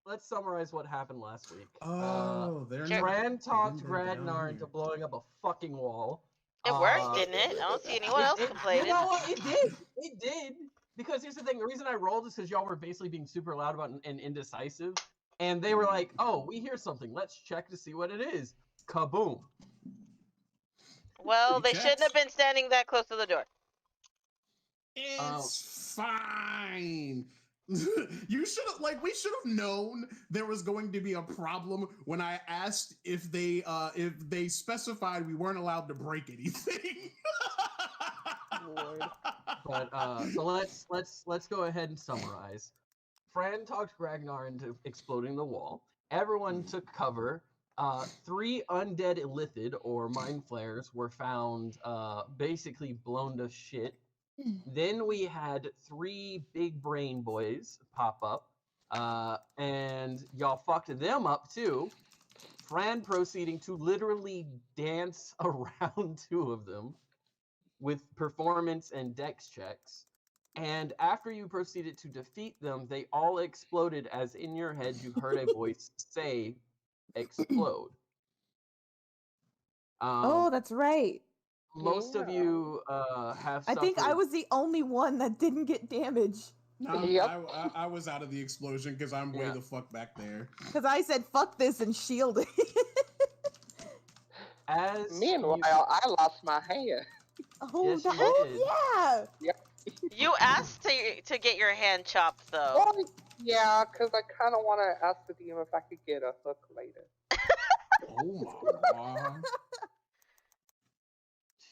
let's summarize what happened last week. Phraan talked Ragnar into blowing up a fucking wall. It worked, didn't it? I don't see anyone else complaining. You know what? It did. It did. Because here's the thing. The reason I rolled is because y'all were basically being super loud about and indecisive. And they were like, oh, we hear something. Let's check to see what it is. Kaboom. Well, they shouldn't have been standing that close to the door. It's fine. You should have, we should have known there was going to be a problem when I asked if they specified we weren't allowed to break anything. Lord. But so let's go ahead and summarize. Phraan talked Ragnar into exploding the wall. Everyone took cover. 3 undead illithid or mind flares were found basically blown to shit. Then we had 3 big brain boys pop up, and y'all fucked them up too. Phraan proceeding to literally dance around 2 of them with performance and dex checks. And after you proceeded to defeat them, they all exploded as in your head you heard a voice say, explode. Oh, that's right. Most of you have I think I was the only one that didn't get damaged. No, I was out of the explosion because I'm way the fuck back there. Because I said, fuck this and shielded. Meanwhile, I lost my hand. Oh, yes, yeah. You asked to get your hand chopped, though. Well, yeah, because I kind of want to ask the DM if I could get a hook later. Oh my god.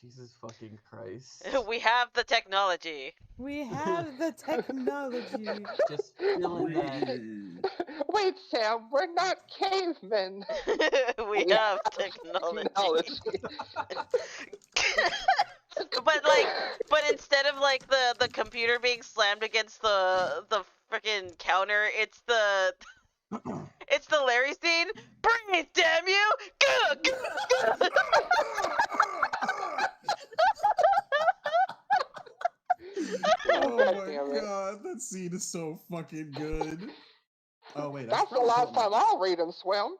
Jesus fucking Christ. We have the technology. We have the technology. Just feeling that. Wait, Sam, we're not cavemen. we have technology. but instead of the computer being slammed against the freaking counter, it's the Larry scene. Breathe, damn you! Good. Oh my god, that scene is so fucking good. Oh wait, that's the last time I'll read and swim.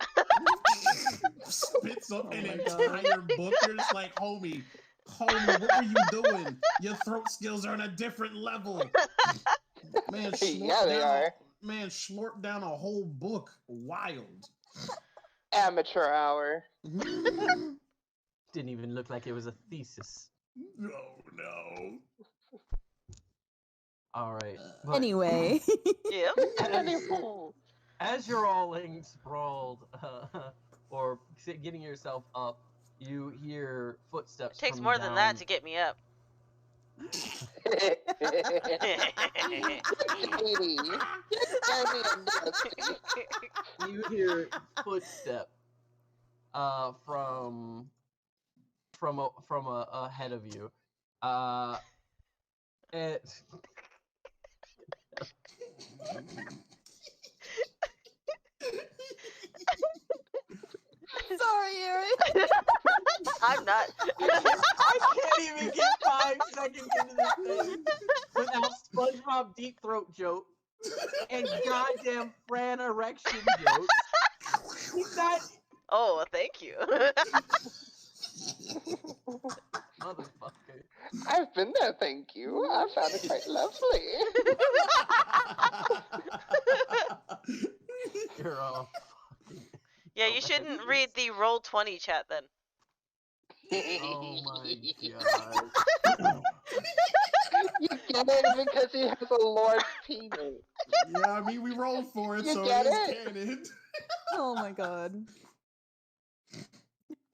Spits up an entire book. You're just like, homie, what were you doing? Your throat skills are on a different level. Man, slurp down a whole book. Wild. Amateur hour. Didn't even look like it was a thesis. No. All right. Anyway. Yeah. As you're all laying sprawled, or getting yourself up, you hear footsteps. It takes more than that to get me up. You hear footsteps from ahead of you. Sorry, Eric. I'm not. I can't even get 5 seconds into this thing without SpongeBob deep throat joke and goddamn Phraan erection jokes. He's not. Oh, thank you. Motherfucker. I've been there, thank you. I found it quite lovely. You're all fucking... Yeah, you shouldn't read the Roll20 chat then. Oh my god. You get it because he has a large penis. Yeah, I mean, we rolled for it, so get it's canon. Oh my god.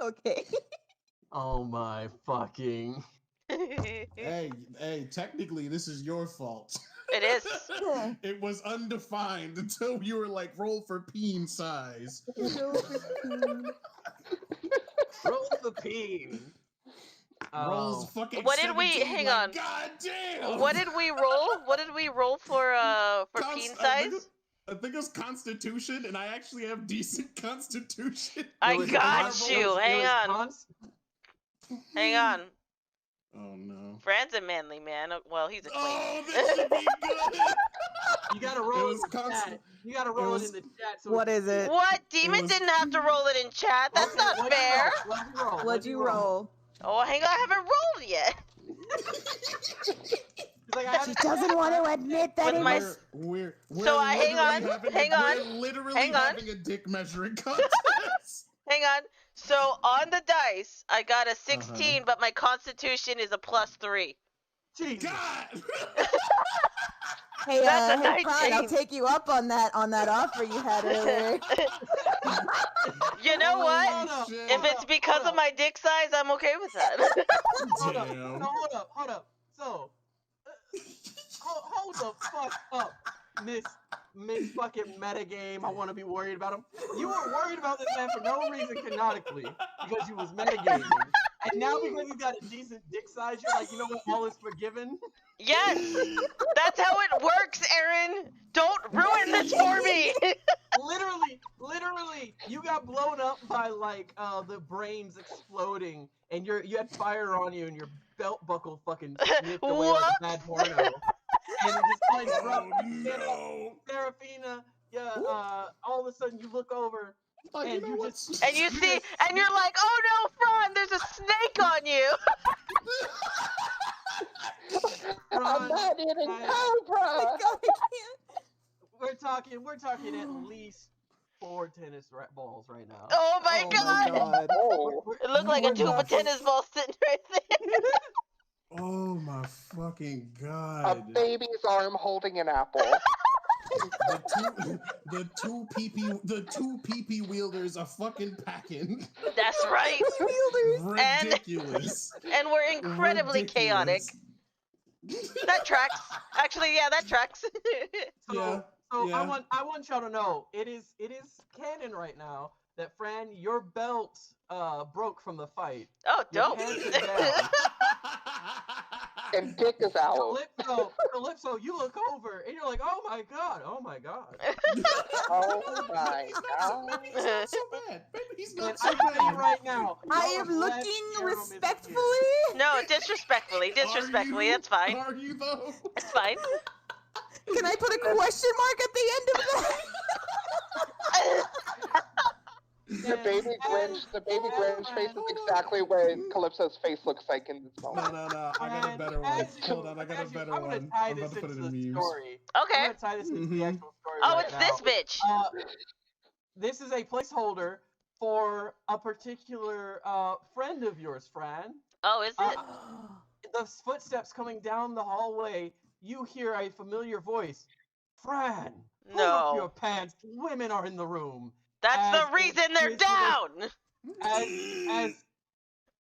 Okay. Oh my fucking... Hey, technically, this is your fault. It is. It was undefined until you were like, roll for peen size. Roll for peen. Rolls fucking. What did we? Hang on. God damn. What did we roll? What did we roll for peen size? I think it was Constitution, and I actually have decent Constitution. I got you. Hang on. Hang on. Oh no. Phrán's a manly man. Well, he's a twink. Oh, this should be good. You gotta roll was in the chat. constant- You gotta roll was- it in the chat. So What is it? What? Demon was- didn't have to roll it in chat. That's Okay, not what'd you fair. roll? What'd you roll? What'd you roll? Oh, hang on, I haven't rolled yet. He's like, I She haven't- doesn't want to admit that With it my- was. We're So I- hang literally on, having hang a, on, We're literally hang on. having a dick measuring contest. Hang on. So on the dice, I got a 16, but my constitution is a +3. Jesus. God. Hey, That's a hey, Phraan, I'll 19. take you up on that offer you had earlier. You know what? Hold up. Shit. If it's because of my dick size, I'm okay with that. Hold up. Damn. No, hold up. So, hold the fuck up, Miss fucking metagame. I want to be worried about him. You were worried about this man for no reason canonically because you was metagaming. And now because he's got a decent dick size, you're like, you know what? All is forgiven. Yes! That's how it works, Aaron! Don't ruin this for me! Literally, you got blown up by like the brains exploding, and you had fire on you, and your belt buckle fucking snipped away like a bad porno. And it just like Oh no. Serafina, yeah, all of a sudden you look over Like, and you know you what's- just And you see, and you're like, oh no, Phraan, there's a snake on you! I'm Phraan, not eating I- cobra. God, I can't. we're talking at least 4 tennis balls right now. Oh my Oh god! my God. Oh, It looked like a we're tube of talking- tennis balls sitting right there. Oh my fucking a god. baby's arm holding an apple. The two PP wielders are fucking packing. That's right. And- Ridiculous. And we're incredibly chaotic. That tracks. Actually, yeah, that tracks. So, Yeah, so yeah. I want y'all to know it is canon right now that Phraan, your belt broke from the fight. Oh, Your dope. pants are down. And dick is out. Calypso, you look over and you're like, oh my god. Oh my He's god. not so bad. Maybe he's And not I so can tell you bad. right now. I your am left looking arm is here. respectfully. No, disrespectfully. Disrespectfully. That's fine. Are you though? It's fine. Can I put a question mark at the end of that? The baby Grinch face is exactly what Calypso's face looks like in this No, moment. no. I got a better one. Hold on, I got a better I'm gonna one. tie I'm this about to put it into in the memes. story. I'm Okay. gonna tie this into the Mhm. actual story. Oh, right it's now. this bitch. This is a placeholder for a particular friend of yours, Phraan. Oh, is it? The footsteps coming down the hallway, you hear a familiar voice. Fran, pull up your No. pants. Women are in the room. That's the as reason they're Inquisitor- down.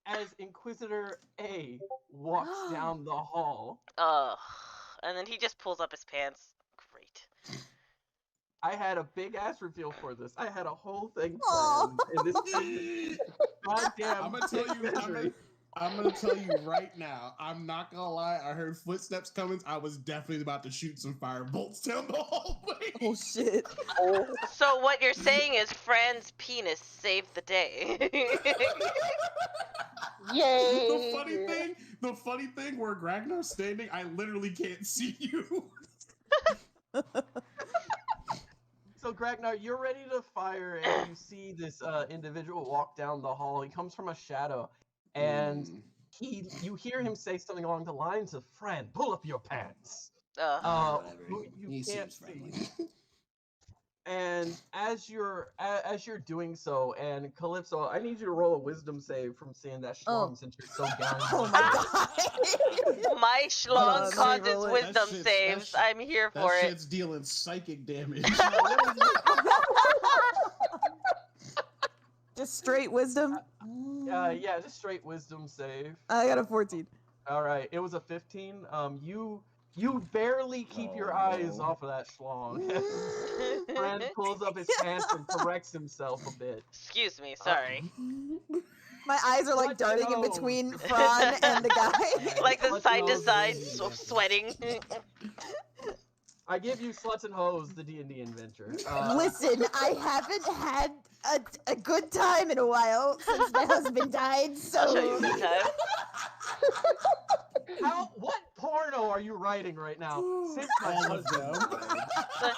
As Inquisitor A walks down the hall. Ugh. And then he just pulls up his pants. Great. I had a big ass reveal for this. I had a whole thing Aw. planned. And this is goddamn. I'm gonna tell you. misery. I'm gonna tell you right now. I'm not gonna lie. I heard footsteps coming. I was definitely about to shoot some fire bolts down the hallway. Oh shit. Oh, So what you're saying is Fran's penis saved the day. yay! The funny thing, where Ragnar's standing, I literally can't see you. So, Gragnar, you're ready to fire, and you see this individual walk down the hall. He comes from a shadow, and you hear him say something along the lines of, "Friend, pull up your pants." Whatever. You He can't seems see. friendly. And as you're doing so, and Calypso, I need you to roll a wisdom save from seeing that schlong Oh. since you're so down. Oh my god. My schlong let me causes roll it. wisdom That shit's- saves. that I'm here That for it. shit's dealing psychic damage. Just straight wisdom. Yeah, just straight wisdom save. I got a 14. All right, it was a 15. You barely keep your eyes off of that schlong. Friend pulls up his pants and corrects himself a bit. Excuse me, sorry. My eyes are like What darting in no. between Phraan and the guy. Like the Let's side to go side, the- sweating. I give you Sluts and Hoes, the D&D adventure. Listen, I haven't had a good time in a while since my husband died, I'll show you so sometime. What porno are you writing right now? Since my All of husband them. died.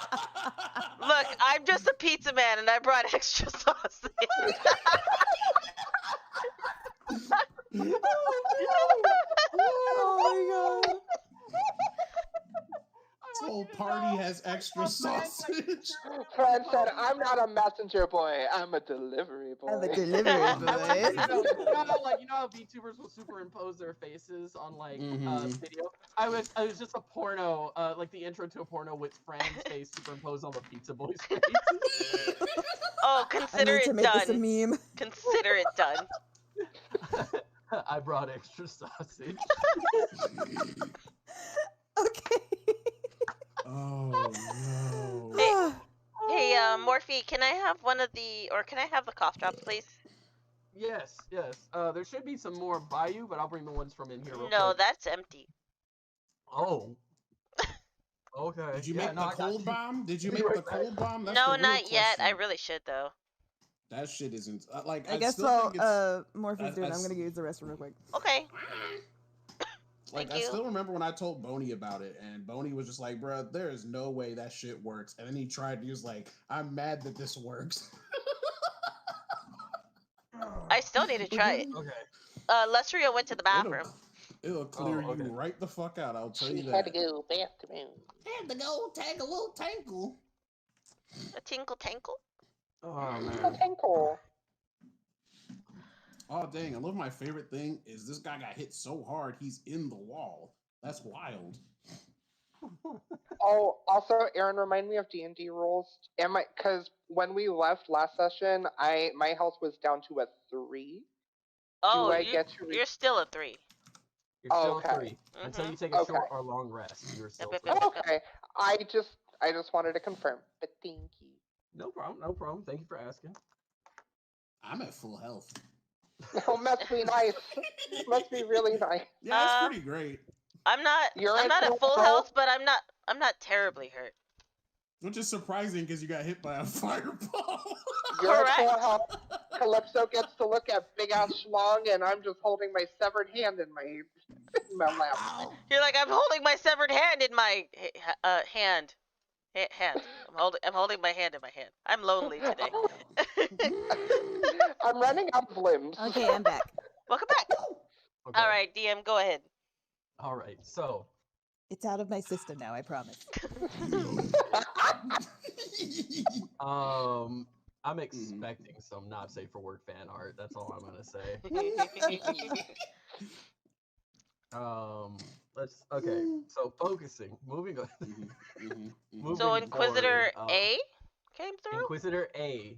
Look, I'm just a pizza man, and I brought extra sausage. Oh my god. This whole party has extra sausage. Fran said, "I'm not a messenger boy. I'm a delivery boy." I'm a delivery I want boy. you to know, you know how VTubers will superimpose their faces on like video. I was just a porno, like the intro to a porno with Fran's face superimposed on the pizza boy's face. Oh, I consider need to it make this a done. meme. Consider it done. I brought extra sausage. Okay. Oh no. Hey. Hey, Morphe, can I have can I have the cough drops, please? Yes, yes. There should be some more by you, but I'll bring the ones from in here real No, quick. that's empty. Oh. Okay. Did you yeah, make no, the I got cold you. bomb? Did you Be make right the back. cold bomb? That's No, the real not yet. I question. really should though. That shit isn't like I guess still while think it's Morphe's doing it, I'm I- gonna use the restroom real quick. Okay. like Thank I you. still remember when I told Boney about it, and Boney was just like, "Bruh, there is no way that shit works." And then he tried. He was like, "I'm mad that this works." I still need to try it. Okay. Lestria went to the bathroom. It'll clear okay. you right the fuck out. I'll tell you She that. had to go bathroom. Had to go take a little tinkle. A tinkle tankle. Oh A man. tinkle. Oh dang! I love my favorite thing is this guy got hit so hard he's in the wall. That's wild. Oh, also, Aaron, remind me of D&D rules. Because when we left last session, my health was down to a 3. Oh, I get to you're still a 3. You're still Okay. 3 until Mhm. you take a Okay. short or long rest. You're still Yep, 3. yep, yep. Okay, I just wanted to confirm. But thank you. No problem. No problem. Thank you for asking. I'm at full health. Oh, must be nice. Must be really nice. Yeah, it's pretty great. I'm not at full health, but I'm not terribly hurt. Which is surprising because you got hit by a fireball. You're at full Correct. health. Calypso gets to look at big ass schlong, and I'm just holding my severed hand in my lap. Ow. You're like, I'm holding my severed hand in my hand. Hand. I'm holding my hand in my hand. I'm lonely today. I'm running out of limbs. Okay, I'm back. Welcome back. Okay. All right, DM, go ahead. All right. So, It's out of my system now, I promise. I'm expecting some not safe for work fan art. That's all I'm gonna say. Okay. So focusing, moving on. Moving So Inquisitor forward, A came through. Inquisitor A,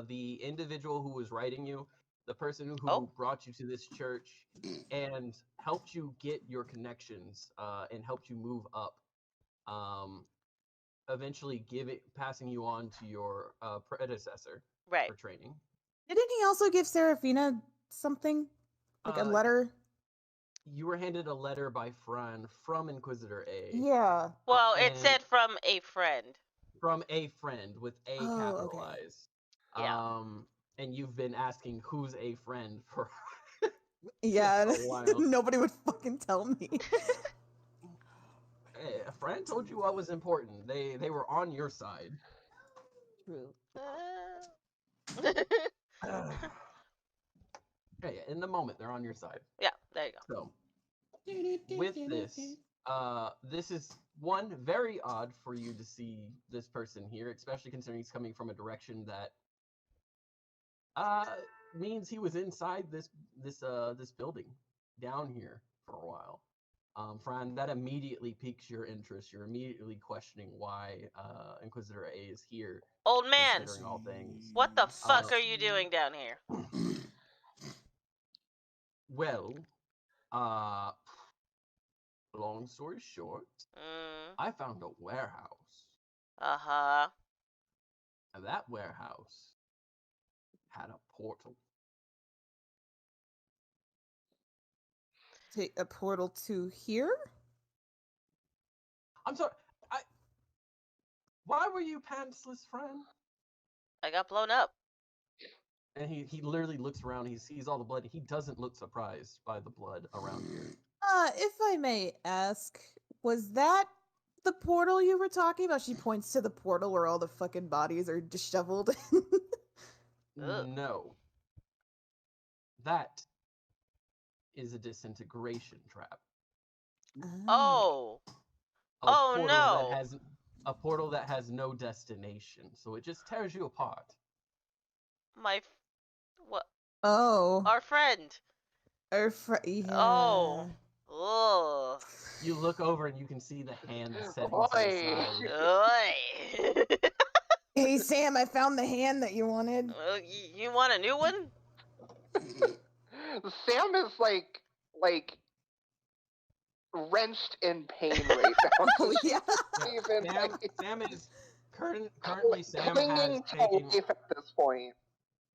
the individual who was writing you, the person who Oh. brought you to this church and helped you get your connections and helped you move up, eventually passing you on to your predecessor Right. for training. Didn't he also give Seraphina something? Like a letter? You were handed a letter by Phraan from Inquisitor A. Yeah. Well, it and- said from a friend. From a friend with A Oh, okay. capitalized. Yeah. And you've been asking who's a friend for Yeah. a while. Nobody would fucking tell me. Hey, a friend told you what was important. They were on your side. True. Hey, in the moment, they're on your side. Yeah, there you go. So, with this, this is one very odd for you to see this person here, especially considering he's coming from a direction that means he was inside this building down here for a while. Phraan, that immediately piques your interest. You're immediately questioning why Inquisitor A is here. Old man, Considering all things. what the fuck are you doing down here? Well, long story short, I found a warehouse. Uh-huh. And that warehouse had a portal. Take a portal to here? I'm sorry. Why were you pantsless, friend? I got blown up. And he literally looks around. He sees all the blood. He doesn't look surprised by the blood around here. If I may ask, was that the portal you were talking about? She points to the portal where all the fucking bodies are disheveled. Ugh. No. That is a disintegration trap. Oh. A Oh, portal no. that has a portal that has no destination, so it just tears you apart. What? Oh. Our friend. Yeah. Oh. Ugh. You look over and you can see the hand setting to the Oi. side. Oi. Hey, Sam, I found the hand that you wanted. You want a new one? Sam is like wrenched in pain right now. Oh, yeah. Even, Sam is currently Sam has clinging to taken. life at this point.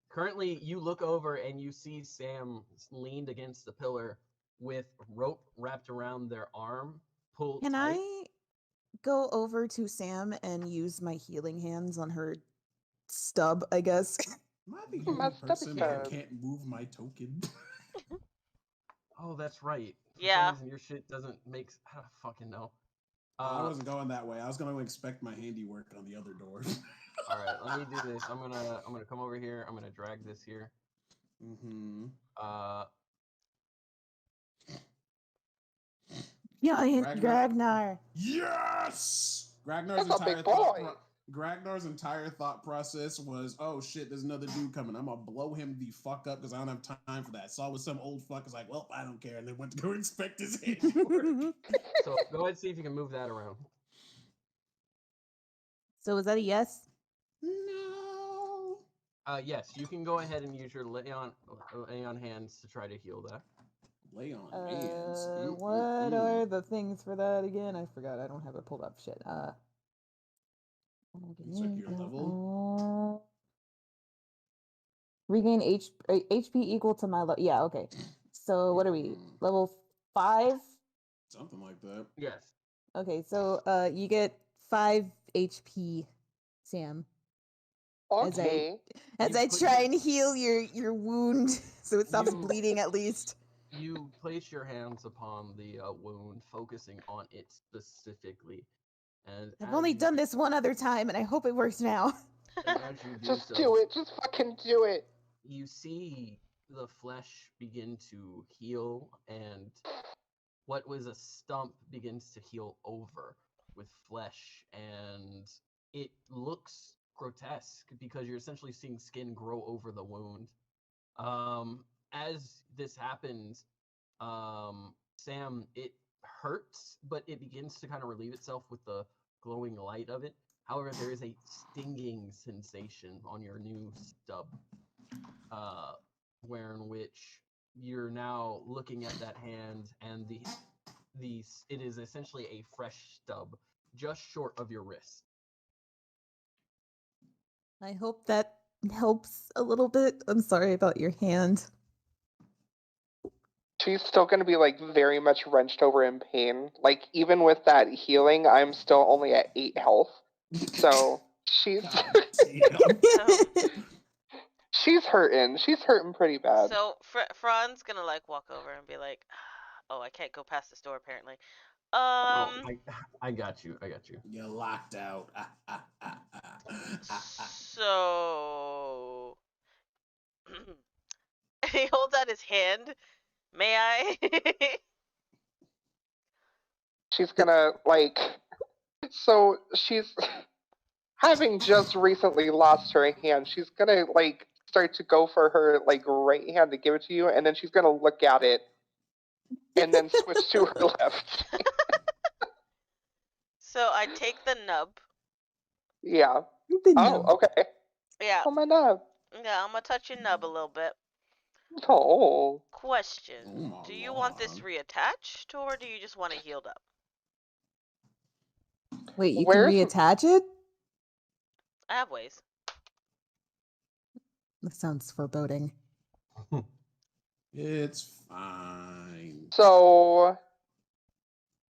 Currently, you look over and you see Sam leaned against the pillar with rope wrapped around their arm, pulled Can tight. I go over to Sam and use my healing hands on her stub, I guess? Am I the My only person that stepdad. can't move my token? Oh, that's right. For Yeah. some reason, your shit doesn't make. I don't fucking know. I wasn't going that way. I was going to expect my handiwork on the other door. All right, let me do this. I'm gonna come over here. I'm gonna drag this here. Mm-hmm. Giant Ragnar. Yes! That's a big boy. Gragnar's entire thought process was, oh shit, there's another dude coming. I'm gonna blow him the fuck up because I don't have time for that. Saw with some old fuck is like, well, I don't care, and then went to go inspect his handiwork. So go ahead and see if you can move that around. So is that a yes? No. Yes, you can go ahead and use your lay on hands to try to heal that. Lay on hands. What are the things for that again? I forgot. I don't have it pulled up. Shit. Check your level. Regain HP equal to my level. Yeah. Okay. So what are we? Level 5? Something like that. Yes. Okay. So you get 5 HP, Sam. Okay. As I try and heal your wound so it stops bleeding at least. You place your hands upon the wound, focusing on it specifically. And I've only done this one other time, and I hope it works now. And as you do Just so, do it. Just fucking do it. You see the flesh begin to heal, and what was a stump begins to heal over with flesh, and it looks grotesque because you're essentially seeing skin grow over the wound. As this happens, Sam, it hurts, but it begins to kind of relieve itself with the glowing light of it. However, there is a stinging sensation on your new stub, where in which you're now looking at that hand, and it is essentially a fresh stub, just short of your wrist. I hope that helps a little bit. I'm sorry about your hand. She's still going to be like very much wrenched over in pain. Like even with that healing, I'm still only at 8 health. So she's she's hurting. She's hurting pretty bad. So Phraan's gonna like walk over and be like, "Oh, I can't go past this door apparently." I got you. You're locked out. So he holds out his hand. May I? She's gonna like. So she's having just recently lost her hand. She's gonna like start to go for her like right hand to give it to you, and then she's gonna look at it, and then switch to her left. So I take the nub. Yeah. The Oh, nub. okay. Yeah. Oh, my nub. Yeah, I'm gonna touch your nub a little bit. Oh. Question: Oh my do you want this lord. reattached, or do you just want it healed up? Wait, you Where's- can reattach it? I have ways. That sounds foreboding. It's fine. So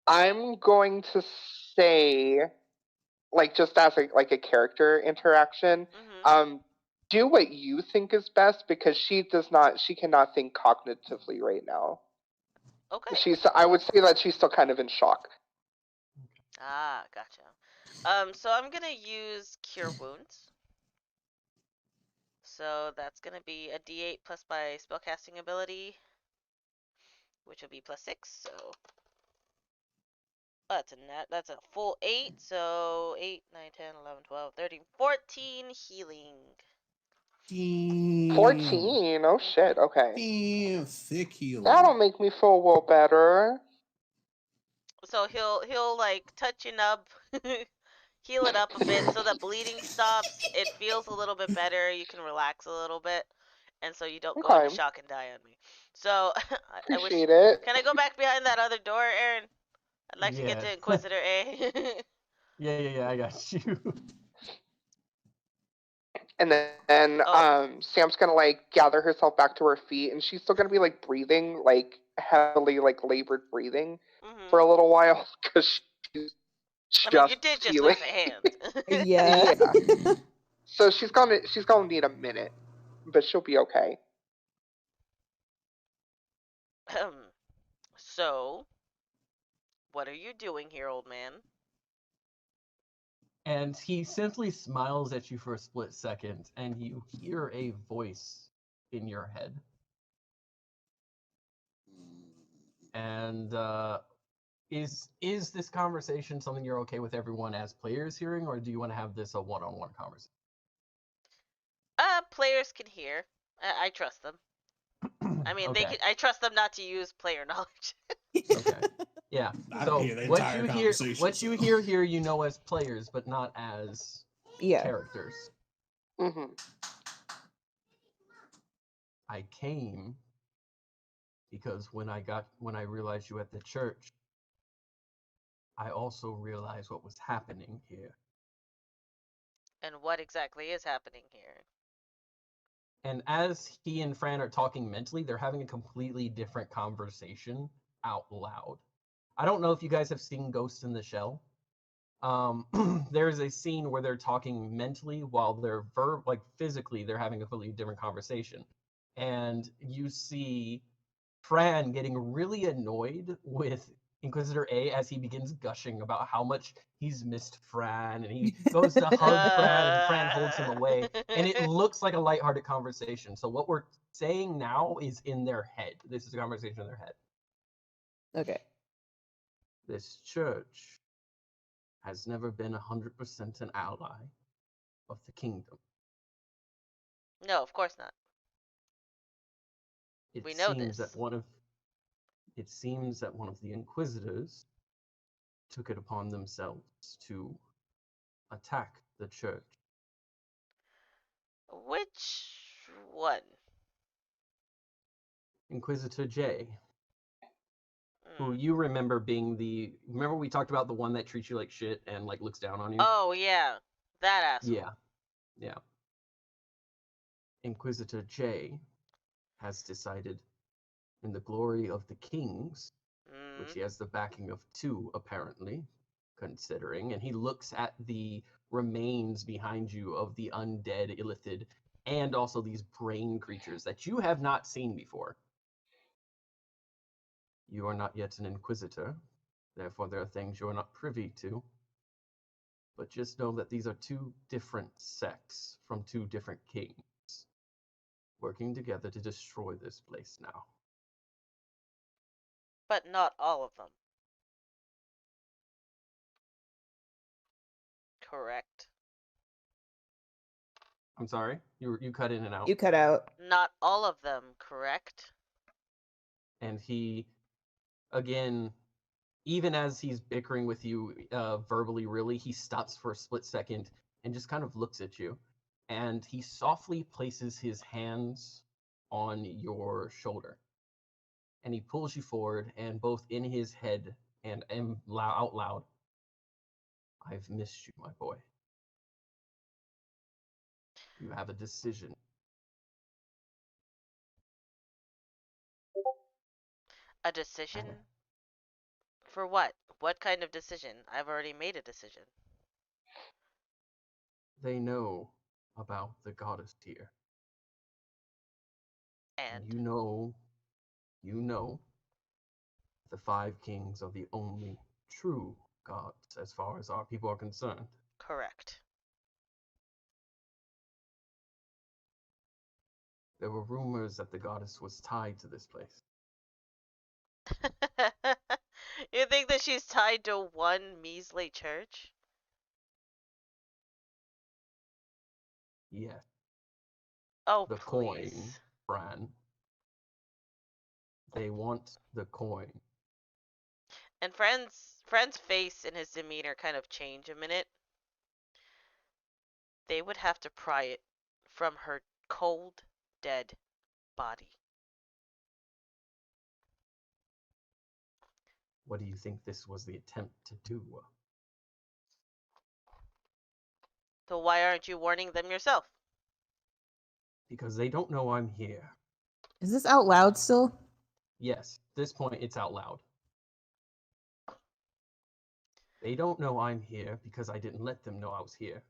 I'm going to say, like, just as a character interaction, do what you think is best because she cannot think cognitively right now. Okay. I would say that she's still kind of in shock. Ah, gotcha. So I'm gonna use Cure Wounds. So that's gonna be a D8 plus my spellcasting ability, which will be +6. So that's a full 8. So 8, 9, 10, 11, 12, 13, 14 healing. 14. Oh shit. Okay. Damn, thick healing. That'll make me feel a little better. So he'll like touch your nub, heal it up a bit so the bleeding stops. It feels a little bit better. You can relax a little bit, and so you don't go into Okay. shock and die on me. So I wish. Appreciate it. Can I go back behind that other door, Aaron? I'd like to get to Yes. Inquisitor A. Yeah, I got you. And then Oh. Sam's gonna like gather herself back to her feet, and she's still gonna be like breathing, like heavily, like labored breathing for a little while because she's I just mean, you did just healing. lose a hand. Yeah. Yeah. So she's gonna need a minute, but she'll be okay. So, what are you doing here, old man? And he simply smiles at you for a split second, and you hear a voice in your head. And is this conversation something you're okay with everyone as players hearing, or do you want to have this a one-on-one conversation? Players can hear. I trust them. I mean, Okay. I trust them not to use player knowledge. Okay. Yeah. I So hear the what entire you hear, conversation, what you so. hear here, you know as players, but not as Yeah. characters. Mm-hmm. I came because when I realized you at the church, I also realized what was happening here. And what exactly is happening here? And as he and Phraan are talking mentally, they're having a completely different conversation out loud. I don't know if you guys have seen Ghost in the Shell. There's a scene where they're talking mentally while they're physically they're having a completely different conversation. And you see Phraan getting really annoyed with Inquisitor A as he begins gushing about how much he's missed Phraan, and he goes to hug Phraan, and Phraan holds him away. And it looks like a lighthearted conversation. So what we're saying now is in their head. This is a conversation in their head. Okay. This church has never been 100% an ally of the kingdom. No, of course not. It We know seems this. that one of the Inquisitors took it upon themselves to attack the church. Which one? Inquisitor J, who Mm. you remember being remember we talked about the one that treats you like shit and like looks down on you? Oh yeah, that asshole. Yeah. Inquisitor J has decided, in the glory of the kings, which he has the backing of 2 apparently, considering, and he looks at the remains behind you of the undead Illithid and also these brain creatures that you have not seen before. You are not yet an Inquisitor, therefore there are things you are not privy to. But just know that these are 2 different sects from 2 different kings, working together to destroy this place now. But not all of them. Correct. I'm sorry? You cut in and out. You cut out. Not all of them, correct? And he, again, even as he's bickering with you verbally, really, he stops for a split second and just kind of looks at you. And he softly places his hands on your shoulder. And he pulls you forward, and both in his head and out loud, I've missed you, my boy. You have a decision. A decision? For what? What kind of decision? I've already made a decision. They know about the goddess tier. And? You know The five kings are the only true gods as far as our people are concerned. Correct. There were rumors that the goddess was tied to this place. You think that she's tied to one measly church? Yes, Oh, the please. coin, Phraan. They want the coin. And Friend's face and his demeanor kind of change a minute. They would have to pry it from her cold, dead body. What do you think this was the attempt to do? So why aren't you warning them yourself? Because they don't know I'm here. Is this out loud still? Yes, at this point it's out loud. They don't know I'm here because I didn't let them know I was here.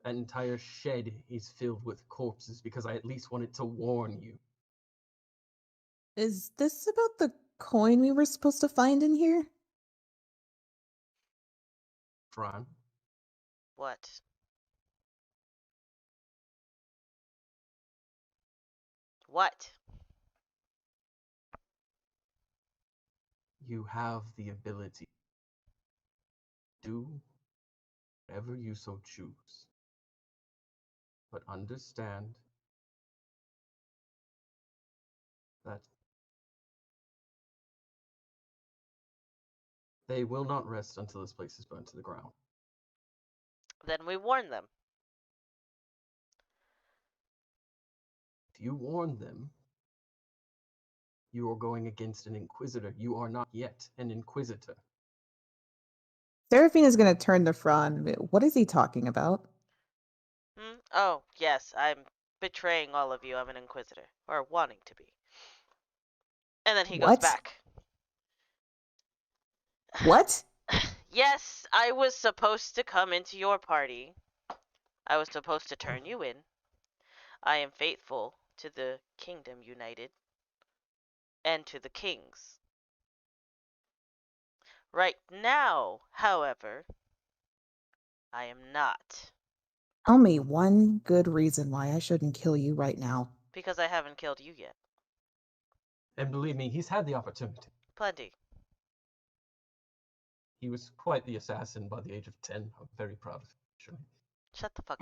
That entire shed is filled with corpses because I at least wanted to warn you. Is this about the coin we were supposed to find in here? Phraan, What? What? you have the ability to do whatever you so choose. But understand that they will not rest until this place is burned to the ground. Then we warn them. If you warn them, you are going against an inquisitor. You are not yet an inquisitor. Seraphine is gonna turn to Fran. What is he talking about? Hmm? Oh, yes, I'm betraying all of you. I'm an inquisitor. Or wanting to be. And then he goes What? back. What? Yes, I was supposed to come into your party. I was supposed to turn you in. I am faithful to the Kingdom United and to the kings. Right now, however, I am not. Tell me one good reason why I shouldn't kill you right now. Because I haven't killed you yet. And believe me, he's had the opportunity. Plenty. He was quite the assassin by the age of 10. I'm very proud of him, actually. Shut the fuck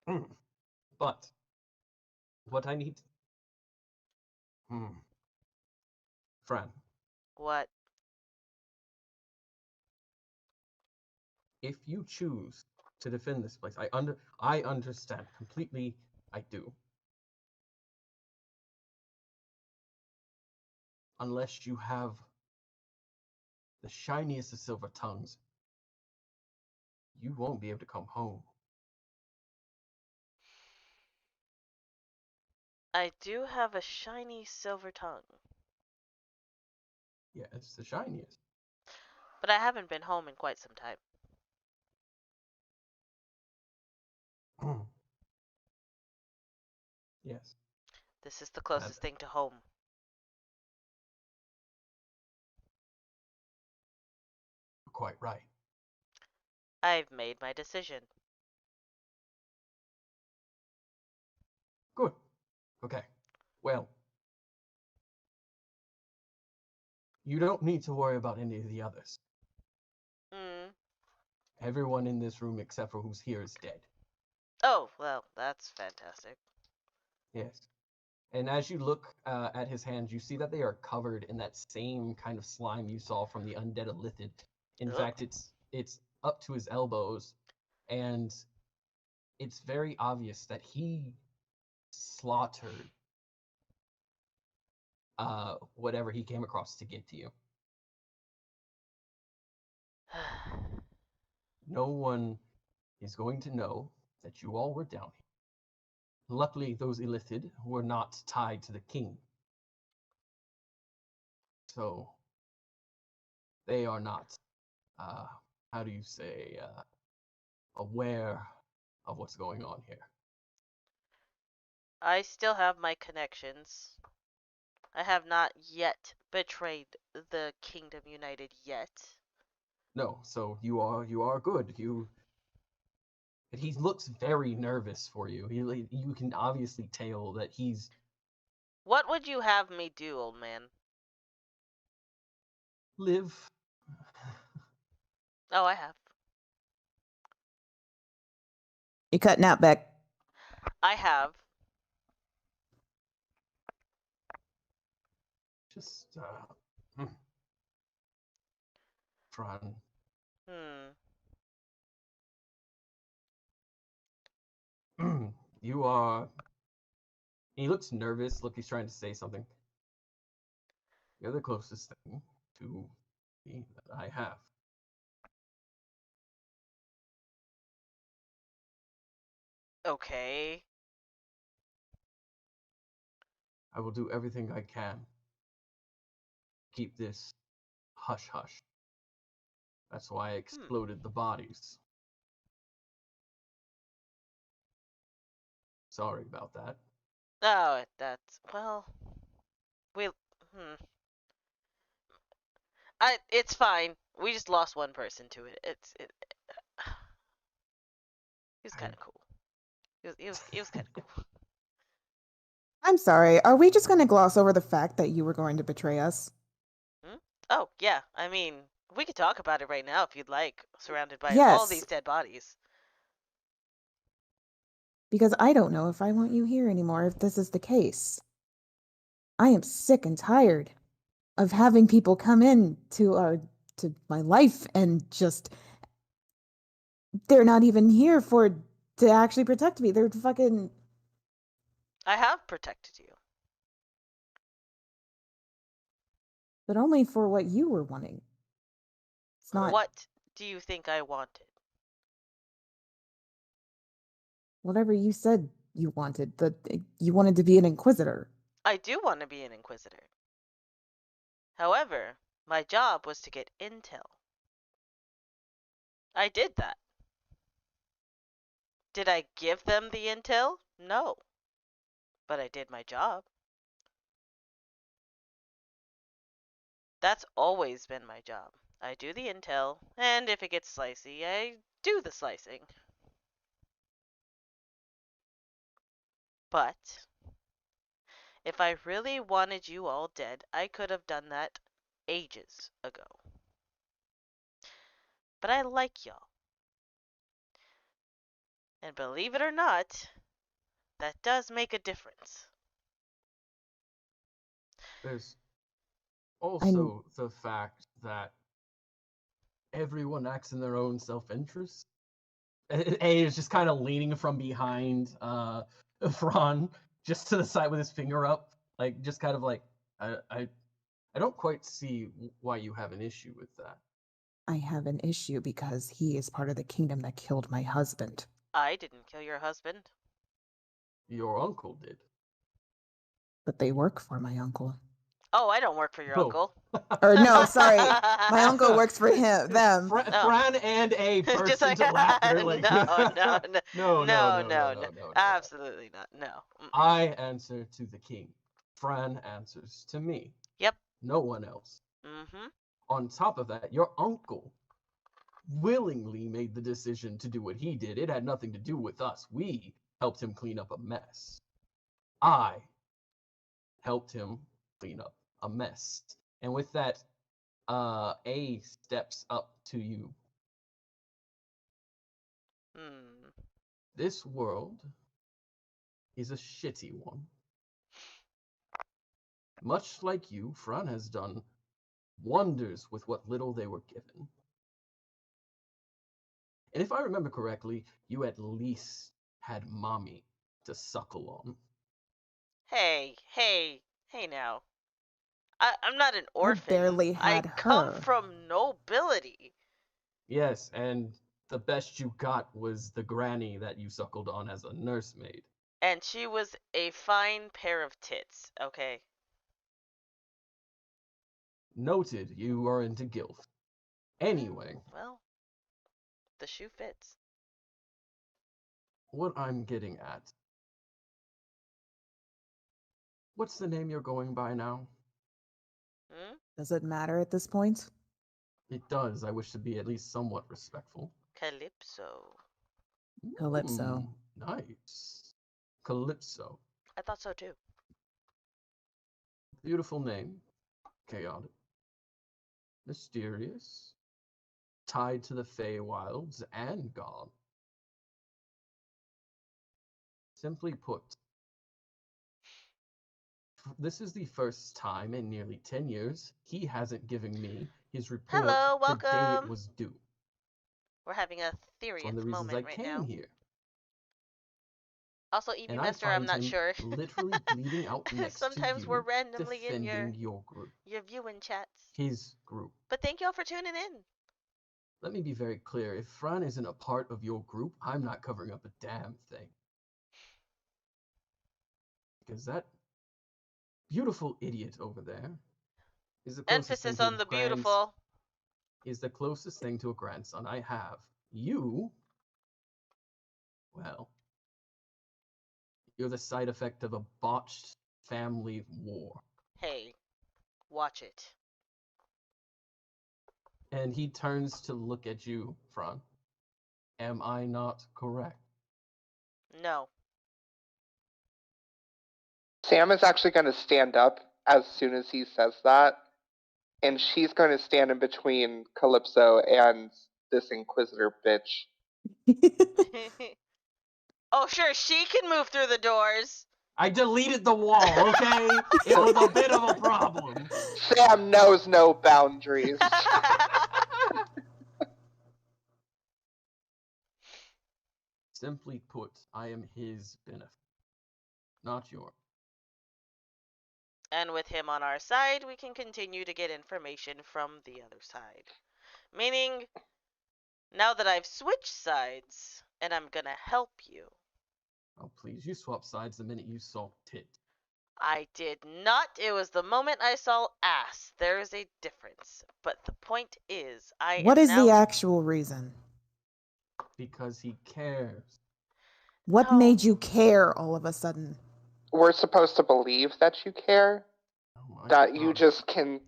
up. But what I need. Fran, What? if you choose to defend this place, I understand completely. I do. Unless you have the shiniest of silver tongues, you won't be able to come home. I do have a shiny silver tongue. Yeah, it's the shiniest. But I haven't been home in quite some time. Yes. This is the closest thing to home. You're quite right. I've made my decision. Good. Okay. Well, you don't need to worry about any of the others. Hmm. Everyone in this room except for who's here is dead. Oh, well, that's fantastic. Yes. And as you look at his hands, you see that they are covered in that same kind of slime you saw from the undead Elithid. In Ugh. fact, it's up to his elbows, and it's very obvious that he slaughtered whatever he came across to get to you. No one is going to know that you all were down here. Luckily, those Illithid were not tied to the king. So, they are not, how do you say, aware of what's going on here. I still have my connections. I have not yet betrayed the Kingdom United yet. No, so you are good. He looks very nervous for you. You can obviously tell that he's What would you have me do, old man? live. Oh, I have. You're cutting out, Beck. I have. Just Phraan. You are. He looks nervous. Look, he's trying to say something. You're the closest thing to me that I have. Okay. I will do everything I can. Keep this hush hush. That's why I exploded the bodies. Sorry about that. Oh, that's well. It's fine. We just lost one person to it. He was kind of cool. He was kind of cool. I'm sorry. Are we just going to gloss over the fact that you were going to betray us? Oh yeah. I mean, we could talk about it right now if you'd like. Surrounded by all Yes. these dead bodies. Because I don't know if I want you here anymore if this is the case. I am sick and tired of having people come in to my life and just they're not even here to actually protect me. They're fucking. I have protected you. But only for what you were wanting. It's not What do you think I wanted? whatever you said you wanted. You wanted to be an inquisitor. I do want to be an inquisitor. However, my job was to get intel. I did that. Did I give them the intel? No. But I did my job. That's always been my job. I do the intel, and if it gets slicey, I do the slicing. But if I really wanted you all dead, I could have done that ages ago. But I like y'all. And believe it or not, that does make a difference. There's also the fact that everyone acts in their own self-interest. A is just kind of leaning from behind Phraan, just to the side with his finger up, like just kind of like I don't quite see why you have an issue with that. I have an issue because he is part of the kingdom that killed my husband. I didn't kill your husband. Your uncle did. But they work for my uncle. Oh, I don't work for your uncle. Or no, sorry. My uncle works for them. Phraan and A burst Just like, into laughter. Like, no, absolutely not. No. I answer to the king. Phraan answers to me. Yep. No one else. Mm-hmm. On top of that, your uncle willingly made the decision to do what he did. It had nothing to do with us. We helped him clean up a mess. I helped him clean up a mess. And with that, A steps up to you. This world is a shitty one. Much like you, Phraan has done wonders with what little they were given. And if I remember correctly, you at least had mommy to suckle on. Hey now. I'm not an orphan. I barely had I her. come from nobility. Yes, and the best you got was the granny that you suckled on as a nursemaid. And she was a fine pair of tits, okay? Noted, you are into gilf. Anyway. Well, the shoe fits. What I'm getting at. What's the name you're going by now? Hmm? Does it matter at this point? It does. I wish to be at least somewhat respectful. Calypso. Calypso. Nice. Calypso. I thought so too. Beautiful name. Chaotic. Mysterious. Tied to the Feywilds and God. Simply put, this is the first time in nearly 10 years he hasn't given me his report Hello, the day it welcome. was due. We're having a It's serious one of the reasons moment I right came now. here. Also, Evie And I Mister, I'm find not him sure. literally bleeding out next Sometimes to we're you, randomly in defending your group. your viewing chats. His group. But thank y'all for tuning in. Let me be very clear. If Phraan isn't a part of your group, I'm not covering up a damn thing. Because that beautiful idiot over there is the closest Emphasis thing on to the a grand- beautiful. is the closest thing to a grandson I have. You, well, you're the side effect of a botched family war. Hey, watch it. And he turns to look at you, Phraan. Am I not correct? No. Sam is actually going to stand up as soon as he says that, and she's going to stand in between Calypso and this Inquisitor bitch. Oh, sure, she can move through the doors. I deleted the wall, okay? It was a bit of a problem. Sam knows no boundaries. Simply put, I am his benefit, not yours. And with him on our side, we can continue to get information from the other side. Meaning, now that I've switched sides, and I'm gonna help you. Oh, please, you swap sides the minute you saw tit. I did not. It was the moment I saw ass. There is a difference. But the point is, What am is now... the actual reason? Because he cares. What No. made you care all of a sudden? We're supposed to believe that you care, Oh my that you God. just can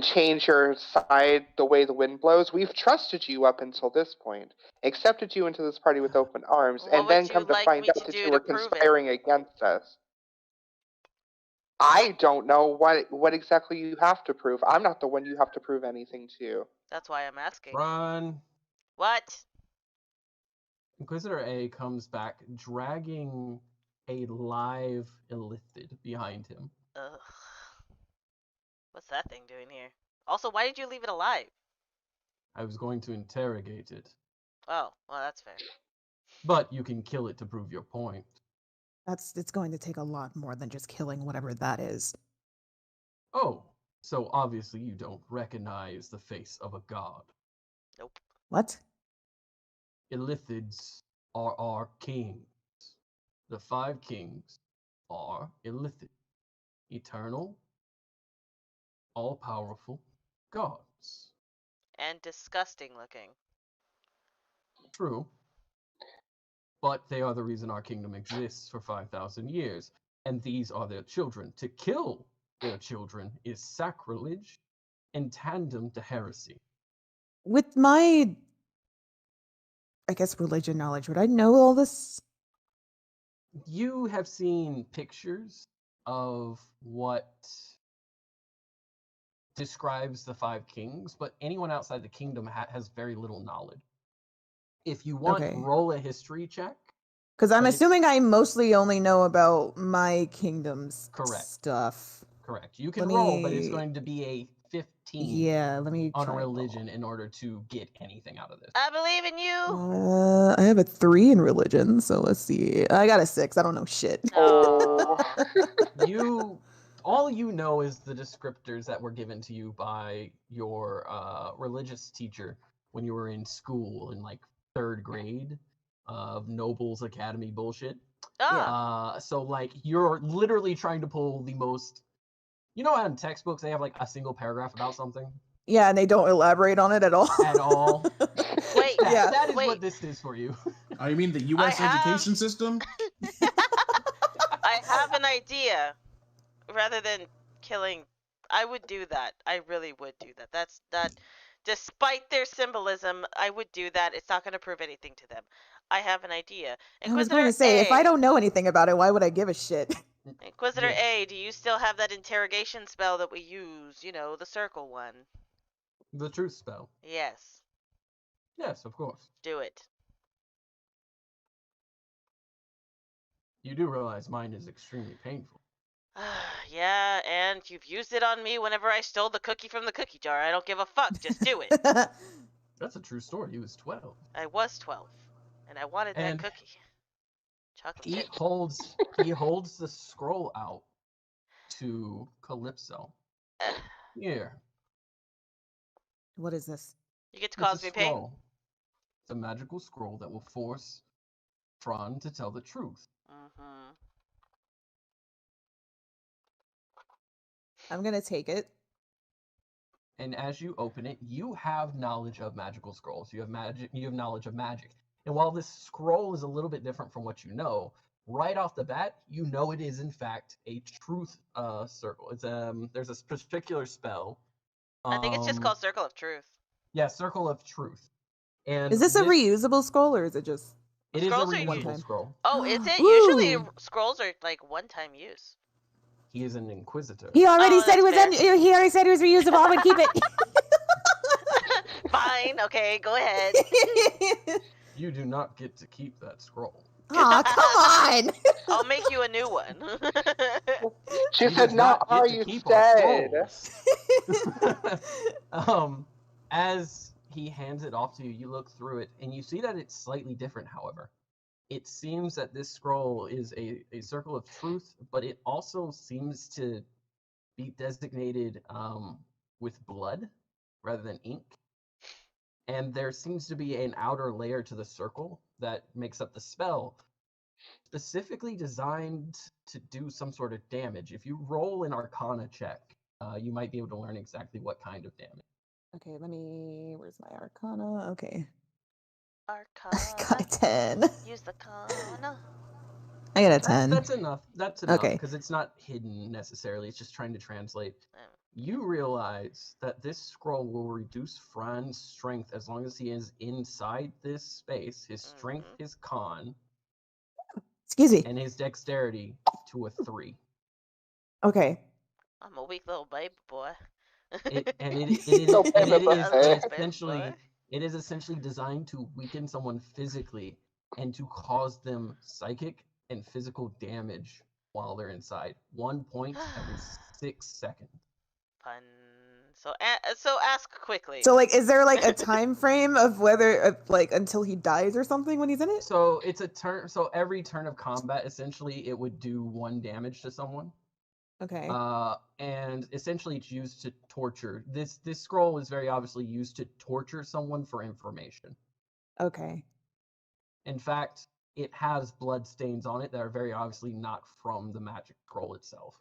change your side the way the wind blows. We've trusted you up until this point, accepted you into this party with open arms, What and then would you come to like find me out to that do you were to prove it? conspiring against us. I don't know what exactly you have to prove. I'm not the one you have to prove anything to. That's why I'm asking. Run. What? Inquisitor A comes back dragging a live illithid behind him. Ugh. What's that thing doing here? Also, why did you leave it alive? I was going to interrogate it, Oh, well, that's fair. but you can kill it to prove your point. It's going to take a lot more than just killing whatever that is. Oh, so obviously you don't recognize the face of a god. Nope. What? Illithids are our kings. The 5 kings are illithid, eternal, all-powerful gods. And disgusting looking. True. But they are the reason our kingdom exists for 5,000 years, and these are their children. To kill their children is sacrilege in tandem to heresy. With my, I guess, religion knowledge, would I know all this? You have seen pictures of what describes the 5 kings, but anyone outside the kingdom has very little knowledge. If you want, Okay. roll a history check. Because I'm But assuming I mostly only know about my kingdom's Correct. stuff. Correct. You can Let roll, but it's me- going to be a 15 Yeah, let me on try and roll. religion in order to get anything out of this. I believe in you! I have a 3 in religion, so let's see. I got a 6. I don't know shit. Oh. Aw. All you know is the descriptors that were given to you by your religious teacher when you were in school in like 3rd grade of Noble's Academy bullshit. Ah, So like you're literally trying to pull the most, you know how in textbooks they have like a single paragraph about something Yeah, and they don't elaborate on it at all. at all? wait, Yeah. That is wait. what this is for you. Oh, you mean the U.S. I have- education system? I have have an idea. Rather than killing, I would do that. I really would do that. That's that. Despite their symbolism, I would do that. It's not going to prove anything to them. I have an idea. I was going to say, if I don't know anything about it, why would I give a shit? Inquisitor A, do you still have that interrogation spell that we use? You know, the circle one. The truth spell. Yes. Yes, of course. Do it. You do realize mine is extremely painful. Yeah, and you've used it on me whenever I stole the cookie from the cookie jar. I don't give a fuck. Just do it. That's a true story. He was 12. I was 12, and I wanted that cookie. Chocolate He chip. holds the scroll out to Calypso. Here. What is this? You get to cause me pain. It's a magical scroll that will force Phraan to tell the truth. Mm-hmm. I'm gonna take it. And as you open it, you have knowledge of magical scrolls. You have magic. You have knowledge of magic. And while this scroll is a little bit different from what you know, right off the bat, you know it is in fact a truth circle. It's there's a particular spell. I think it's just called Circle of Truth. Yeah, Circle of Truth. And is this a reusable scroll or is it just? It is a reusable scroll. Oh, is it? Usually scrolls are like one-time use. He is an inquisitor. He already said it was. He already said it was reusable. I would keep it. Fine. Okay, go ahead. You do not get to keep that scroll. Aw, come on! I'll make you a new one. She said, "Not are you dead?" As he hands it off to you, you look through it, and you see that it's slightly different, however. It seems that this scroll is a circle of truth, but it also seems to be designated with blood rather than ink. And there seems to be an outer layer to the circle that makes up the spell, specifically designed to do some sort of damage. If you roll an Arcana check, you might be able to learn exactly what kind of damage. Okay, where's my Arcana? Okay. Arcana. I got a 10. Use the Arcana. I got a 10. That's enough. That's enough, okay. Because it's not hidden necessarily. It's just trying to translate. You realize that this scroll will reduce Phraan's strength as long as he is inside this space. His strength is con. Excuse me. And his dexterity to a 3. Okay. I'm a weak little baby boy. It is essentially designed to weaken someone physically and to cause them psychic and physical damage while they're inside. 1 point every 6 seconds. Fun. So ask quickly. So like, is there like a time frame of whether like until he dies or something when he's in it? So it's a turn. So every turn of combat, essentially, it would do 1 damage to someone. Okay. And essentially, it's used to torture. This scroll is very obviously used to torture someone for information. Okay. In fact, it has blood stains on it that are very obviously not from the magic scroll itself.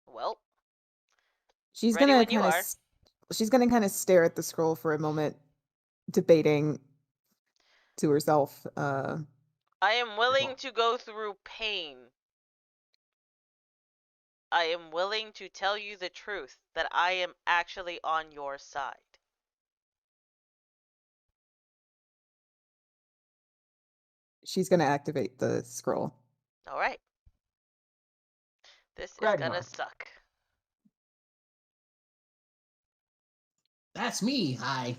Well, she's gonna kind of stare at the scroll for a moment, debating to herself. I am willing to go through pain. I am willing to tell you the truth that I am actually on your side. She's gonna activate the scroll. All right. This is gonna suck. That's me. Hi.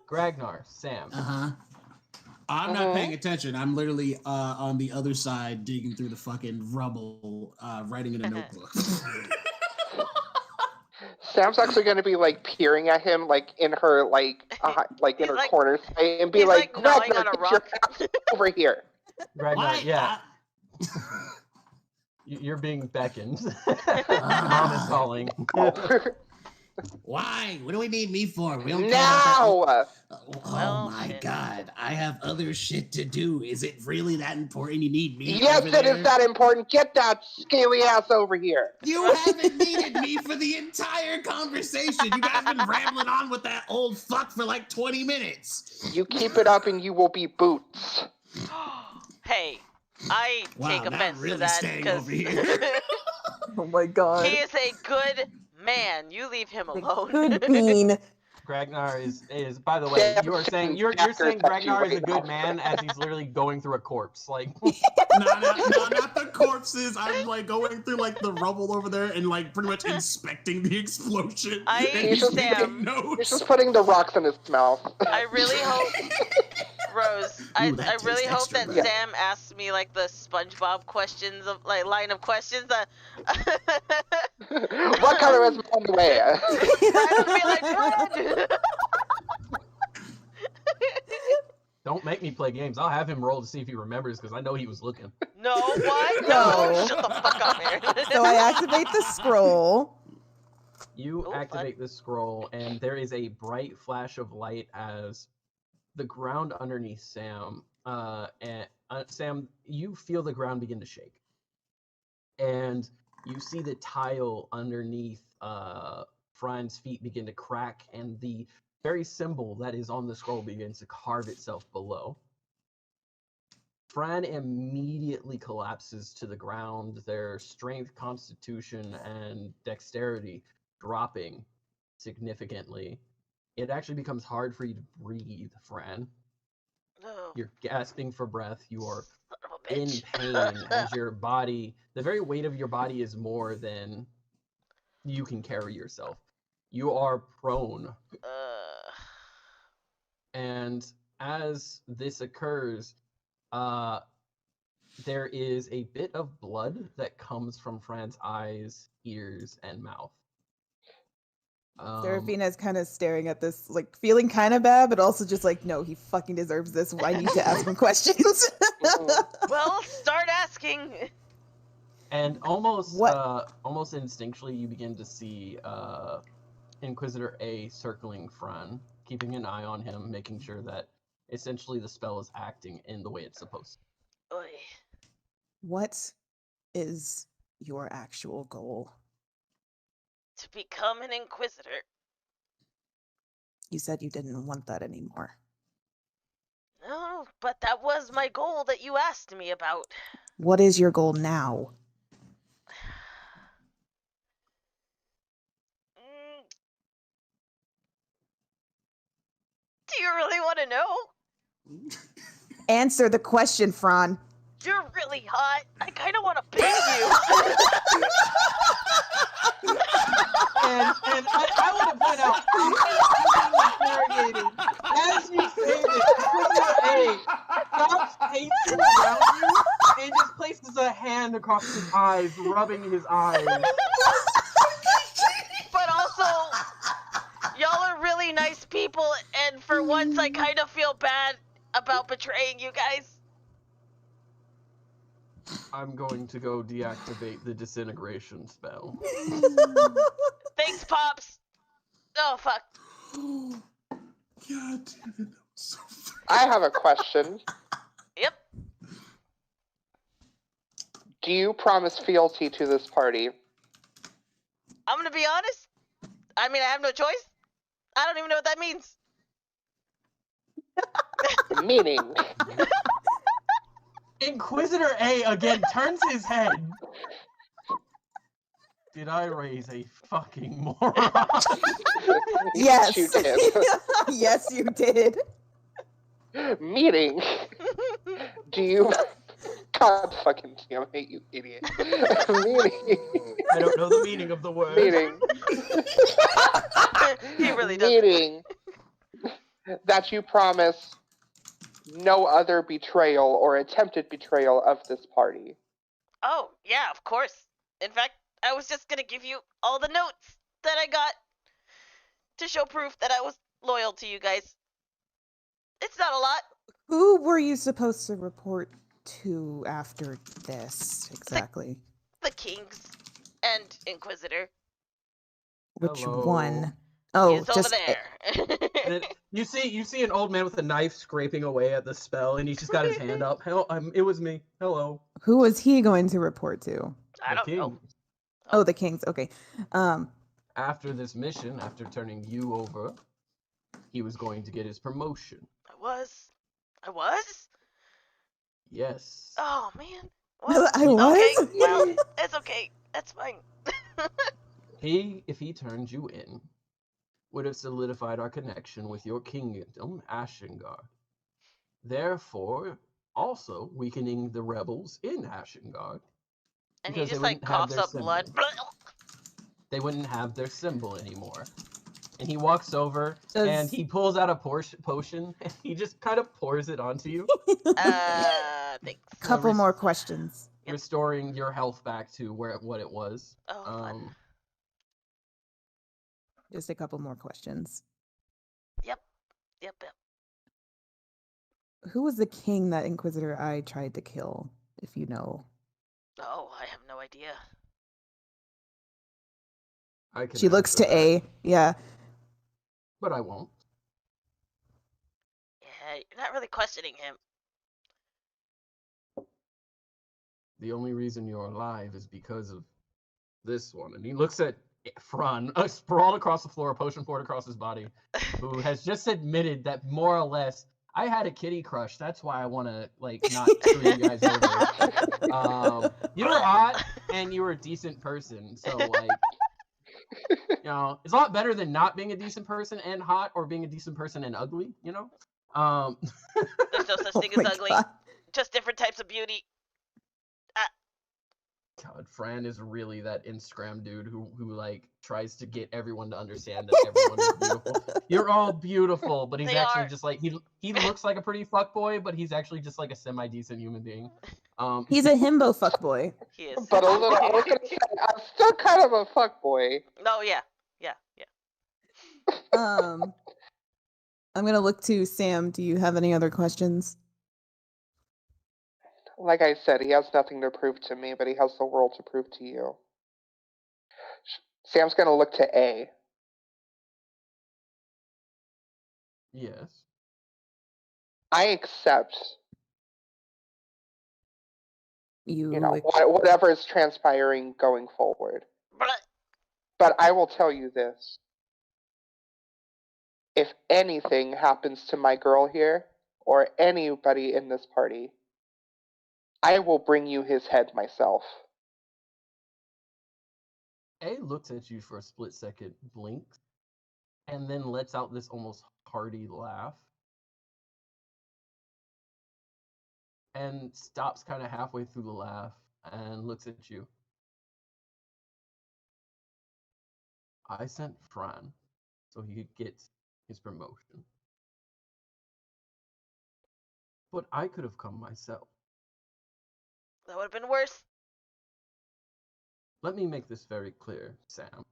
Gragnar, Sam. I'm not paying attention. I'm literally on the other side digging through the fucking rubble, writing in a notebook. Sam's actually going to be like peering at him, like in her in her corner, and be like, "Gragnar, get your ass over here." Gragnar, yeah. You're being beckoned. Mom is calling. Why? What do we need me for? We don't now. Oh my god! I have other shit to do. Is it really that important? You need me? Yes, it is that important. Get that scaly ass over here. You haven't needed me for the entire conversation. You guys been rambling on with that old fuck for like 20 minutes. You keep it up, and you will be boots. Hey, I Wow, take not offense really to that staying over because here. Oh my god. he is a good man. You leave him alone. Good bean. Gragnar is by the way, Sam you are saying you're Jackers saying at you Gragnar is a right good now. man as he's literally going through a corpse. Like Not the corpses. I'm like going through like the rubble over there and like pretty much inspecting the explosion. And He's just making Sam. He's notes. just putting the rocks in his mouth. I really hope, Rose. I that really tastes hope extra that good. Sam asks me like the SpongeBob questions of like line of questions. What color is my underwear? Brad would be like, red. don't make me play games. I'll have him roll to see if he remembers because I know he was looking. No, what? No. No, shut the fuck up, man. So I activate the scroll. You Oh, activate the scroll, and there is a bright flash of light as the ground underneath Sam. Sam, you feel the ground begin to shake, and you see the tile underneath Phrán's feet begin to crack, and the very symbol that is on the scroll begins to carve itself below. Phrán immediately collapses to the ground, their strength, constitution, and dexterity dropping significantly. It actually becomes hard for you to breathe, Phrán. No, You're gasping for breath. You are son of a in bitch. pain as your body, the very weight of your body is more than you can carry yourself. You are prone. And as this occurs, there is a bit of blood that comes from Phrán's eyes, ears, and mouth. Serafina's kind of staring at this, like feeling kind of bad, but also just like, no, he fucking deserves this. I need to ask him questions. Well, start asking. And almost What? almost instinctually, you begin to see Inquisitor A circling Phrán, keeping an eye on him, making sure that essentially the spell is acting in the way it's supposed to. Oy. What is your actual goal? To become an Inquisitor. You said you didn't want that anymore. No, but that was my goal that you asked me about. What is your goal now? Do you really want to know? Answer the question, Phrán. You're really hot. I kind of want to bang you. And I want to point out, interrogated. As you say this, Inquisitor A stops pacing around you and just places a hand across his eyes, rubbing his eyes. But also, y'all are really nice people, and for once I kind of feel bad about betraying you guys. I'm going to go deactivate the disintegration spell. Thanks, Pops. Oh, fuck. God damn it, that was so funny. I have a question. Yep. Do you promise fealty to this party? I'm gonna be honest. I mean, I have no choice. I don't even know what that means. Meaning, Inquisitor A again turns his head. Did I raise a fucking moron? Yes. you did. Yes, you did. Meaning, do you? God fucking damn it, you idiot. Meaning, I don't know the meaning of the word. meaning, He really does. meaning that you promise no other betrayal or attempted betrayal of this party. Oh, yeah, of course. In fact, I was just gonna give you all the notes that I got to show proof that I was loyal to you guys. It's not a lot. Who were you supposed to report to after this exactly? The Kings and Inquisitor. Which Hello. one? Oh, He's just over there. And you see an old man with a knife scraping away at the spell, and he's just got his hand up. It was me. Hello. who was he going to report to? I don't know. Oh, the Kings. Okay. After this mission, after turning you over, he was going to get his promotion. I was? Yes. Oh man. Well, I was. okay. Well, it's okay. That's fine. If he turned you in, would have solidified our connection with your kingdom, Ashengard. Therefore, also weakening the rebels in Ashengard. And he Because they just like wouldn't have coughs their up blood. symbol. They wouldn't have their symbol anymore. And he walks over and he pulls out a potion and he just kind of pours it onto you. Thanks. Couple more questions. Yep. Restoring your health back to what it was. Oh, fun. Just a couple more questions. Yep. Who was the king that Inquisitor I tried to kill, if you know? Oh, I have no idea. She looks to A. Yeah. But I won't. Yeah, you're not really questioning him. The only reason you're alive is because of this one. And he looks at Phraan, sprawled across the floor, a potion poured across his body, who has just admitted that more or less, I had a kitty crush. That's why I want to, like, not screw you guys over. You were hot, and you were a decent person. So, like, you know, it's a lot better than not being a decent person and hot, or being a decent person and ugly, you know? There's no such thing as ugly. God. Just different types of beauty. God, Phraan is really that Instagram dude who like tries to get everyone to understand that everyone is beautiful. You're all beautiful, but he's They actually are. just like he looks like a pretty fuckboy, but he's actually just like a semi-decent human being. He's a himbo fuckboy. He is. But a little, I was gonna say, I'm still kind of a fuckboy. No, yeah. I'm gonna look to Sam. Do you have any other questions? Like I said, he has nothing to prove to me, but he has the world to prove to you. Sam's gonna look to A. Yes. I accept, You whatever is transpiring going forward. But I will tell you this. If anything happens to my girl here, or anybody in this party, I will bring you his head myself. A looks at you for a split second, blinks, and then lets out this almost hearty laugh. And stops kind of halfway through the laugh and looks at you. I sent Phraan so he could get his promotion. But I could have come myself. That would have been worse. Let me make this very clear, Sam.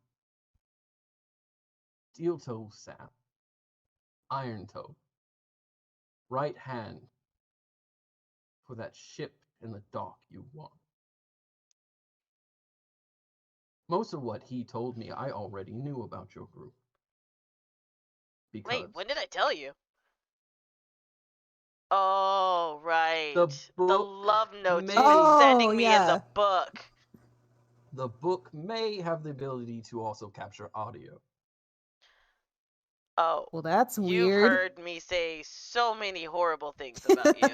Steel Toe Sam. Iron Toe. Right hand for that ship in the dock you want. Most of what he told me I already knew about your group. Because Wait, when did I tell you? Oh, right. The The book love notes may- you've been sending Oh, me in yeah. the book. the book may have the ability to also capture audio. Oh, Well, that's you've weird. heard me say so many horrible things about you.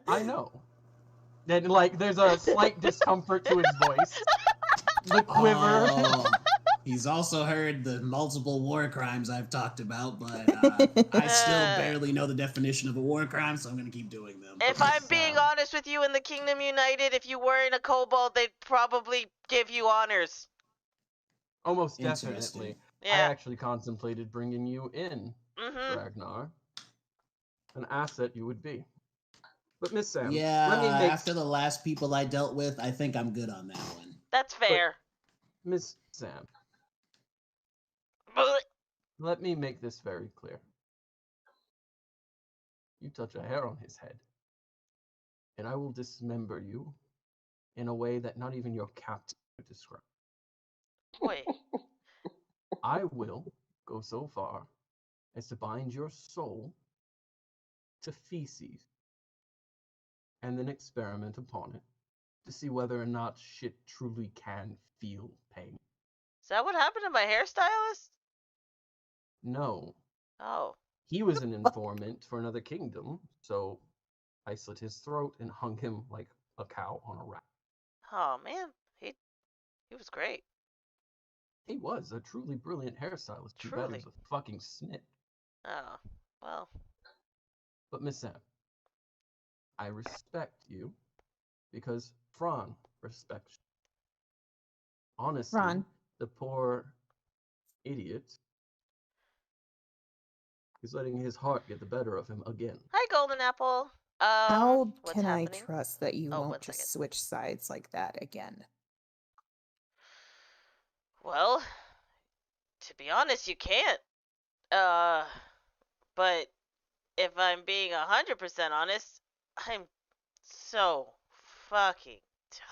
I know. And like, there's a slight discomfort to his voice. The quiver. Oh, he's also heard the multiple war crimes I've talked about, but I still barely know the definition of a war crime, so I'm gonna keep doing them. If I'm being honest with you, in the Kingdom United, if you weren't a kobold, they'd probably give you honors. Almost Interesting. definitely. I Yeah. actually contemplated bringing you in, Mm-hmm. Ragnar. An asset you would be. But Miss Sam, Yeah, let me make after the last people I dealt with, I think I'm good on that one. That's fair. Miss Sam, let me make this very clear. You touch a hair on his head, and I will dismember you in a way that not even your captain could describe. Wait. I will go so far as to bind your soul to feces and then experiment upon it to see whether or not shit truly can feel pain. Is that what happened to my hairstylist? No, Oh. he was an informant for another kingdom, so I slit his throat and hung him like a cow on a rack. Oh man, he was great. He was a truly brilliant hairstylist. Too bad he Truly. was a fucking snit. Oh, well. But Miss Sam, I respect you because Phraan respects you. Honestly, Phraan. the poor idiot is letting his heart get the better of him again. Hi, Golden Apple. How what's can happening? I trust that you Oh, won't 1 just second. switch sides like that again? Well, to be honest, you can't. But if I'm being 100% honest, I'm so fucking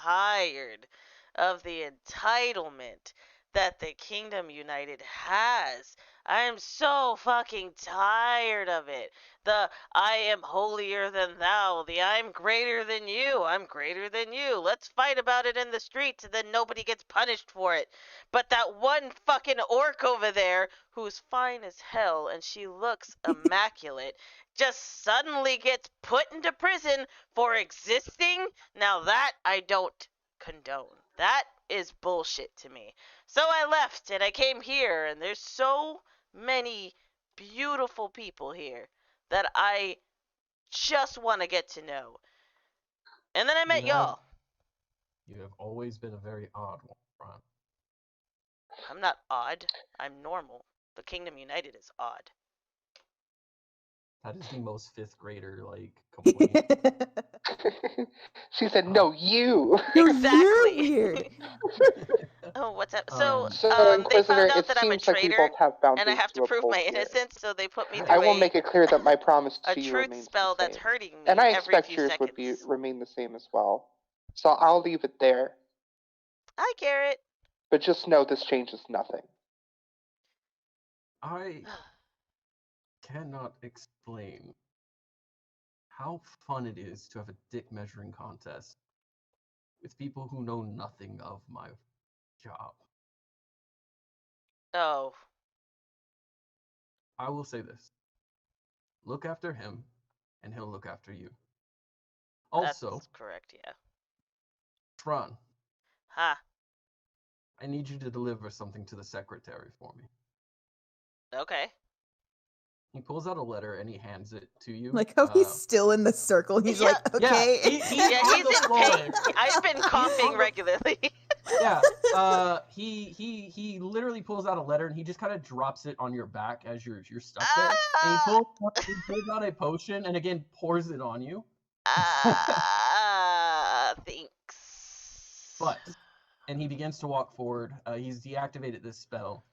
tired of the entitlement that the Kingdom United has. I am so fucking tired of it. The I am holier than thou, the I'm greater than you, I'm greater than you. Let's fight about it in the streets and then nobody gets punished for it. But that one fucking orc over there, who's fine as hell and she looks immaculate, just suddenly gets put into prison for existing? Now that I don't condone. That is bullshit to me. So I left and I came here, and there's so many beautiful people here that I just want to get to know. And then I met y'all. You have always been a very odd one, Phraan. I'm not odd. I'm normal. The Kingdom United is odd. That is the most fifth grader complaint. She said, "No, you." You're Exactly. weird. Oh, what's up? So, So, they Inquisitor, found out it that I'm a seems like we traitor, both have boundaries and I have to prove uphold my here. innocence, so they put me I through will make it clear that my promise a to you truth remains spell the that's same. hurting me And I every expect few yours seconds. would remain the same as well. So I'll leave it there. Hi, Garrett. But just know this changes nothing. I cannot explain how fun it is to have a dick measuring contest with people who know nothing of my job. Oh, I will say this. Look after him, and he'll look after you. Also, that's correct, yeah. Phraan, Ha. I need you to deliver something to the secretary for me. Okay. He pulls out a letter and he hands it to you. Like how he's still in the circle. He's Yeah. like, okay. Yeah, on he's the in floor. pain. I've been coughing regularly. Yeah. He literally pulls out a letter and he just kind of drops it on your back as you're stuck there. And he pulls out a potion and again pours it on you. Thanks. And he begins to walk forward. He's deactivated this spell.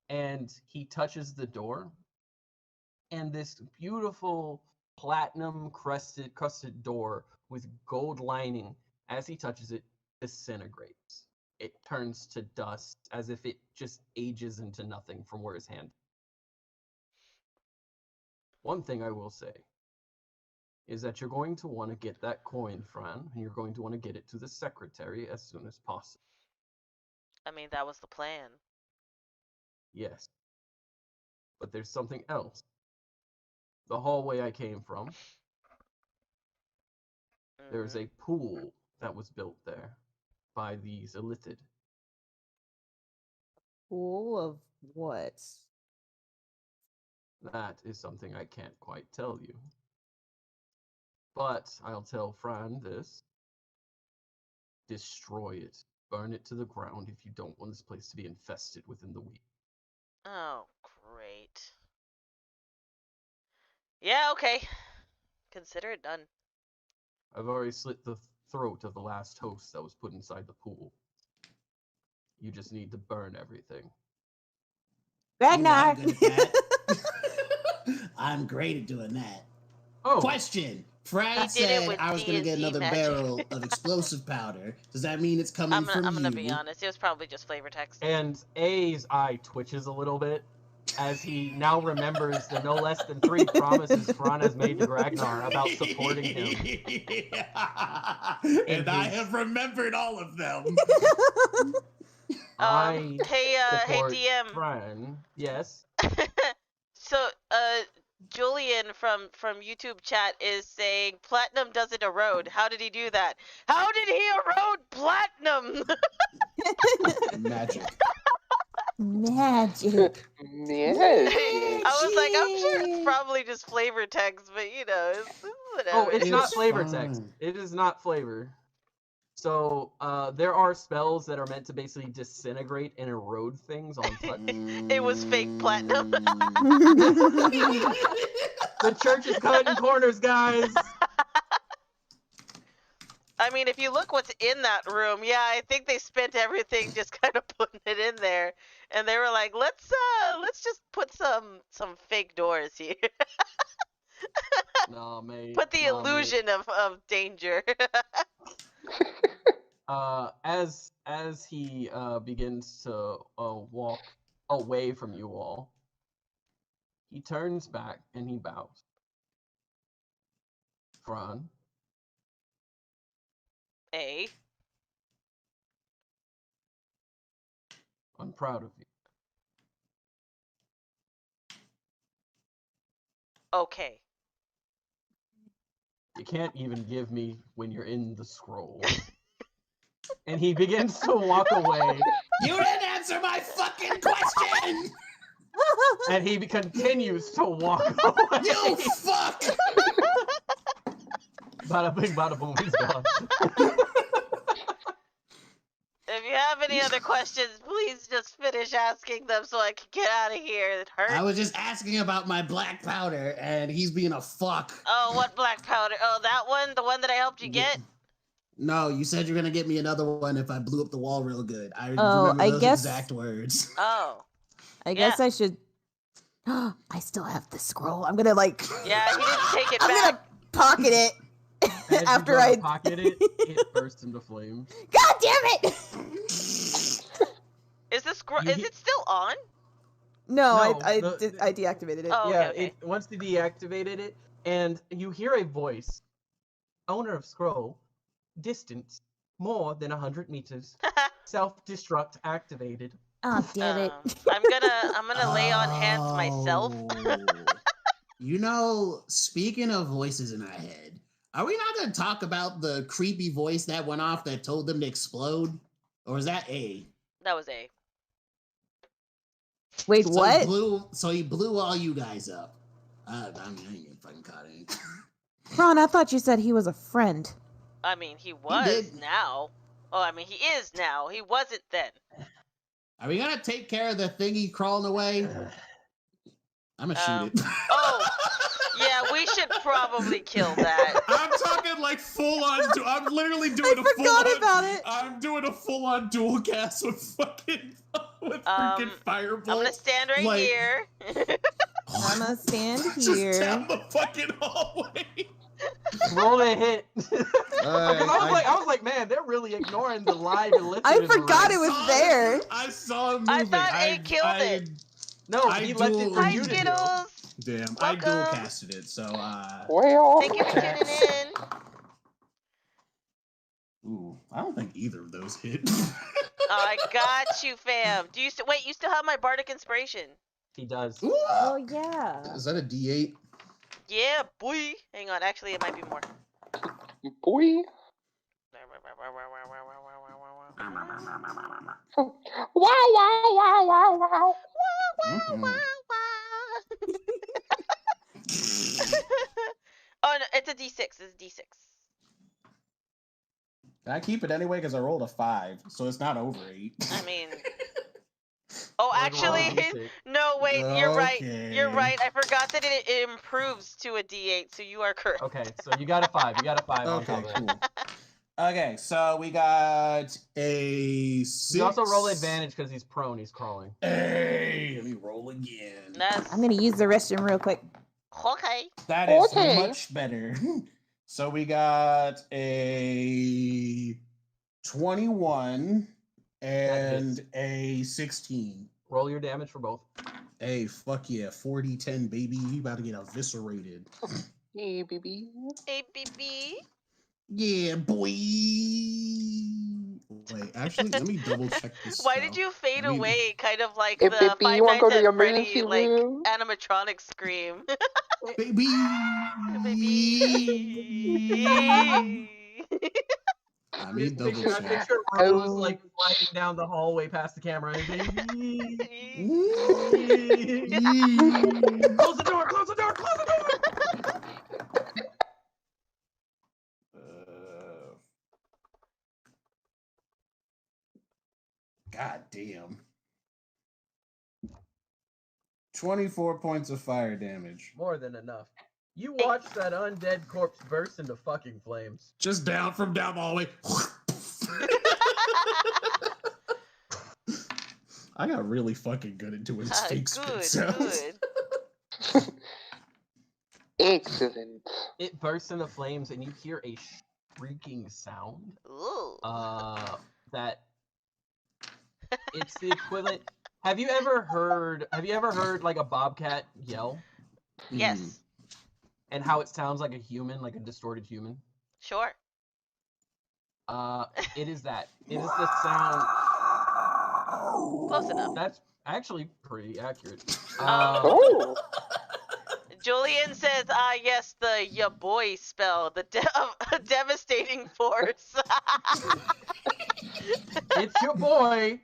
And he touches the door. And this beautiful platinum crusted door with gold lining, as he touches it, disintegrates. It turns to dust as if it just ages into nothing from where his hand. One thing I will say is that you're going to want to get that coin, Phraan, and you're going to want to get it to the secretary as soon as possible. I mean, that was the plan. Yes. But there's something else. The hallway I came from, there's a pool that was built there by these illithid. Pool of what? That is something I can't quite tell you. But I'll tell Phraan this. Destroy it. Burn it to the ground if you don't want this place to be infested within the week. Oh, great. Yeah, okay. Consider it done. I've already slit the throat of the last host that was put inside the pool. You just need to burn everything. Ragnar! I'm good at that. I'm great at doing that. Oh, Question. Phraan He did it said with I was going to get D&D another magic. barrel of explosive powder. Does that mean it's coming from I'm gonna you? be honest. It was probably just flavor text. and A's eye twitches a little bit as he now remembers the no less than 3 promises Phraan has made to Ragnar about supporting him. And I have remembered all of them. I Hey support DM. Phraan. Yes. So, Julian from YouTube chat is saying platinum doesn't erode. How did he do that? How did he erode platinum? Magic. Magic. Magic. I was like, I'm sure it's probably just flavor text, but you know, it's whatever. Oh, it's not It's flavor fine. text. It is not flavor. So there are spells that are meant to basically disintegrate and erode things on touch. It was fake platinum. The church is cutting corners, guys. I mean, if you look what's in that room, yeah, I think they spent everything just kind of putting it in there, and they were like, let's just put some fake doors here. No, mate. Put the Nah, mate. illusion of danger. As he begins to walk away from you all, he turns back and he bows. Phraan, I'm proud of you. Okay. You can't even give me when you're in the scroll. And he begins to walk away, You didn't answer my fucking question! and he continues to walk away. You fuck! Bada bing, bada boom, he's gone. If you have any other questions, please just finish asking them so I can get out of here. It hurts. I was just asking about my black powder, and he's being a fuck. Oh, what black powder? Oh, that one? The one that I helped you get? No, you said you're gonna get me another one if I blew up the wall real good. I Oh, remember I those guess- exact words. Oh. I guess I should. I still have the scroll. I'm gonna like. Yeah, he didn't take it I'm back. gonna pocket it As after you go to I pocket it, it bursts into flames. God damn it! Is this You is he- it still on? No, No, I the- I deactivated it. Oh, Yeah, okay. once you deactivated it, and you hear a voice, owner of scroll, distance more than 100 meters, self-destruct activated. Oh damn it! I'm gonna lay on hands myself. Oh. You know, speaking of voices in our head, are we not gonna talk about the creepy voice that went off that told them to explode? Or is that A? That was A. Wait, So what? He blew all you guys up. I mean, I ain't getting fucking caught in. Ron, I thought you said he was a friend. I mean, he was did. now. Oh, I mean, he is now. He wasn't then. Are we gonna take care of the thingy crawling away? I'm gonna shoot it. Oh, yeah, we should probably kill that. I'm talking like full on. I'm literally doing I a full forgot on. about it. I'm doing a full on dual cast with fucking with freaking firebolt. I'm gonna stand right like, here. I'm gonna stand Just here. down the fucking hallway. Roll a hit. Alright, I was like, man, they're really ignoring the live and I forgot it was saw there. I saw him I moving. thought A killed it. No, I he left it do- for Hi, you to do. Skittles. Damn, I dual Welcome. casted it, so Well, Thank you for tuning in. ooh, I don't think either of those hit. I got you, fam. Do you wait? You still have my bardic inspiration? He does. Ooh, Oh yeah. Is that a D8? Yeah, boy. Hang on. Actually, it might be more. boy. Wow, wow, wow, wow, wow. Mhm. Oh no, it's a D6. It's a D6. Can I keep it anyway? Because I rolled a 5, so it's not over 8. I mean. Oh, Like, roll a actually, D6. no. Wait, you're right. You're Okay. right. I forgot that it improves to a D8, so you are correct. Okay, so you got a 5. You got a 5 on Okay, top of it. cool. Okay, so we got a 6. You also roll advantage because he's prone. He's crawling. Hey, let me roll again. That's I'm gonna use the restroom real quick. okay. That is Okay. much better. So we got a 21 and a 16. Roll your damage for both. Hey, fuck yeah, 40-10, baby. You about to get eviscerated. Hey, baby. ABB. Yeah, boy. Wait, actually, let me double check this. Why spell. did you fade Maybe- away? Kind of like If the you Five wanna Nights go to at the Freddy emergency like room? animatronic scream. Baby. Baby. I mean, double I check. picture Rose like sliding down the hallway past the camera. And baby. Close the door! Close the door! Close the door! God damn. 24 points of fire damage. More than enough. You watched that undead corpse burst into fucking flames. Just down the hallway. I got really fucking good into his fake spit sounds. Good. Excellent. It bursts into flames, and you hear a shrieking sound. Ooh. That it's the equivalent. Have you ever heard like a bobcat yell? Yes. And how it sounds like a human, like a distorted human? Sure. It is that. It is the sound. Close enough. That's actually pretty accurate. Oh. Julian says, yes, the ya boy spell, the devastating force. It's your boy.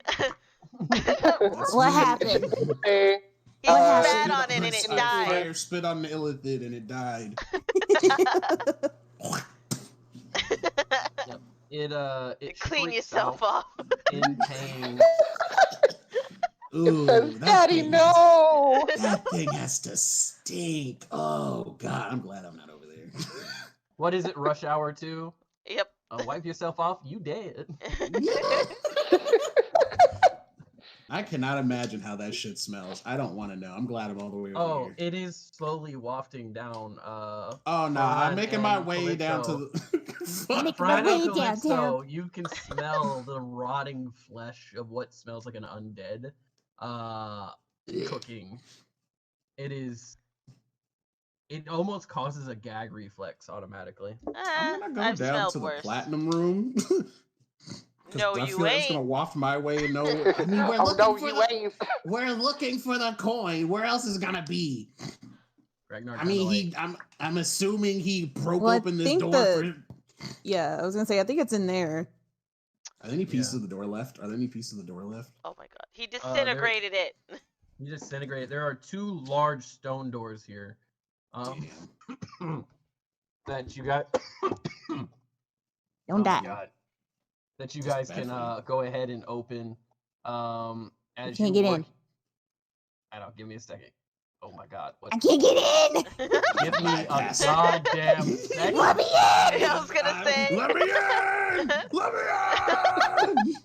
What happened? Hey. He spat on it and it died. Fire spit on the illithid and it died. Yep. It Clean shrieks yourself out off. in pain. Ooh, It says, that Daddy, thing no! That thing has to stink. Oh, God. I'm glad I'm not over there. What is it? Rush Hour 2? Yep. Wipe yourself off. You dead. I cannot imagine how that shit smells. I don't want to know. I'm glad I'm all the way over Oh, here. it is slowly wafting down. Oh, no. Phraan I'm making my and way down to Calypso. the... Fuck. Make my Phraan way and Calypso, downtown. you can smell the rotting flesh of what smells like an undead cooking. It almost causes a gag reflex automatically. I'm going to go I've down smelled to the worse. platinum room. No, I you feel like it's ain't. gonna waft my way. No, I mean, we're Oh, looking no, for you the, ain't. we're looking for the coin. Where else is it gonna be? Ragnar I mean, kinda I'm assuming he broke Well, I open this think door. the- Yeah, I was gonna say, I think it's in there. Are there any pieces Yeah. of the door left? Are there any pieces of the door left? Oh my god. He disintegrated it. You disintegrate it. There are 2 large stone doors here. Damn. That you got. Don't Oh my die. God. That you Just guys bad can for you. go ahead and open. As can't you get work... in. I don't. Give me a second. Oh my God. I can't get in. Give me a Bypass. goddamn second. Let me in. I was gonna say. Let me in! Let me in!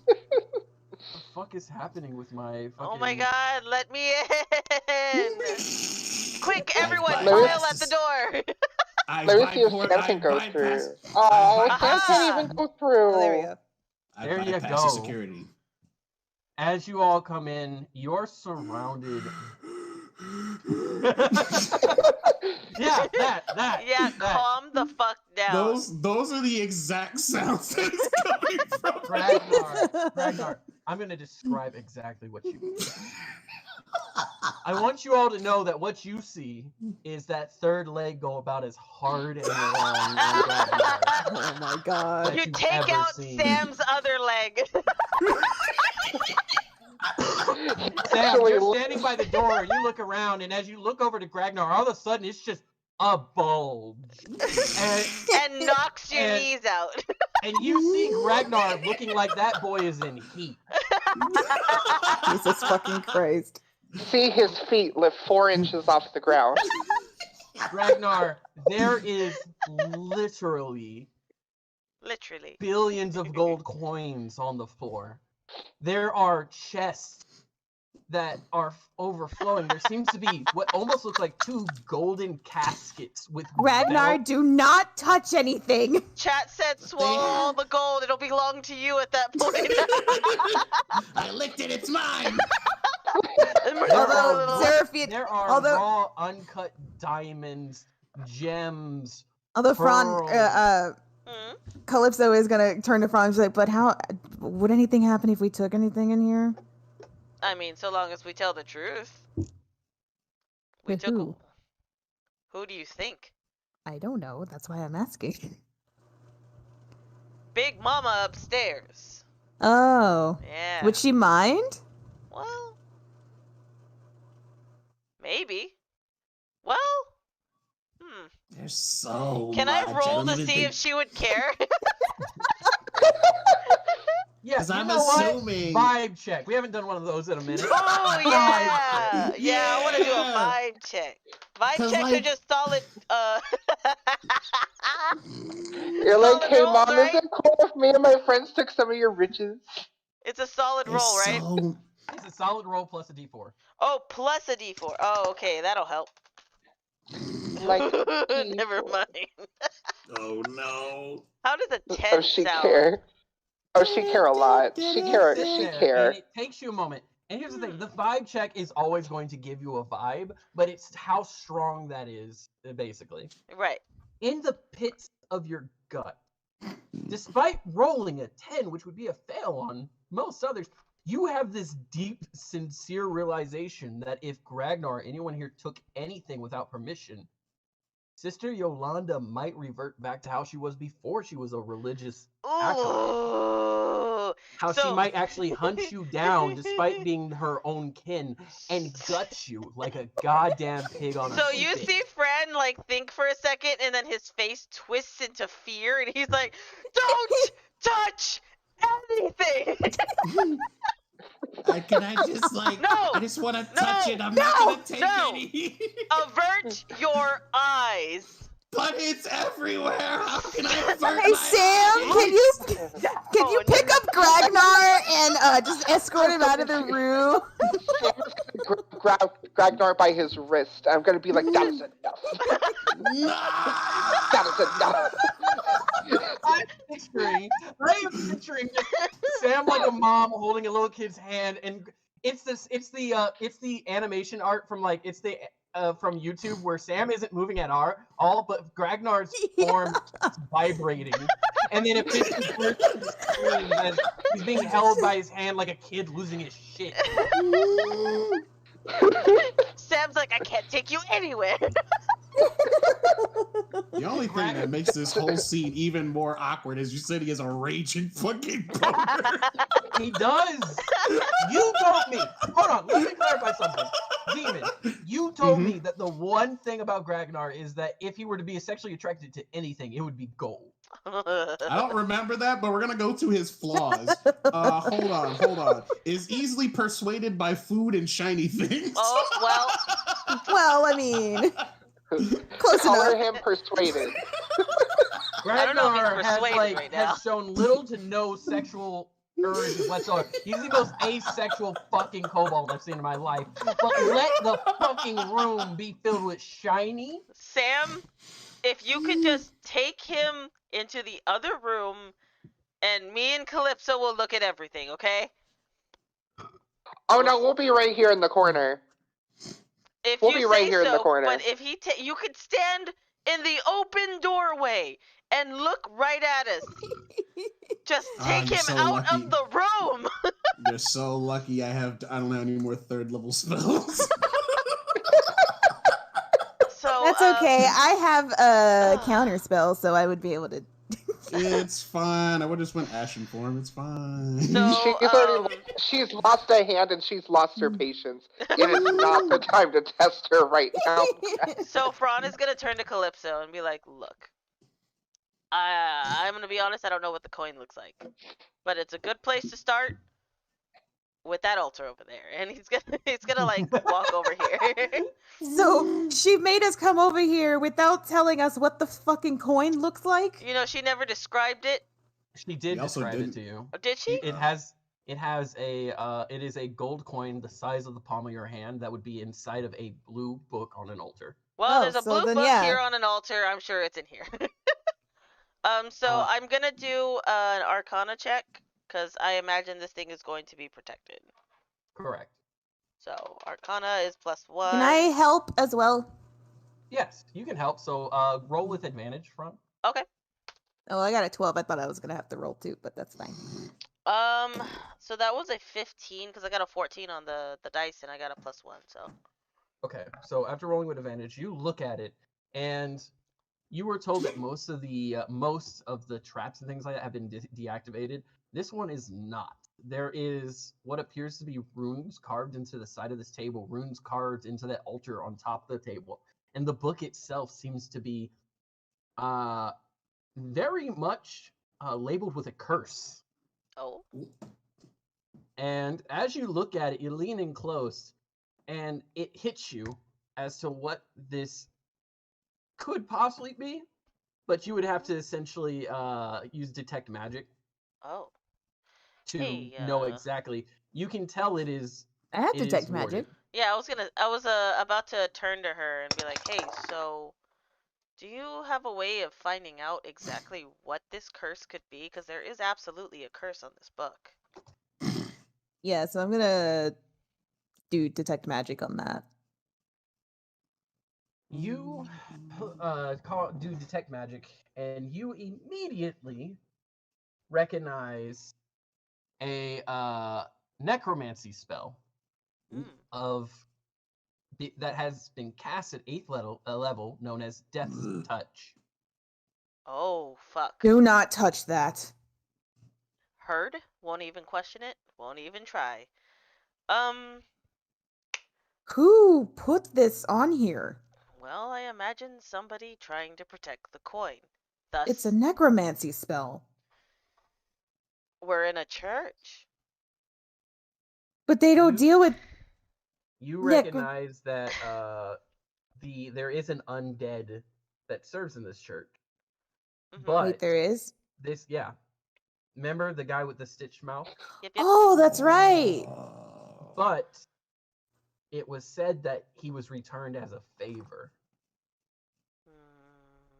What the fuck is happening with my fucking... Oh my god, let me in! Quick, everyone, bypassed file at the door! Let me see if Sam can go through. Oh, Sam can't even go through. Oh, there we go. There you bypassed go. the security. As you all come in, you're surrounded... Yeah, that. Yeah, that. calm the fuck down. Those are the exact sounds that is coming from Ragnar, I'm gonna describe exactly what you see. I want you all to know that what you see is that third leg go about as hard and long as Ragnar. Oh my god. that You you've take ever out seen. Sam's other leg. Sam, you're standing by the door and you look around, and as you look over to Ragnar, all of a sudden it's just a bulge. And knocks your and- knees out. And you see Ragnar looking like that boy is in heat. Jesus fucking Christ. See his feet lift 4 inches off the ground. Ragnar, there is literally Literally. billions of gold coins on the floor. There are chests that are overflowing. There seems to be what almost looks like 2 golden caskets with Ragnar, bell- do not touch anything. Chat said swallow all the gold. It'll belong to you at that point. I licked it, it's mine! Although, Seraphine, There are although- raw, uncut diamonds, gems. although Phraan, Hmm? Calypso is gonna turn to Phraan and be like, but how, would anything happen if we took anything in here? I mean, so long as we tell the truth. We With took who? Who do you think? I don't know. That's why I'm asking. Big Mama upstairs. Oh. Yeah. Would she mind? Well, maybe. Well, They're so Can I much. roll don't to even see think- if she would care? Yeah, 'Cause you I'm know what? assuming- Vibe check. We haven't done one of those in a minute. Oh yeah, yeah. I want to do a Yeah. vibe check. Vibe 'Cause, checks are like- just solid. You're like, solid hey rolls, mom, right? is it cool if me and my friends took some of your riches? It's a solid They're roll, right? so- It's a solid roll plus a d4. Oh, plus a d4. Oh, okay, that'll help. Like, Never mind. Oh no. How does a 10 oh, she sound? care. Oh, she care a lot. She care. Sit She there, care. And it takes you a moment. And here's the thing: the vibe check is always going to give you a vibe, but it's how strong that is, basically. Right. In the pits of your gut, despite rolling a 10, which would be a fail on most others, you have this deep, sincere realization that if Gragnar or anyone here took anything without permission, Sister Yolanda might revert back to how she was before she was a religious acolyte. Ooh. How she So- might actually hunt you down despite being her own kin and gut you like a goddamn pig on a So you stick. see Phraan like think for a second, and then his face twists into fear, and he's like, "Don't touch anything." Can I just like? No! I just want to touch No! it. I'm not gonna take No! any. Avert your eyes. But it's everywhere. How can I avert Hey my Sam, eyes? can you pick up Gragnar and just escort him out of the room? Grab Ragnar by his wrist. I'm gonna be like, that is enough. No! That is enough. I am picturing Sam like a mom holding a little kid's hand, and it's the animation art from from YouTube where Sam isn't moving at all, but Gragnar's form is vibrating, and then it pictures the screen as he's being held by his hand like a kid losing his shit. Sam's like, I can't take you anywhere. The only thing that makes this whole scene even more awkward is you said he has a raging fucking boner. He does. You told me. Hold on. Let me clarify something. Demon, you told me that the one thing about Gragnar is that if he were to be sexually attracted to anything, it would be gold. I don't remember that, but we're gonna go to his flaws. Hold on. Is easily persuaded by food and shiny things. Oh, well, Well, I mean, close Color enough. him persuaded. I don't know if he's Ragnar has persuaded right now. has shown little to no sexual urge whatsoever. He's the most asexual fucking kobold I've seen in my life. But let the fucking room be filled with shiny. Sam, if you could just take him into the other room, and me and Calypso will look at everything, okay? Oh no, we'll be right here in the corner. If We'll you be right say here in the so, corner. But if you could stand in the open doorway and look right at us. Just take you're him so out lucky. of the room. You're so lucky I don't have any more third level spells. So That's okay. I have a counter spell, so I would be able to. It's fine. I would just went ashen form. It's fine. So, She's lost a hand and she's lost her patience. It is not the time to test her right now. So Phraan is gonna turn to Calypso and be like, "Look, I'm gonna be honest. I don't know what the coin looks like, but it's a good place to start with that altar over there." And he's gonna like walk over here. So she made us come over here without telling us what the fucking coin looks like. You know, she never described it. She did He also describe it didn't. to you. Oh, did she? It is a gold coin the size of the palm of your hand that would be inside of a blue book on an altar. Well, Oh, there's a so blue then, book yeah. here on an altar. I'm sure it's in here. So I'm gonna do an Arcana check because I imagine this thing is going to be protected. Correct. So Arcana is +1. Can I help as well? Yes, you can help. So roll with advantage, Front. Okay. Oh, I got a 12. I thought I was gonna have to roll 2, but that's fine. So that was a 15 because I got a 14 on the dice and I got a +1. So Okay, so after rolling with advantage, you look at it And you were told that most of the traps and things like that have been deactivated. This one is not. There is what appears to be runes carved into the side of this table, runes carved into that altar on top of the table, and the book itself seems to be very much labeled with a curse. Oh. And as you look at it, you lean in close, and it hits you as to what this could possibly be, but you would have to essentially use detect magic Oh. to Hey, know exactly. You can tell it is. I have It is detect warded. magic. Yeah, I was about to turn to her and be like, "Hey, so do you have a way of finding out exactly what this curse could be? Because there is absolutely a curse on this book." Yeah, so I'm gonna do detect magic on that. You do detect magic, and you immediately recognize a necromancy spell Hmm. that has been cast at 8th level, known as Death's Touch. Oh, fuck. Do not touch that. Heard? Won't even question it. Won't even try. Um, Who put this on here? well, I imagine somebody trying to protect the coin. It's a Thus, necromancy spell. we're in a church. But they don't You- deal with You necro. recognize that there is an undead that serves in this church, Mhm. but Wait, there is? remember the guy with the stitched mouth? Yep, yep. Oh, that's right. But it was said that he was returned as a favor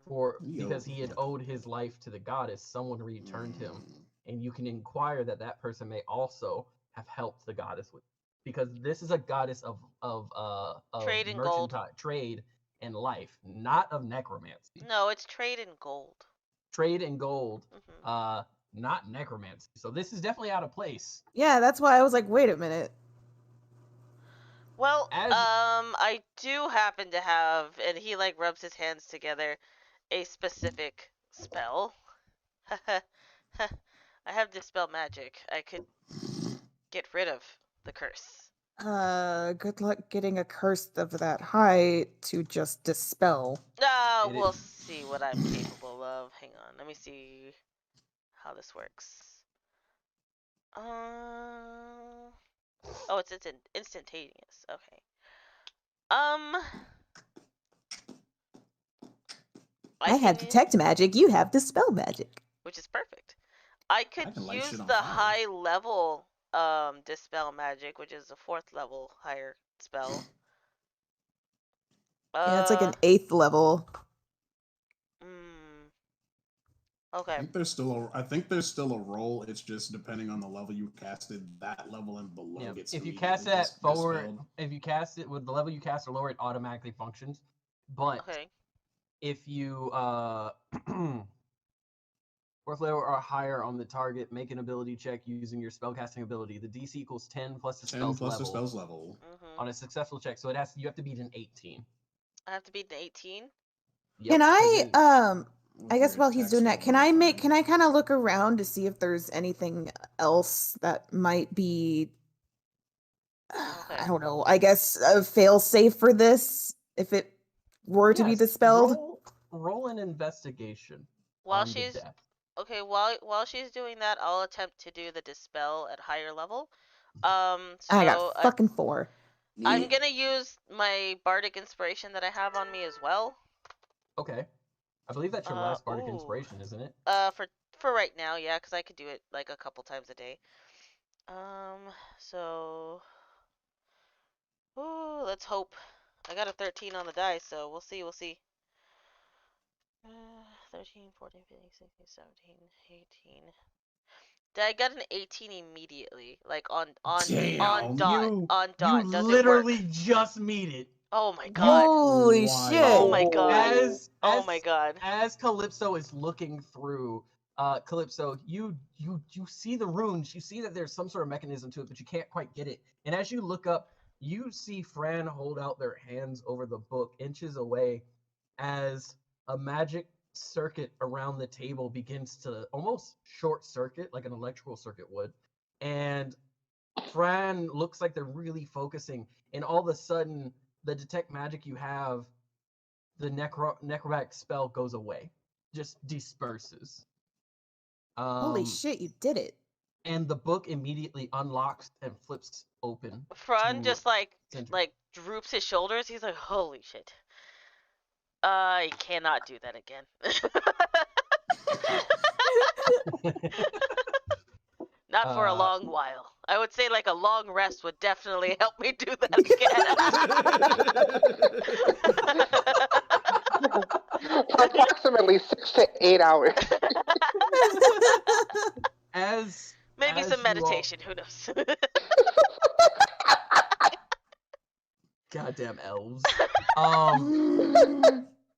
because he had owed his life to the goddess. Someone returned him, and you can inquire that person may also have helped the goddess with, because this is a goddess of Trade in gold. trade and life, not of necromancy. No, it's trade in gold. Trade and gold, Mhm. not necromancy. So this is definitely out of place. Yeah, that's why I was like, wait a minute. Well, As I do happen to have, and he like rubs his hands together, a specific spell. I have dispel magic. I could get rid of the curse. Good luck getting a curse of that high to just dispel. We'll see what I'm capable of. Hang on, let me see how this works. Oh, it's instantaneous. Okay. I have can, detect magic, you have dispel magic. which is perfect. I could can light use shit on the fire. high level dispel magic, which is a 4th level higher spell. Yeah, it's like an 8th level. Okay. I think there's still a roll. It's just depending on the level you casted. That level and below gets if you immediately cast that forward, dispelled. if you cast it with the level you cast or lower, it automatically functions. But Okay. if you 4th level or higher on the target, make an ability check using your spellcasting ability. The DC equals 10 plus the 10 spell's plus level the spell's level. on a successful check. So you have to beat an 18. I have to beat an 18. Yep, Can I I guess Your while he's attack doing skill that, can I modifier. kind of look around to see if there's anything else that might be Okay. I don't know, I guess a fail safe for this if it were to be Yes, dispelled? roll an investigation While on the she's death. okay, while she's doing that, I'll attempt to do the dispel at higher level. I So got fucking 4. I'm gonna use my bardic inspiration that I have on me as well. Okay. I believe that's your last bardic inspiration, isn't it? For right now, yeah, because I could do it like a couple times a day. So, ooh, let's hope. I got a 13 on the dice, so we'll see. 13, 14, 15, 16, 17, 18. I got an 18 immediately, like on Damn. dot. On dot. You Does literally it work? just meet it. Oh my god. Holy Wild. shit. Oh my god. Oh As my god. as Calypso is looking through, Calypso, you see the runes. You see that there's some sort of mechanism to it, but you can't quite get it. And as you look up, you see Phraan hold out their hands over the book, inches away, as a magic circuit around the table begins to almost short circuit like an electrical circuit would. And Phraan looks like they're really focusing, and all of a sudden, the detect magic you have, the necroback spell goes away, just disperses. Holy shit, you did it. And the book immediately unlocks and flips open. Phraan just like center. droops his shoulders. He's like, "Holy shit! I cannot do that again." Not for a long while. I would say like a long rest would definitely help me do that again. For approximately 6 to 8 hours. Maybe some meditation, who knows? Goddamn elves.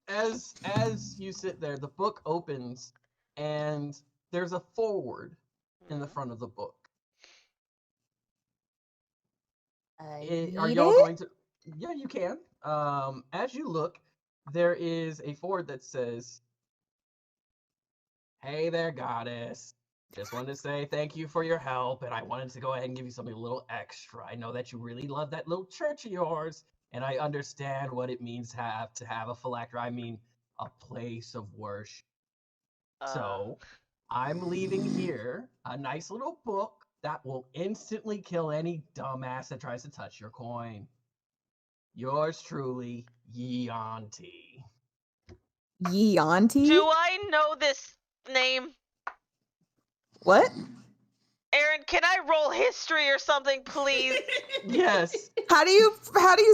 As you sit there, the book opens and there's a foreword in the front of the book. Are y'all going to? Yeah, you can. As you look, there is a foreword that says, "Hey there, goddess. Just wanted to say thank you for your help, and I wanted to go ahead and give you something a little extra. I know that you really love that little church of yours, and I understand what it means to have a phylactery. I mean, a place of worship. So, I'm leaving here a nice little book that will instantly kill any dumbass that tries to touch your coin. Yours truly, Yeonti." Yeonti? Do I know this name? What? Aaron, can I roll history or something, please? Yes. How do you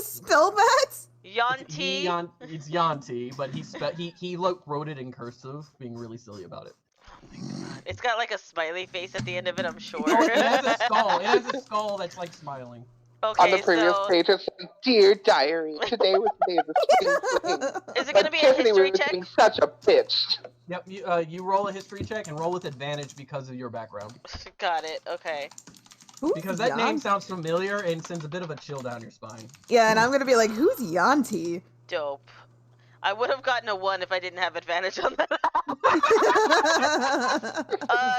spell that? Yeonti. It's Yeonti, but he wrote it in cursive, being really silly about it. Oh my god. It's got like a smiley face at the end of it, I'm sure. It has a skull. It has a skull that's like smiling. Okay, on the previous page, it said, "Dear diary, today was the day of the spring fling. Is it gonna be a Tiffany history was check? being such a bitch." Yep, you roll a history check and roll with advantage because of your background. Got it, okay. Who's Because that name Yeonti? sounds familiar and sends a bit of a chill down your spine. Yeah, and I'm gonna be like, who's Yeonti? Dope. I would have gotten a 1 if I didn't have advantage on that.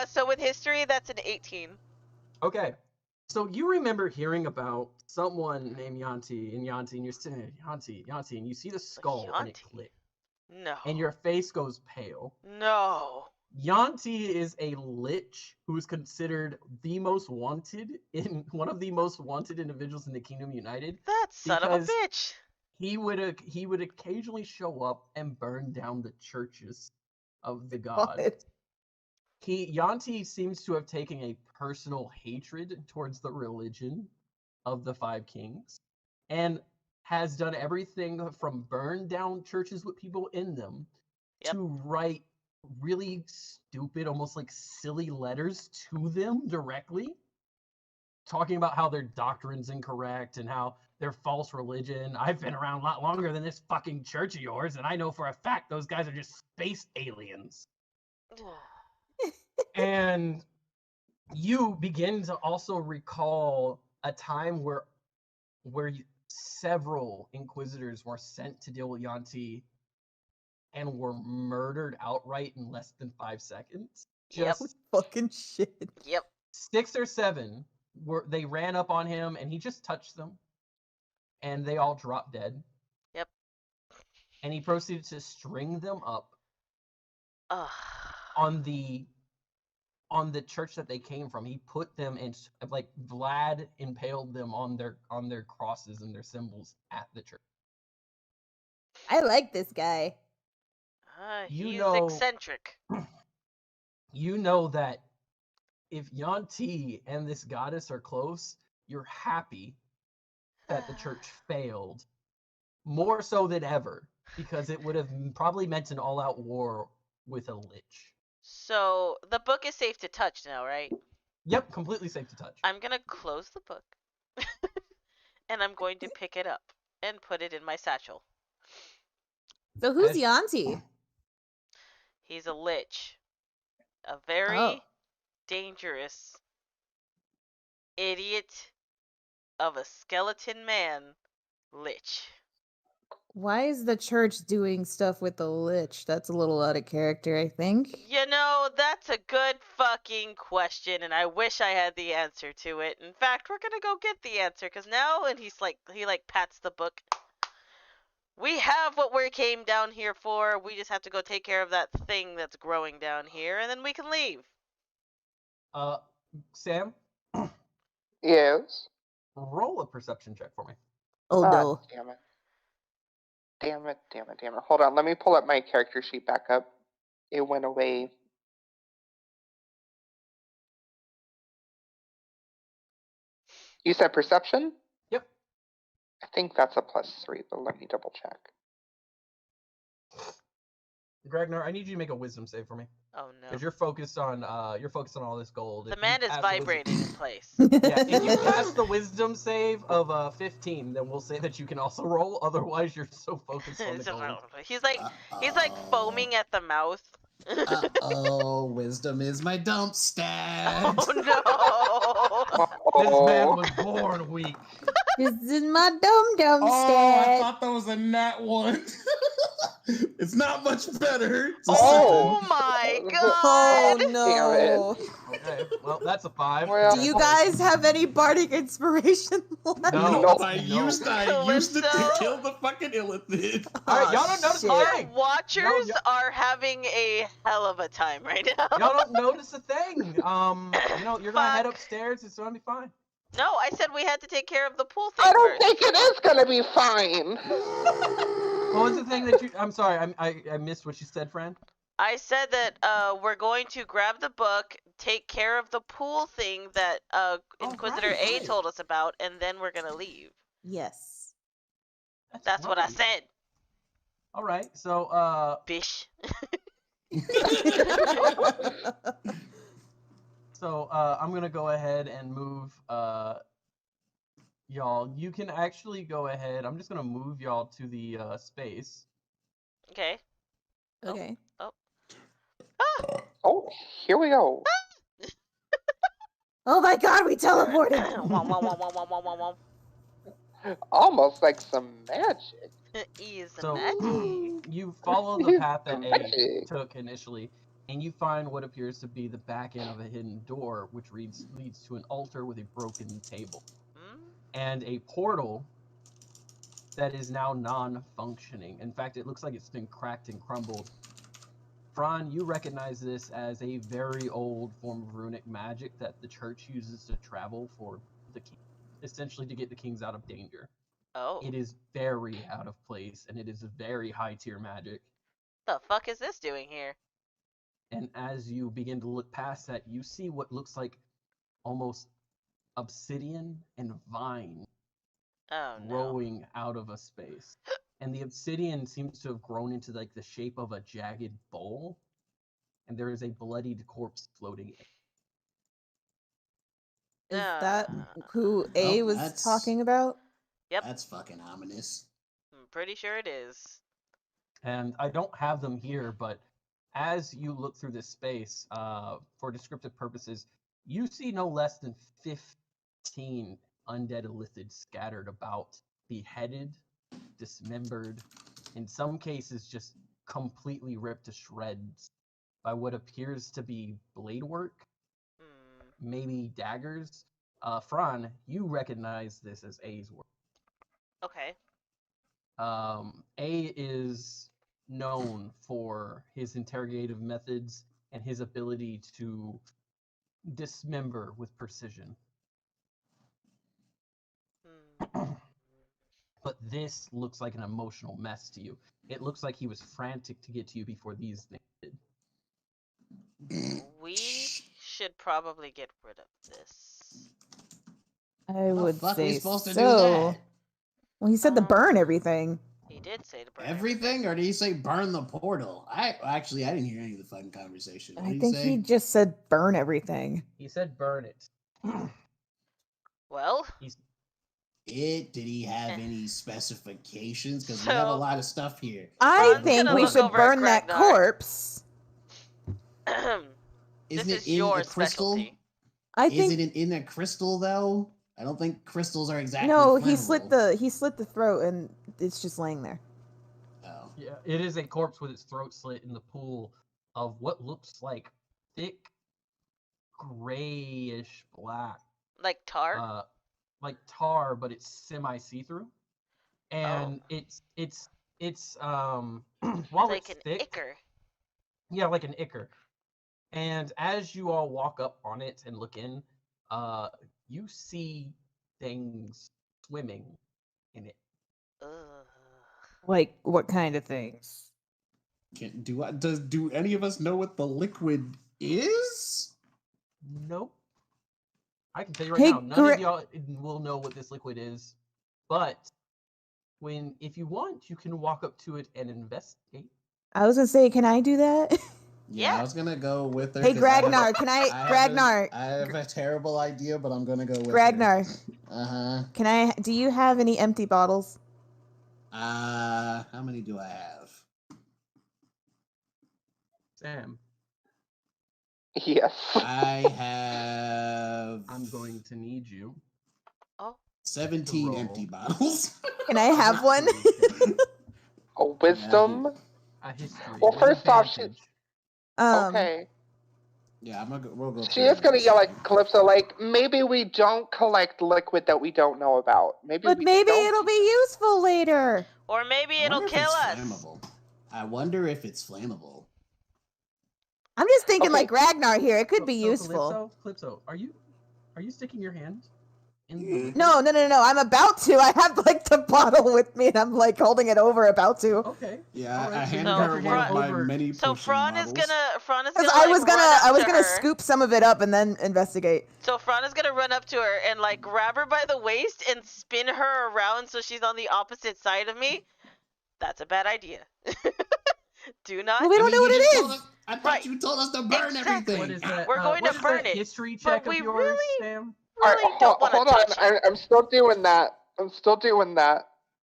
So with history, that's an 18. Okay. So you remember hearing about someone named Yeonti, and you're sitting Yeonti, and you see the skull and it Yeonti? clicks. No. And your face goes pale. No. Yeonti is a lich who is considered one of the most wanted individuals in the Kingdom United. That son of a Because bitch. he would occasionally show up and burn down the churches of the gods. What? Yanti seems to have taken a personal hatred towards the religion of the Five Kings, and has done everything from burn down churches with people in them to write really stupid, almost like silly letters to them directly, talking about how their doctrine's incorrect and how they're false religion. I've been around a lot longer than this fucking church of yours, and I know for a fact those guys are just space aliens. And you begin to also recall a time where several inquisitors were sent to deal with Yanti and were murdered outright in less than 5 seconds. Just fucking shit. Yep. 6 or 7 they ran up on him and he just touched them, and they all dropped dead. Yep. And he proceeded to string them up Ugh. on the church that they came from. He put them in, like, Vlad impaled them on their crosses and their symbols at the church. I like this guy. He's eccentric. You know that if Yanti and this goddess are close, you're happy that the church failed. More so than ever, because it would have probably meant an all-out war with a lich. So the book is safe to touch now, right? Yep, completely safe to touch. I'm gonna close the book and I'm going to pick it up and put it in my satchel. So who's Yeonti? He's a lich. A very dangerous idiot of a skeleton man lich. Why is the church doing stuff with the lich? That's a little out of character, I think. You know, that's a good fucking question, and I wish I had the answer to it. In fact, we're gonna go get the answer, because now, and he pats the book. We have what we came down here for. We just have to go take care of that thing that's growing down here, and then we can leave. Sam, Yes. roll a perception check for me. Oh no. Damn it. Damn it. Hold on, let me pull up my character sheet back up. It went away. You said perception? Yep. I think that's a +3, but let me double check. Gragnar, I need you to make a wisdom save for me. Oh no. Because you're focused on all this gold. The If you man is pass the vibrating in place. Yeah, if you pass the wisdom save of 15, then we'll say that you can also roll. Otherwise, you're so focused on the gold. He's like foaming at the mouth. Oh, wisdom is my dump stat. Oh This man was born weak. This is my dum-dum Oh, I stat. thought that was a nat one. It's not much better. It's a Oh seven. my Oh god! no. Okay, well, that's a 5. Well- Do you guys have any bardic inspiration left? No. Nope, I used it to Calypso? kill the fucking illithid. Alright, y'all don't notice shit. a Our thing. watchers No, are having a hell of a time right now. Y'all don't notice a thing. You're gonna head Fuck. upstairs. It's gonna be fine. No, I said we had to take care of the pool thing I don't first. think it is gonna be fine. What was the thing that you? I'm sorry, I missed what you said, Fran. I said that we're going to grab the book, take care of the pool thing that Inquisitor right. A told us about, and then we're gonna leave. Yes. That's what I right. said, All right, so bish. I'm gonna go ahead and move y'all. You can actually go ahead. I'm just gonna move y'all to the space. Okay. Okay. Oh, here we go. Oh my god, we teleported! Wom, wom, wom, wom, wom, wom, wom, wom. Almost like some magic. Is So magic. you follow the path that A Magic. took initially, and you find what appears to be the back end of a hidden door, which leads to an altar with a broken table Hmm? and a portal that is now non-functioning. In fact, it looks like it's been cracked and crumbled. Phraan, you recognize this as a very old form of runic magic that the church uses to travel for the king, essentially to get the kings out of danger. Oh. It is very out of place, and it is a very high-tier magic. The fuck is this doing here? And as you begin to look past that, you see what looks like almost obsidian and vine Oh no. growing out of a space. And the obsidian seems to have grown into like the shape of a jagged bowl, and there is a bloodied corpse floating in. Is that who Oh, A was that's- talking about? Yep. That's fucking ominous. I'm pretty sure it is. And I don't have them here, but as you look through this space, for descriptive purposes, you see no less than 15 undead illithids scattered about, beheaded, dismembered, in some cases just completely ripped to shreds by what appears to be blade work, Hmm. maybe daggers. Phraan, you recognize this as A's work. Okay. A is known for his interrogative methods and his ability to dismember with precision. Hmm. But this looks like an emotional mess to you. It looks like he was frantic to get to you before these things did. We should probably get rid of this. I How the would fuck are we say supposed to do so. that? Well, he said to burn everything. He did say to burn Everything, or did he say burn the portal? I didn't hear any of the fucking conversation. What I did think he say? he just said burn everything. He said burn it. Well, Did he have any specifications? Because we have a So- lot of stuff here. I I'm think gonna we look should over at burn that Gragnar. corpse. this Isn't is it in your a crystal? specialty. I Is think it in a crystal though? I don't think crystals are exactly. no. He flammable. slit the throat, and it's just laying there. Yeah, it is a corpse with its throat slit in the pool of what looks like thick, grayish black, Like tar? like tar, but it's semi see-through, and it's while Like it's an thick, ichor. yeah, like an ichor. And as you all walk up on it and look in, you see things swimming in it. Ugh. Like what kind of things? Do any of us know what the liquid is? Nope. I can tell you right Hey, now, none of y'all will know what this liquid is. But if you want, you can walk up to it and investigate. I was gonna say, can I do that? Yeah. I was gonna go with her. Hey, 'cause I have a- Gragnar, can I? Gragnar, I have a terrible idea, but I'm gonna go with Gragnar, her. can I? Do you have any empty bottles? How many do I have? Sam, Yes. I have. I'm going to need you. 17 roll. empty bottles. Can I have one? A wisdom. A history. Well, with first off, advantage. Okay. Yeah, we'll go. She is gonna yell at Calypso, like, maybe we don't collect liquid that we don't know about. Maybe But we maybe don't it'll do be useful later. Or maybe I it'll wonder if kill it's us. Flammable. I wonder if it's flammable. I'm just thinking Okay. like Ragnar here. It could be useful. Calypso, are you sticking your hand in the liquid? No. I'm about to. I have like the bottle with me, and I'm like holding it over, about to. Okay. Yeah, Alright, I so you handed got her your one of hand my over- many So potion Phraan is bottles. gonna Because like, I was run gonna up to her. scoop some of it up and then investigate. So Phraan is gonna run up to her and like grab her by the waist and spin her around so she's on the opposite side of me. That's a bad idea. Do not. Well, we don't know what you it just is. told us- I thought Right. you told us to burn Exactly. everything. What is that? We're going what to is burn that it, history but check of we yours, really- Sam? Really don't want to hold on. touch it. I'm still doing that.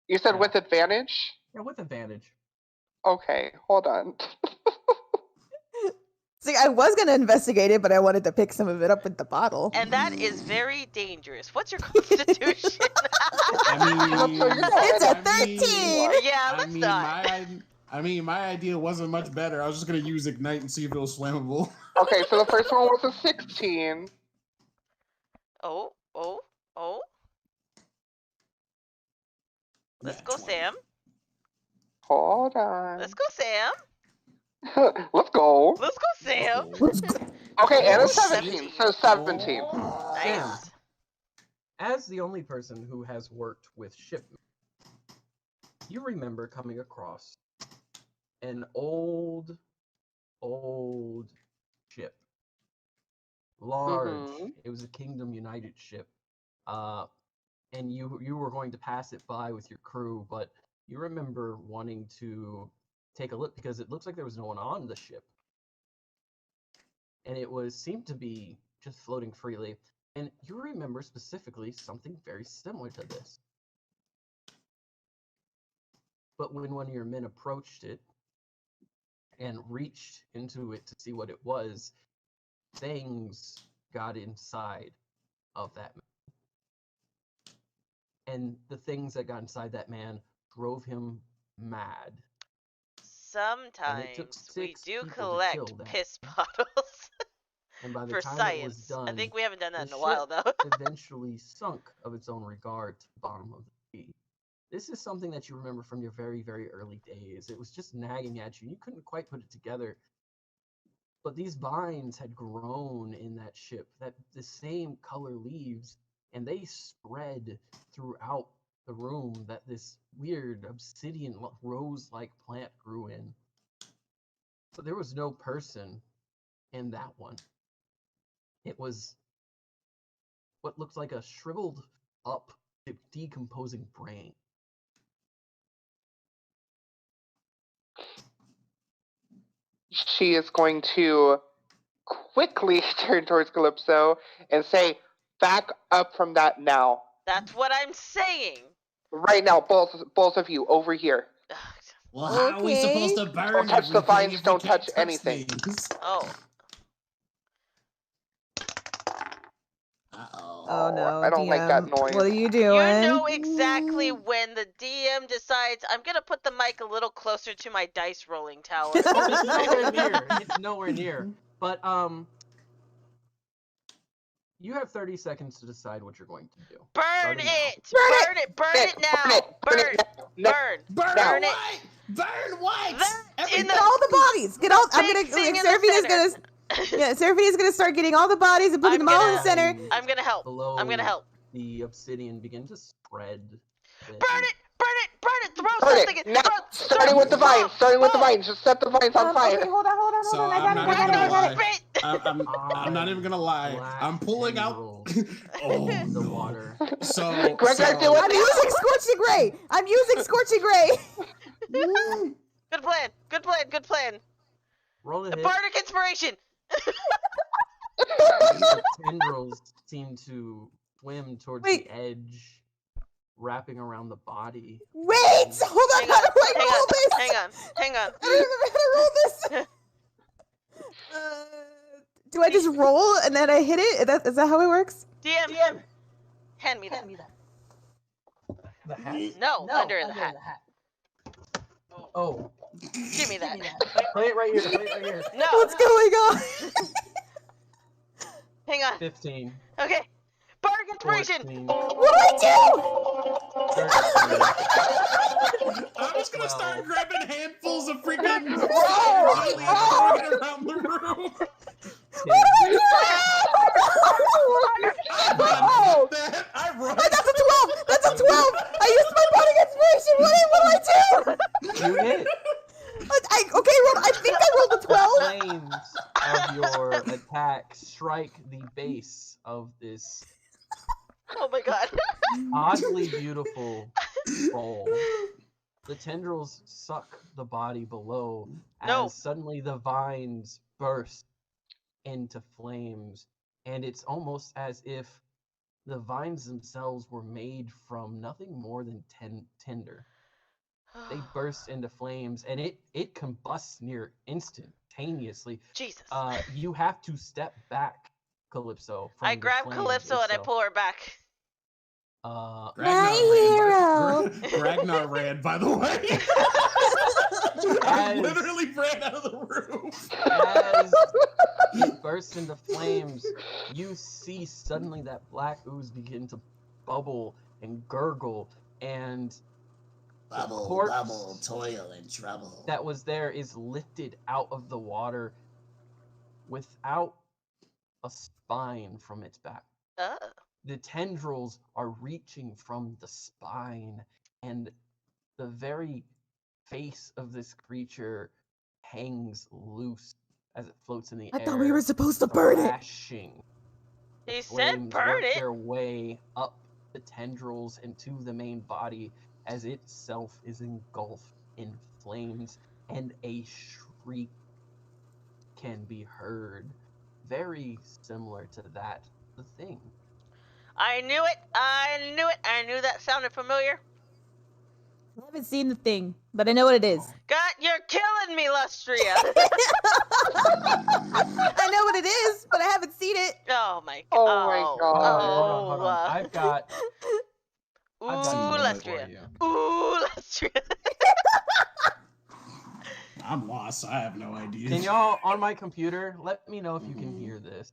You said Yeah. with advantage? Yeah, with advantage. Okay, hold on. See, I was gonna investigate it, but I wanted to pick some of it up with the bottle. And that is very dangerous. What's your constitution? It's a 13. Yeah, let's not. My idea wasn't much better. I was just gonna use ignite and see if it was flammable. Okay, so the first one was a 16. Oh. Let's go, 20. Sam. Hold on. Let's go, Sam. Let's go. Let's go, Sam. Okay, and a Oh, 17, so 17. Nice. As the only person who has worked with shipment, you remember coming across an old ship. Large. Mhm. It was a Kingdom United ship. And you were going to pass it by with your crew, but you remember wanting to take a look because it looks like there was no one on the ship. And it seemed to be just floating freely. And you remember specifically something very similar to this. But when one of your men approached it and reached into it to see what it was, things got inside of that man. And the things that got inside that man drove him mad. Sometimes we 6 do people to collect kill that. piss bottles And by the for time it was science. done, I think we haven't done that the in a while, ship though. eventually sunk of its own regard to the bottom of the sea. This is something that you remember from your very, very early days. It was just nagging at you. You couldn't quite put it together. But these vines had grown in that ship, that the same color leaves, and they spread throughout the room that this weird obsidian rose-like plant grew in. But there was no person in that one. It was what looked like a shriveled up, decomposing brain. She is going to quickly turn towards Calypso and say, back up from that now. That's what I'm saying. Right now, both of you, over here. Ugh. Well, how are we supposed to burn Don't touch the everything vines, if we don't can't touch anything. things? Oh. Uh-oh. Oh no, I don't like that DM. noise. What are you You doing? know exactly when the DM decides I'm gonna put the mic a little closer to my dice rolling tower. Oh, it's nowhere near. It's nowhere near. But you have 30 seconds to decide what you're going to do. Burn Starting now. it! Burn Burn it! Burn it now! Burn! No. Burn! Burn Burn it! what? Burn what? That Everything. in Get all the bodies. Get all. I'm big gonna. thing in the Seraphina's gonna. center. Yeah, Seraphina's gonna start getting all the bodies and putting I'm them all in the gonna- center. I'm gonna help. Below I'm gonna help. the obsidian begin to spread. Burn it! Burn it! Burn it! Throw Burn something! it! Now! Throw, Starting with the vines! Starting with the vines! Just set the vines on fire! Okay, hold on. So I got I'm it. not I even got it. gonna I got it. lie. Spit! I'm not even gonna lie. Black I'm pulling out. tendrils Oh in the no. water. So, Gregor, do it. I'm using Scorching Ray. I'm using Scorching Ray. Good plan! Good plan! Good plan! Roll a hit. Bardic inspiration! The tendrils seem to swim towards Wait. the edge, wrapping around the body. Wait, hold on. Hang How on! do I roll this? Hang on! Hang on! I don't remember how to roll this. Do I just roll and then I hit it? Is that how it works? DM! Hand me that. The hat? No, under the hat. Oh, Give me that. play it right here. Play it right here. No! What's going on? Hang on. 15. Okay. Bardic inspiration! 14. What do I do? 13. I'm just gonna start 12. grabbing handfuls of freaking Oh! jelly and throwing it around the room. I run. That's a 12. That's a 12. I used my body inspiration. What do I do? You hit. Okay, I think I rolled a 12. Flames of your attack strike the base of this Oh my god. oddly beautiful bowl. The tendrils suck the body below as No. suddenly the vines burst into flames, and it's almost as if the vines themselves were made from nothing more than tinder. They burst into flames, and it combusts near instantaneously. Jesus. You have to step back, Calypso. From I the grab flames Calypso and I itself. pull her back. My Ragnar ran, by the way. I literally ran out of the room. As it bursts into flames, you see suddenly that black ooze begin to bubble and gurgle, and Bubble, corpse bubble, toil and trouble. that was there is lifted out of the water without a spine from its back. The tendrils are reaching from the spine, and the very face of this creature hangs loose as it floats in the I air. thought we were supposed to burn it. thrashing. The He said flames burn work it. their way up the tendrils and to the main body as itself is engulfed in flames, and a shriek can be heard, very similar to that of the thing. I knew it. I knew it. I knew that sounded familiar. I haven't seen the thing, but I know what it is. God, you're killing me, Lustria. I know what it is, but I haven't seen it. Oh my god. Oh my God. Hold on. I've got Ooh, something Lustria. for you. Ooh, Lustria. I'm lost. I have no idea. Can y'all on my computer let me know if you can hear this?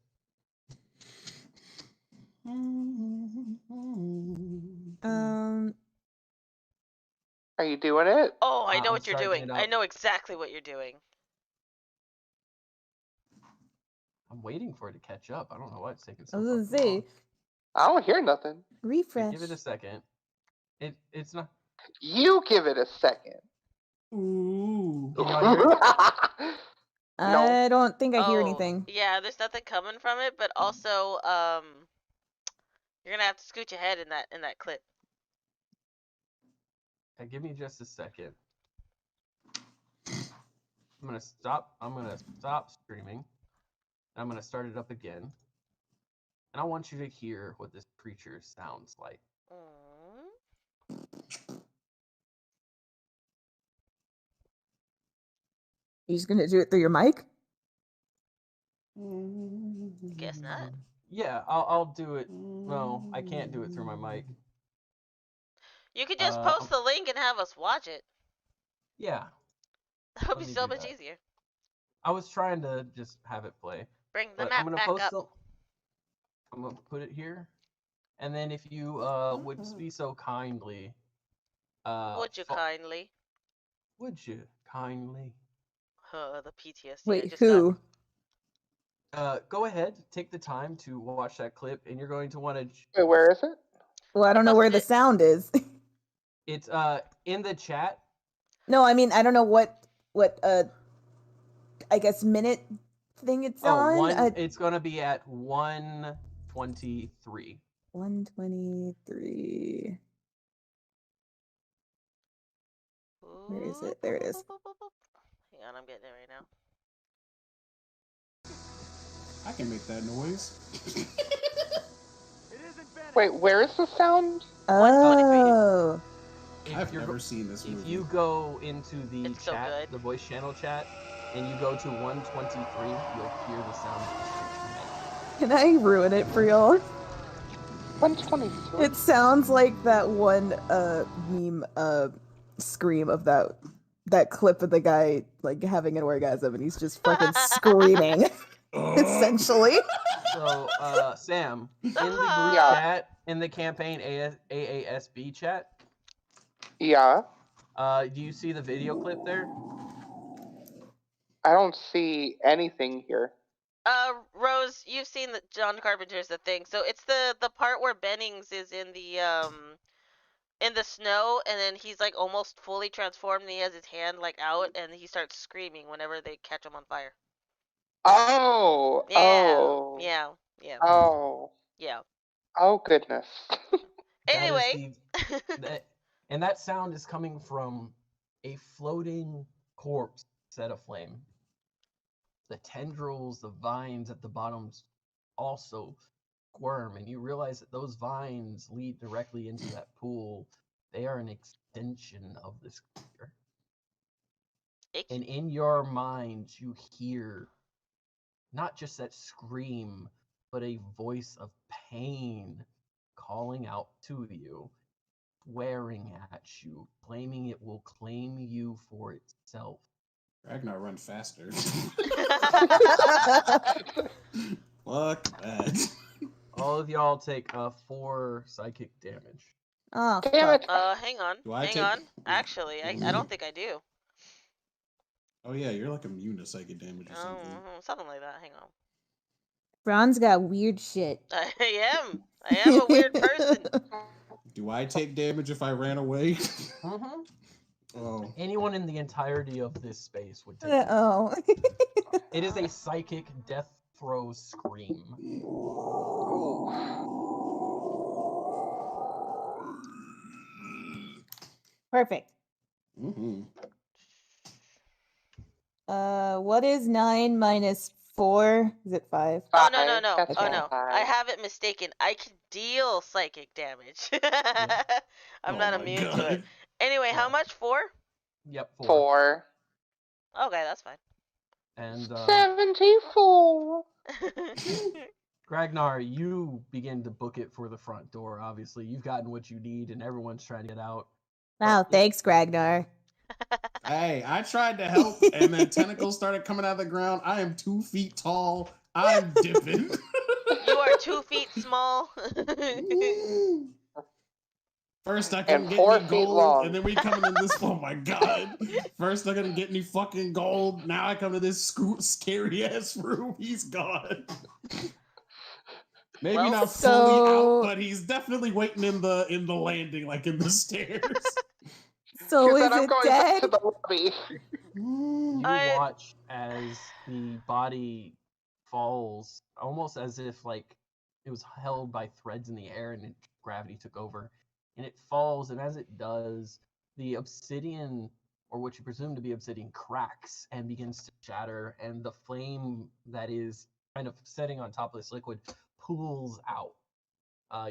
Are you doing it? Oh, I know I'm what you're starting doing. it I up. know exactly what you're doing. I'm waiting for it to catch up. I don't know why it's taking I so was gonna fucking say, long. I don't hear nothing. refresh. Give it a second. It's not. You give it a second. Ooh. Can y'all hear it? I don't think I hear Oh, anything. Yeah, there's nothing coming from it, but also, you're gonna have to scoot your head in that clip. Hey, give me just a second. I'm gonna stop streaming. I'm gonna start it up again. And I want you to hear what this creature sounds like. You just gonna do it through your mic? Guess not. Yeah, I'll do it. No, I can't do it through my mic. You could just Uh, post the link and have us watch it. Yeah, That would let be me so do much that. easier. I was trying to just have it play, Bring the but I'm map gonna back post up. the. I'm gonna put it here, and then if you would be so kindly, Would you kindly? would you kindly The PTSD I Wait, just got. who? go ahead, take the time to watch that clip, and you're going to want to. Wait, where is it? Well, I don't know where the Posted it. sound is. It's in the chat. No, I mean I don't know what I guess minute thing it's on. It's gonna be at 1:23. 123. Where is it? There it is. Hang on, I'm getting it right now. I can make that noise. Wait, where is the sound? 123. Oh. I've never seen this movie. If you go into the It's so chat, good. the voice channel chat, and you go to 123, you'll hear the sound of the Can I ruin it for y'all? 123. It sounds like that one meme scream of that clip of the guy like having an orgasm and he's just fucking screaming. Essentially. So, Sam, in the group Yeah. chat, in the campaign AASB chat, Yeah. do you see the video clip there? I don't see anything here. Rose, you've seen the John Carpenter's The Thing. So it's the part where Bennings is in the snow, and then he's like almost fully transformed, and he has his hand like out, and he starts screaming whenever they catch him on fire. Oh. Yeah. Oh. Yeah. Yeah. Oh. Yeah. Oh goodness. Anyway. And that sound is coming from a floating corpse set aflame. The tendrils, the vines at the bottom also squirm, and you realize that those vines lead directly into that pool. They are an extension of this creature. And in your mind, you hear not just that scream, but a voice of pain calling out to you, swearing at you, claiming it will claim you for itself. Ragnar, run faster. Fuck that. All of y'all take 4 psychic damage. Oh, Damn fuck. it. Hang on. Do I Hang take- on. Actually, I don't think I do. Oh yeah, you're like immune to psychic damage or something. Something like that. Hang on. Phraaan's got weird shit. I am a weird person. Do I take damage if I ran away? Mm-hmm. Oh. Anyone in the entirety of this space would take it. Oh. It is a psychic death throw scream. Perfect. Mm-hmm. What is 9 minus 4? Is it 5? Oh no. That's Oh no. fine. I have it mistaken. I can deal psychic damage. I'm Oh not my immune to God. it. Anyway, how Oh. much? 4? Yep, 4. 4. Okay, that's fine. And 74. Ragnar, you begin to book it for the front door. Obviously, you've gotten what you need, and everyone's trying to get out. Wow, thanks, Ragnar. Hey, I tried to help, and then tentacles started coming out of the ground. I am 2 feet tall. I'm dipping. You are 2 feet small. First, I couldn't And get 4 any feet gold, long. and then we coming in this. Oh my God! First, I couldn't get any fucking gold. Now I come to this scary ass room. He's gone. Maybe Well, not fully out, but he's definitely waiting in the landing, like in the stairs. So She is said, I'm it going back to dead? the lobby. You I- watch as the body falls, almost as if like it was held by threads in the air and gravity took over. And it falls, and as it does, the obsidian, or what you presume to be obsidian, cracks and begins to shatter, and the flame that is kind of setting on top of this liquid pools out.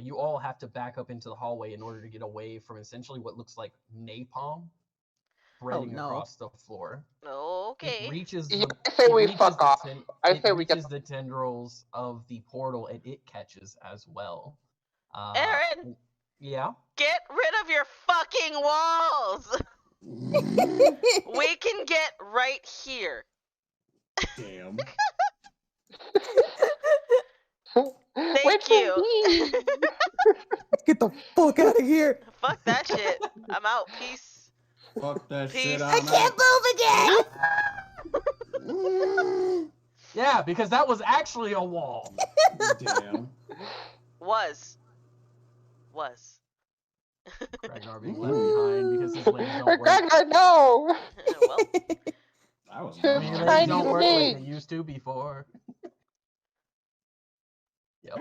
You all have to back up into the hallway in order to get away from essentially what looks like napalm spreading no. across the floor. Okay. It reaches Yeah, the, I say it we reaches fuck the off. I it say we get reaches the tendrils of the portal, and it catches as well. Aaron! And- yeah. Get rid of your fucking walls! We can get right here. Damn. Thank Wait for you. me. Get the fuck out of here. Fuck that shit. I'm out. Peace. Fuck that Peace. shit. I I'm can't out. move again. Yeah, because that was actually a wall. Damn. Was. Ragnar being left behind because his legs don't work. Ragnar, no. Well, I was Your I mean, your wrong. legs tiny don't work like they legs. used to before. Yep.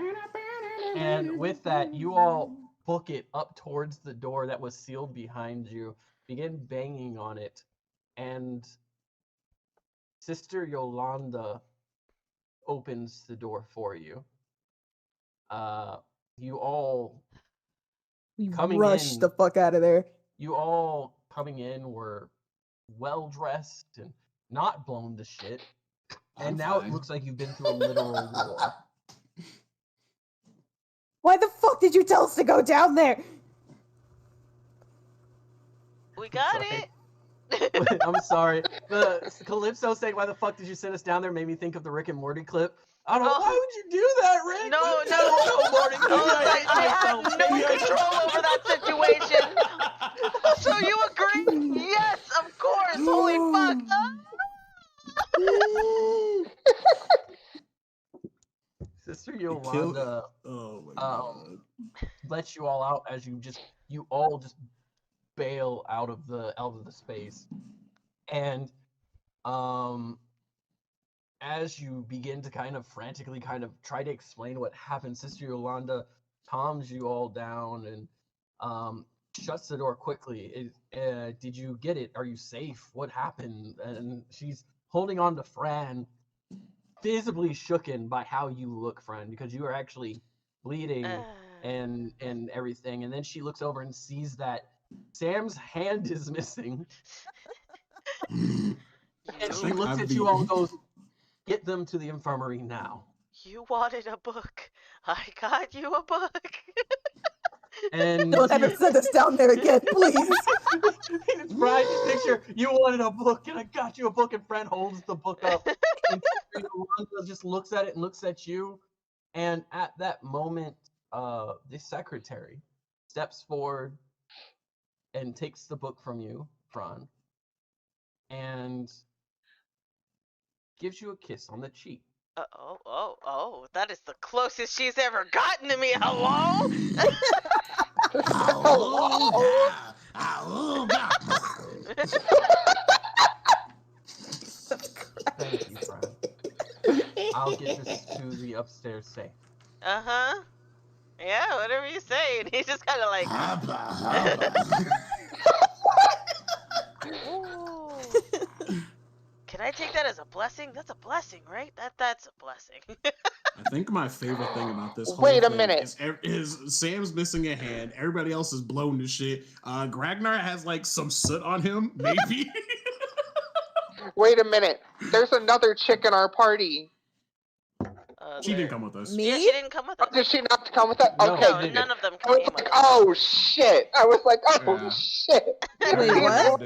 And with that, you all book it up towards the door that was sealed behind you, begin banging on it, and Sister Yolanda opens the door for you. You all We Coming rush in. the fuck out of there. you all coming in were well dressed and not blown to shit. And I'm now fine. it looks like you've been through a literal war. Why the fuck did you tell us to go down there? we got Sorry. it. I'm sorry. The Calypso saying, "Why the fuck did you send us down there?" made me think of the Rick and Morty clip. I don't know. Oh. Why would you do that, Rick? No, Why would you no. do that, Morty? I was I like, hate I had myself. no Maybe I should- control over that situation. So you agree? Yes, of course. Holy fuck. Sister kill- Yolanda Oh my god. lets you all out as you all just bail out of the space, and as you begin to kind of frantically kind of try to explain what happened, Sister Yolanda calms you all down and shuts the door quickly. Did you get it? Are you safe? What happened? And she's holding on to Phraan, visibly shooken by how you look, Phraan, because you are actually bleeding and everything. And then she looks over and sees that Sam's hand is missing, and I she think looks I'd at be- you all and goes, "Get them to the infirmary now." You wanted a book. I got you a book. And Don't ever send us down there again, please. it's Brian, picture, you wanted a book and I got you a book, and Fred holds the book up. And Sister Yolanda just looks at it and looks at you. And at that moment, the secretary steps forward and takes the book from you, Phraan, and gives you a kiss on the cheek. Oh, that is the closest she's ever gotten to me. Hello? Thank you, Phraan. I'll get this to the upstairs safe. Uh-huh. Yeah, whatever you say. And he's just kind of like, ooh. Can I take that as a blessing? That's a blessing, right? That's a blessing. I think my favorite thing about this whole Wait a thing minute. is Sam's missing a hand. Everybody else is blown to shit. Ragnar has like some soot on him, maybe. Wait a minute. There's another chick in our party. She didn't come with us. Me? Yeah, she didn't come with Oh, us. did she not come with that? No, Okay. No, she didn't. none of them I was came with like, us. oh shit. I was like, oh Yeah. shit. Wait, what?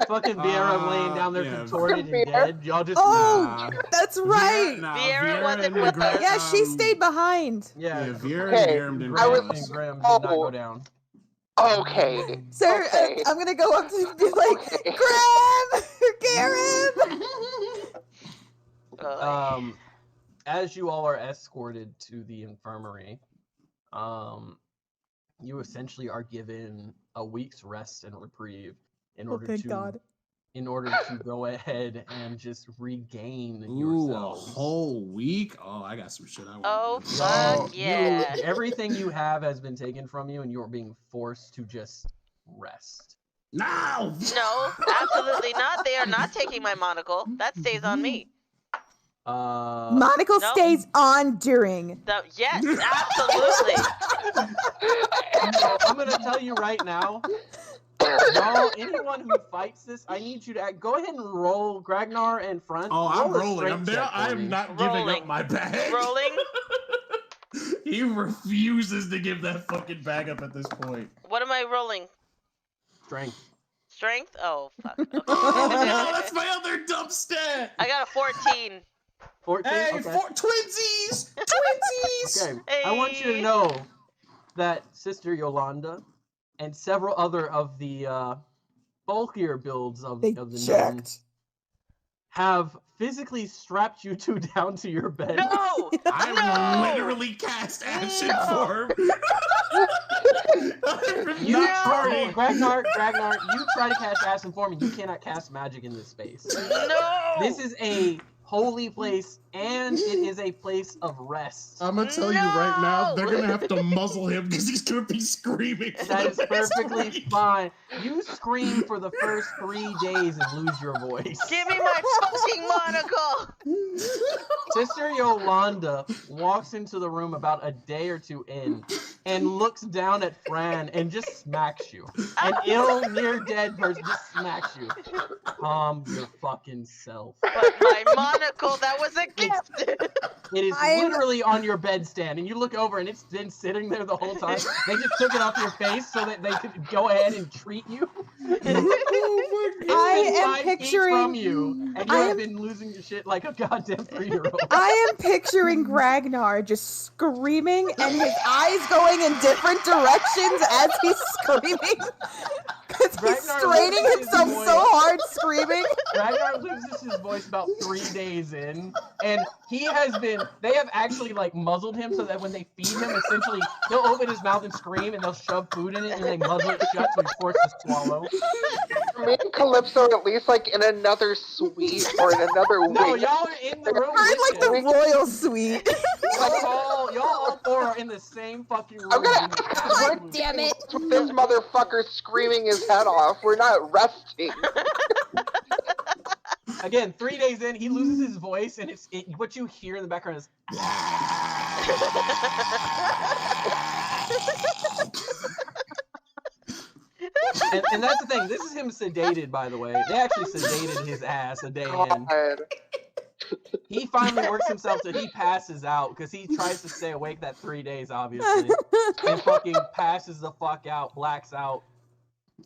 Fucking Vieira laying down there yeah. contorted and Vieira. dead. Y'all just Oh, that's right. Vieira wasn't with us. Yeah, she stayed behind. yeah. Yeah, Vieira Okay, and Garam didn't I come was- with us. and Graham did not go Oh. down. Okay. Sir, Okay. I'm gonna go up to be like, Okay. Graham! Um, as you all are escorted to the infirmary, you essentially are given a week's rest and reprieve in Oh, order thank to God. in order to go ahead and just regain Ooh, a yourselves. whole week? Oh, I got some shit I want Oh, to do. fuck. Y'all- yeah. everything you have has been taken from you, and you're being forced to just rest. No! No, absolutely not. They are not taking my monocle. That stays on me. Monocle no. stays on during. Yes, absolutely. I'm gonna tell you right now. Y'all, anyone who fights this, I need you to go ahead and roll Gragnar and Front. Oh, I'm roll a rolling. strength I'm there. check for I am me. not giving up Rolling. my bag. Rolling. He refuses to give that fucking bag up at this point. What am I rolling? Strength. Strength? Oh, fuck. Okay. Oh no, that's my other dumb stat. I got a 14. 14? Hey, Okay. twinsies! Twinsies! Okay. Hey. I want you to know that Sister Yolanda and several other of the bulkier builds of They the gnome checked. have physically strapped you two down to your bed. No! I No! literally cast Ashen No! Form. You No! try, Gragnar, you try to cast Ashen Form and you cannot cast magic in this space. No! This is a holy place and it is a place of rest. I'm gonna tell you right now, No! they're gonna have to muzzle him because he's gonna be screaming. for That the is next perfectly week. fine. You scream for the first 3 days and lose your voice. Give me my fucking monocle! Sister Yolanda walks into the room about a day or two in and looks down at Phraan and just smacks you. An ill, near-dead person just smacks you. Calm your fucking self. But my monocle, that was a gift! It is I'm- literally on your bedstand, and you look over and it's been sitting there the whole time. They just took it off your face so that they could go ahead and treat you. Oh my It's I been am 5 feet picturing- from you, and you I have am- been losing your shit like a goddamn 3-year-old. I am picturing Gragnar just screaming and his eyes going in different directions as he's screaming. Because he's Ragnar straining loses his himself voice. so hard screaming. Ragnar loses his voice about 3 days in, and they have actually like muzzled him so that when they feed him, essentially, he'll open his mouth and scream, and they'll shove food in it, and they muzzle it shut so he's forced to swallow. Me and Calypso are at least like in another suite or in another No, wing. y'all are in the room We're in with like the him. royal suite. Y'all all 4 are in the same fucking room. I'm gonna in the ask absolute- what damn it. with this motherfucker screaming his head off. We're not resting. Again, 3 days in, he loses his voice, and what you hear in the background is. And that's the thing. This is him sedated, by the way. They actually sedated his ass a day in. God. He finally works himself till he passes out because he tries to stay awake that 3 days, obviously, and fucking passes the fuck out, blacks out.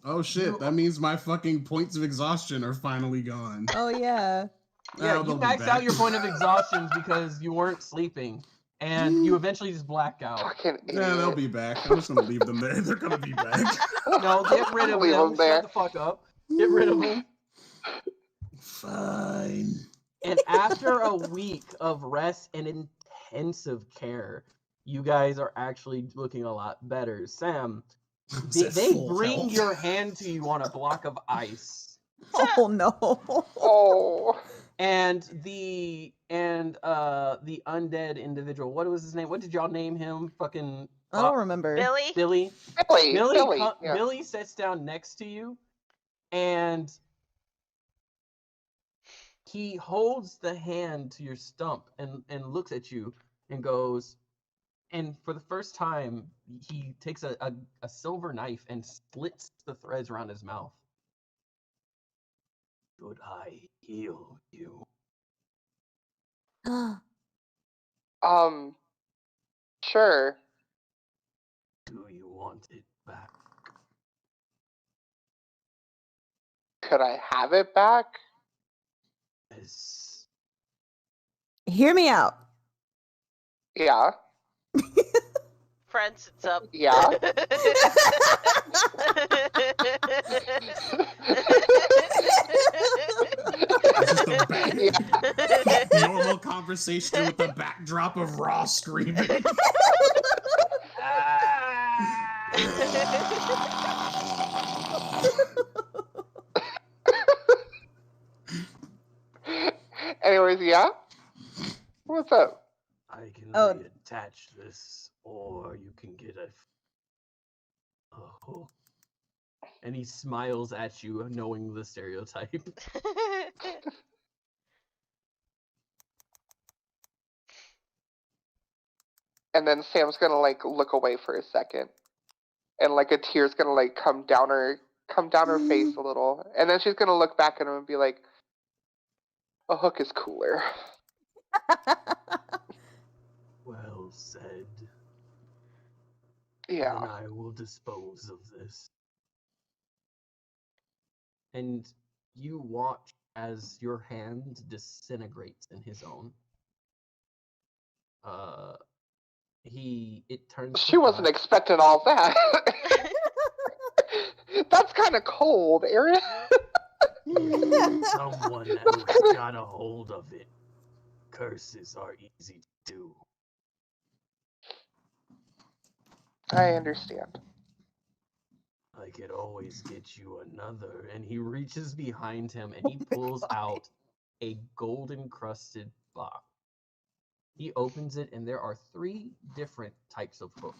Oh shit, that means my fucking points of exhaustion are finally gone. Oh yeah. Yeah, Oh, you they'll be maxed back. out your point of exhaustion because you weren't sleeping, and you eventually just black out. Fucking idiot. Yeah, they'll be back. I'm just gonna leave them there. They're gonna be back. No, get rid of Leave them. them there. Shut the fuck up. Get rid of them. Fine. And after a week of rest and intensive care, you guys are actually looking a lot better. Sam, they bring your hand to you on a block of ice, Oh no. Oh. and the undead individual. What was his name? What did y'all name him? Fucking I don't remember. Billy? Billy. Billy. Yeah. Billy sits down next to you, and he holds the hand to your stump and looks at you and goes, and for the first time, he takes a silver knife and slits the threads around his mouth. Should I heal you? Sure. Do you want it back? Could I have it back? Yes. Hear me out. Yeah. Fran sits up. Yeah. It's just a back, Yeah. normal conversation with the backdrop of Raw screaming. Anyways, yeah. What's up? I can Oh. reattach this, or you can get a hook. And he smiles at you, knowing the stereotype. And then Sam's gonna like look away for a second, and like a tear's gonna like come down her come down her face a little, and then she's gonna look back at him and be like, "A hook is cooler." Well said. Yeah. Then I will dispose of this. And you watch as your hand disintegrates in his own. It turns. She wasn't expecting all that. That's kind of cold, Aaron. Someone else got a hold of it. Curses are easy to do. I understand. I could always get you another. And he reaches behind him and he pulls out a golden crusted box. He opens it and there are 3 different types of hook.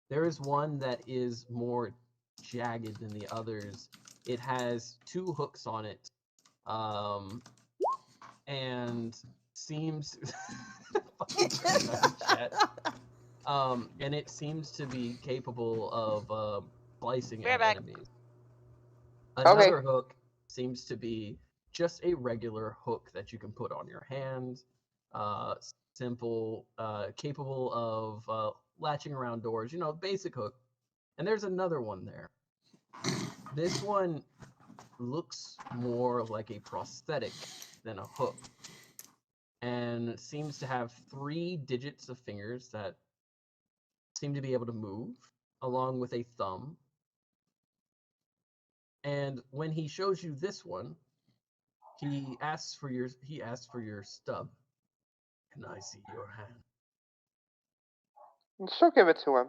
There is one that is more jagged than the others. It has 2 hooks on it, and seems and it seems to be capable of slicing at enemies. Another hook seems to be just a regular hook that you can put on your hand. Simple, capable of latching around doors, basic hook. And there's another one there. This one looks more like a prosthetic than a hook, and seems to have 3 digits of fingers that seem to be able to move, along with a thumb. And when he shows you this one, he asks for your stub. Can I see your hand? She'll give it to him.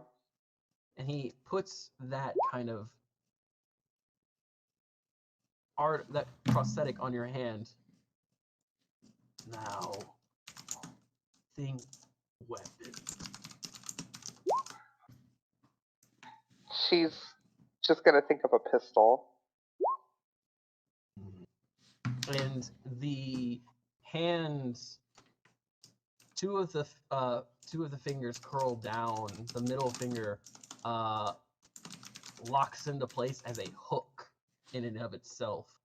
And he puts that kind of that prosthetic on your hand. Now, think weapon. She's just gonna think of a pistol. And the hands, 2 of the fingers curl down. The middle finger locks into place as a hook in and of itself,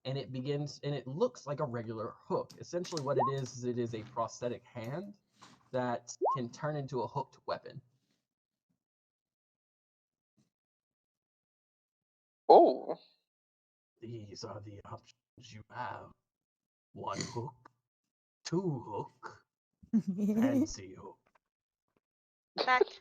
and it looks like a regular hook. Essentially what it is a prosthetic hand that can turn into a hooked weapon. Oh. These are the options you have. 1 hook, 2 hook, fancy hook. Fact.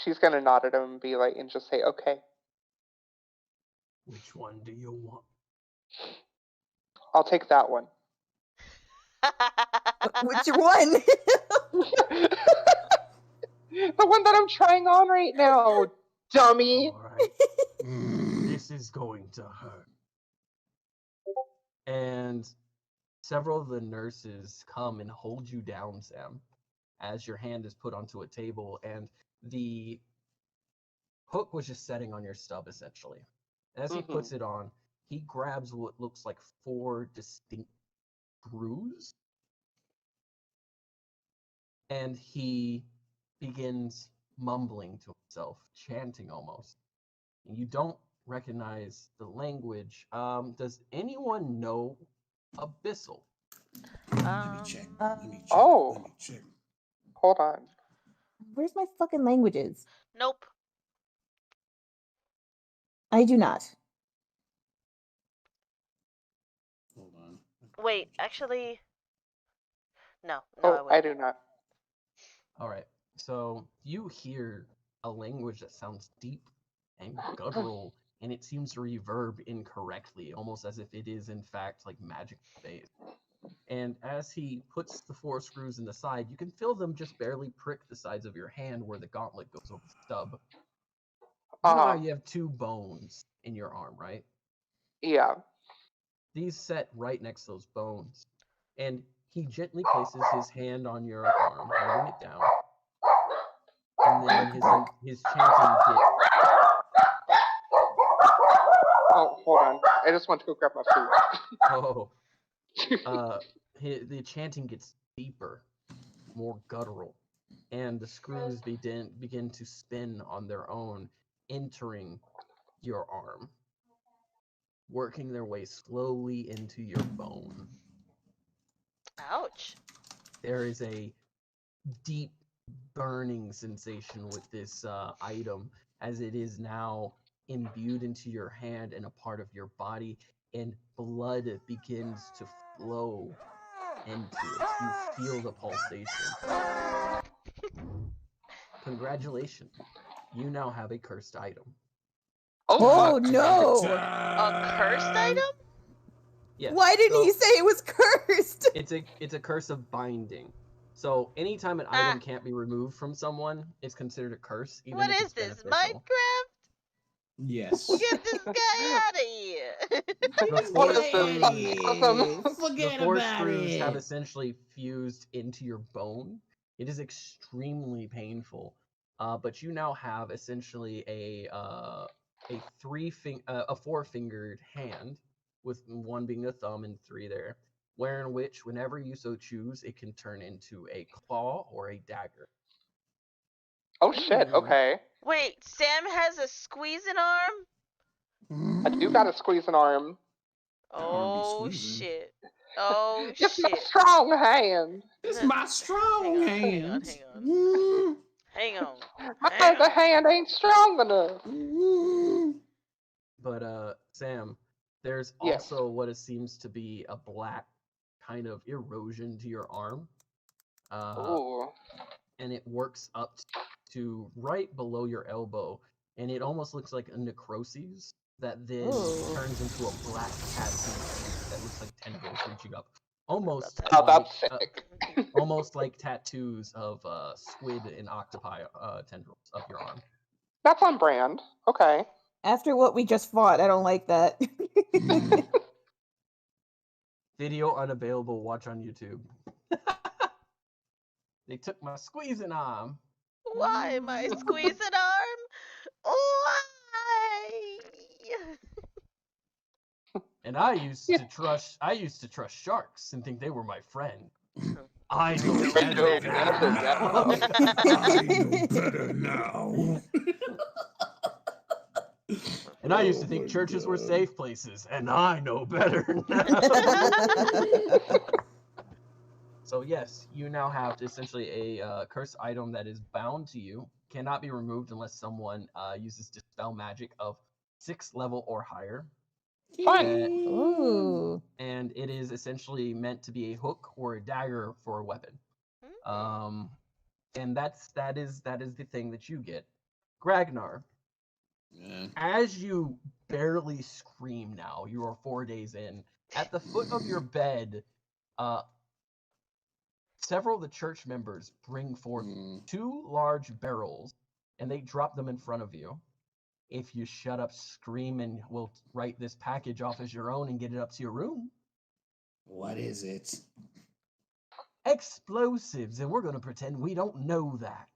She's gonna nod at him and be like, and just say, "Okay." Which one do you want? I'll take that one. Which one? The one that I'm trying on right now, dummy. All right. This is going to hurt. And several of the nurses come and hold you down, Sam, as your hand is put onto a table, and the hook was just setting on your stub, essentially. As he puts it on, he grabs what looks like 4 distinct screws, and he begins mumbling to himself, chanting almost. And you don't recognize the language. Does anyone know Abyssal? Let me check. Let me check. Oh. Let me check. Hold on. Where's my fucking languages? Nope. I do not. Hold on. Wait, actually, no, Oh, I I wouldn't. do not. All right. So you hear a language that sounds deep and guttural, and it seems to reverb incorrectly, almost as if it is in fact like magic based. And as he puts the 4 screws in the side, you can feel them just barely prick the sides of your hand where the gauntlet goes over the stub. You know how you have 2 bones in your arm, right? Yeah. These set right next to those bones. And he gently places his hand on your arm, holding it down. And then his chanting gets... Oh, hold on. I just want to go grab my food. the chanting gets deeper, more guttural. and the screws begin to spin on their own, entering your arm, working their way slowly into your bone. Ouch. There is a deep burning sensation with this item, as it is now imbued into your hand and a part of your body, and blood begins to flow into it. You feel the pulsation. Congratulations. You now have a cursed item. Oh fuck. no! A cursed item? Yes. Why didn't so he say it was cursed? It's a curse of binding. So anytime an item can't be removed from someone, it's considered a curse. Even What if is it's this, beneficial. Minecraft? Yes. Get this guy out of here! The What force is this? Awesome. the Forget force about screws have it. essentially fused into your bone. It is extremely painful, but you now have essentially a four-fingered hand, with one being a thumb and three there, wherein which, whenever you so choose, it can turn into a claw or a dagger. Oh shit, okay. Wait, Sam has a squeezing arm? I do gotta squeeze an arm. Oh squeezing. shit. Oh It's my shit. strong hand. It's my strong Hang on, hands. Hang on. My Hang other on. hand ain't strong enough. But Sam, there's Yes. also what it seems to be a black kind of erosion to your arm. Ooh. And it works up to right below your elbow, and it almost looks like a necrosis that then Ooh. turns into a black tattoo that looks like tendrils reaching up, almost Oh, like, that's sick. almost like tattoos of squid and octopi tendrils up your arm. That's on brand. Okay. After what we just fought, I don't like that. Video unavailable. Watch on YouTube. They took my squeezing arm. Why my squeezing arm? Why? And I used to trust sharks and think they were my friend. I know better now. Better now. And I used to think churches were safe places, and I know better now. So yes, you now have essentially a cursed item that is bound to you, cannot be removed unless someone uses dispel magic of 6th level or higher. Fine. Ooh. And it is essentially meant to be a hook or a dagger for a weapon. And that is the thing that you get. Gragnar, as you barely scream now, you are 4 days in. At the foot of your bed, several of the church members bring forth 2 large barrels, and they drop them in front of you. If you shut up screaming, we'll write this package off as your own and get it up to your room. What is it? Explosives, and we're going to pretend we don't know that.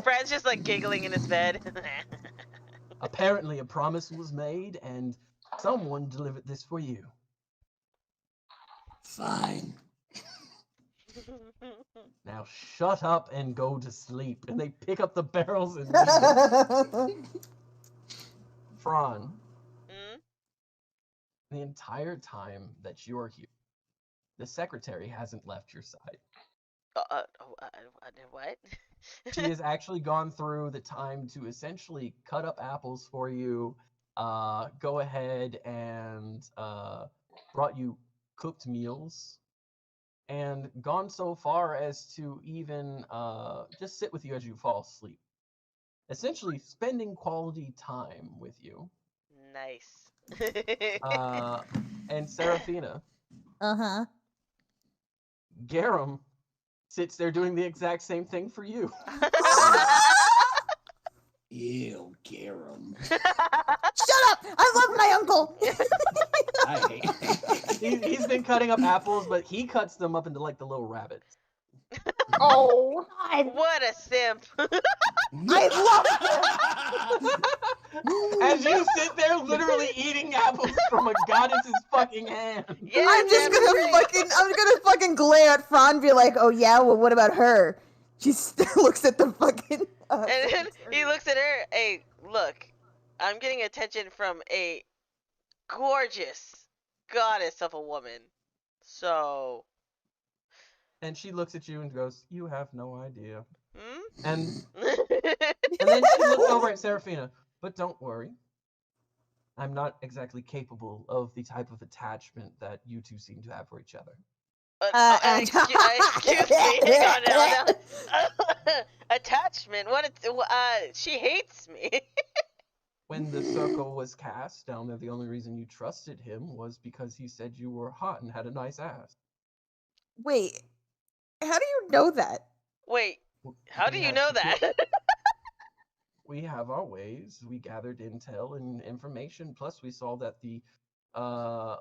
Brad's just like giggling in his bed. Apparently a promise was made, and someone delivered this for you. Fine. Now shut up and go to sleep. And they pick up the barrels and leave. Phraan, the entire time that you're here, the secretary hasn't left your side. What? She has actually gone through the time to essentially cut up apples for you, go ahead and brought you cooked meals, and gone so far as to even just sit with you as you fall asleep. Essentially spending quality time with you. Nice. And Seraphina, Uh-huh. Garum sits there doing the exact same thing for you. Ew, Garum. Shut up! I love my uncle! I hate He's been cutting up apples, but he cuts them up into like the little rabbits. Oh. What a simp. I love As you sit there literally eating apples from a goddess's fucking hand. Yeah, I'm just damn straight. I'm gonna fucking glare at Phraan and be like, oh yeah, well what about her? She looks at the fucking And then fucking he target. looks at her. Hey, look, I'm getting attention from a gorgeous goddess of a woman. So, And she looks at you and goes, "You have no idea." hmm? And then she looks over at Seraphina. But don't worry. I'm not exactly capable of the type of attachment that you two seem to have for each other. Excuse me. Hang on now. Attachment. What? She hates me. When the circle was cast down there, the only reason you trusted him was because he said you were hot and had a nice ass. Wait, how do you know that? Wait. How do We you have know secure- that? We have our ways. We gathered intel and information. Plus, we saw that the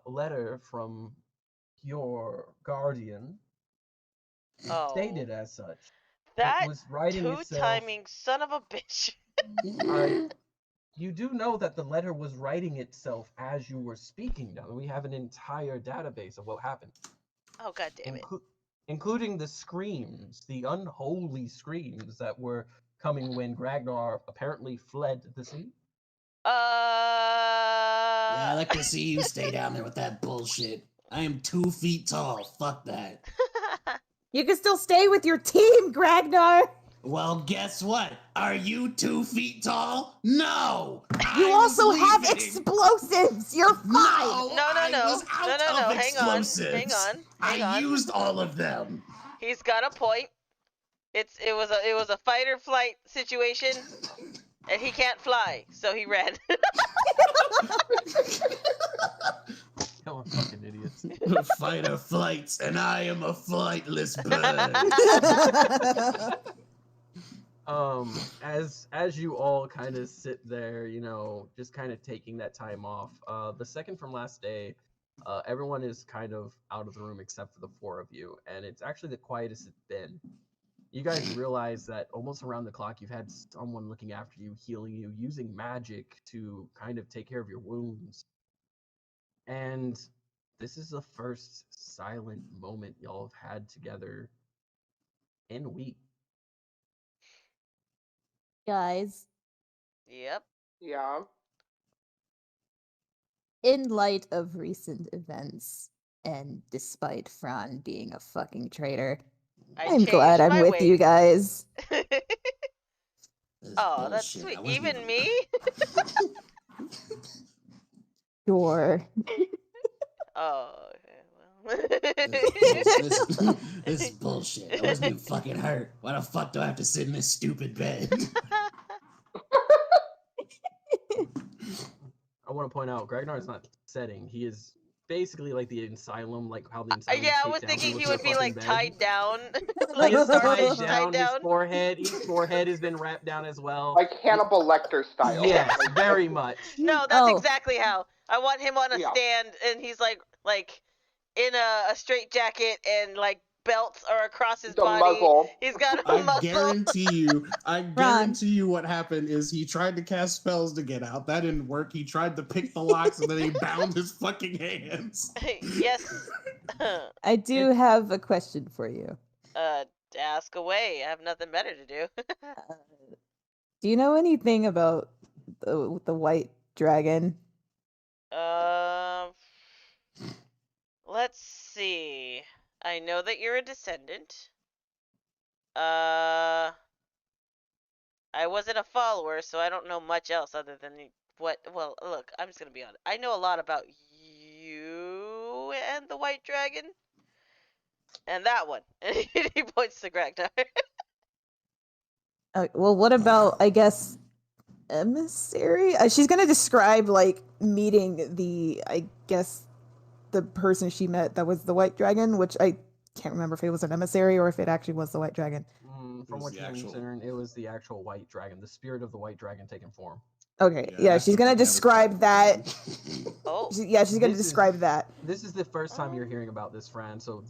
letter from your guardian stated Oh, as such. that It was writing itself. two-timing son of a bitch. You do know that the letter was writing itself as you were speaking now. We have an entire database of what happened. Oh, god damn it. Including the screams, the unholy screams that were coming when Ragnar apparently fled the scene. Yeah, I like to see you stay down there with that bullshit. I am 2 feet tall. Fuck that. You can still stay with your team, Gragnar. Well, guess what? Are you 2 feet tall? No! You I was also have leaving. explosives. You're fine. No, No. I was out No. of Hang on. explosives. Hang I on. used all of them. He's got a point. It was a fight or flight situation, and he can't fly, so he ran. Y'all are fucking idiots. Fight or flights, and I am a flightless bird. As you all kind of sit there, just kind of taking that time off. The second from last day, everyone is kind of out of the room except for the 4 of you, and it's actually the quietest it's been. You guys realize that almost around the clock you've had someone looking after you, healing you, using magic to kind of take care of your wounds. And this is the first silent moment y'all have had together in a week. Guys, Yep. Yeah. in light of recent events, and despite Phraan being a fucking traitor, I'm glad changed I'm my with you ways. guys. This Oh, that's bullshit. sweet. I wasn't Even me? Sure. Oh, okay, This is bullshit. I wasn't even fucking hurt. Why the fuck do I have to sit in this stupid bed? I want to point out, Ragnar is not setting. He is basically like the asylum, like how the asylum. yeah, I take was down thinking people he to would the be fucking like bed. tied down, He like is starfish tied tied down. down. His forehead, each forehead has been wrapped down as well. Like Hannibal Lecter style. Yes, very much. No, that's Oh. exactly how. I want him on a Yeah. stand, and he's like in a straight jacket and like belts are across his The body. muzzle. He's got a I muscle. guarantee you what happened is he tried to cast spells to get out. That didn't work. He tried to pick the locks and then he bound his fucking hands. Yes. I do have a question for you. Ask away. I have nothing better to do. Do you know anything about the white dragon? Let's see. I know that you're a descendant. I wasn't a follower, so I don't know much else other than what. Well, look, I'm just gonna be honest. I know a lot about you and the white dragon, and that one. And he points to Ragnar. Well, what about, I guess, emissary? She's gonna describe like meeting the person she met that was the white dragon, which I can't remember if it was an emissary or if it actually was the white dragon. From what you concern, it was the actual white dragon, the spirit of the white dragon taking form. Okay, Yeah, yeah, that's she's what gonna I never describe that. Oh. She's gonna This is- describe that. This is the first time you're hearing about this, Fran. So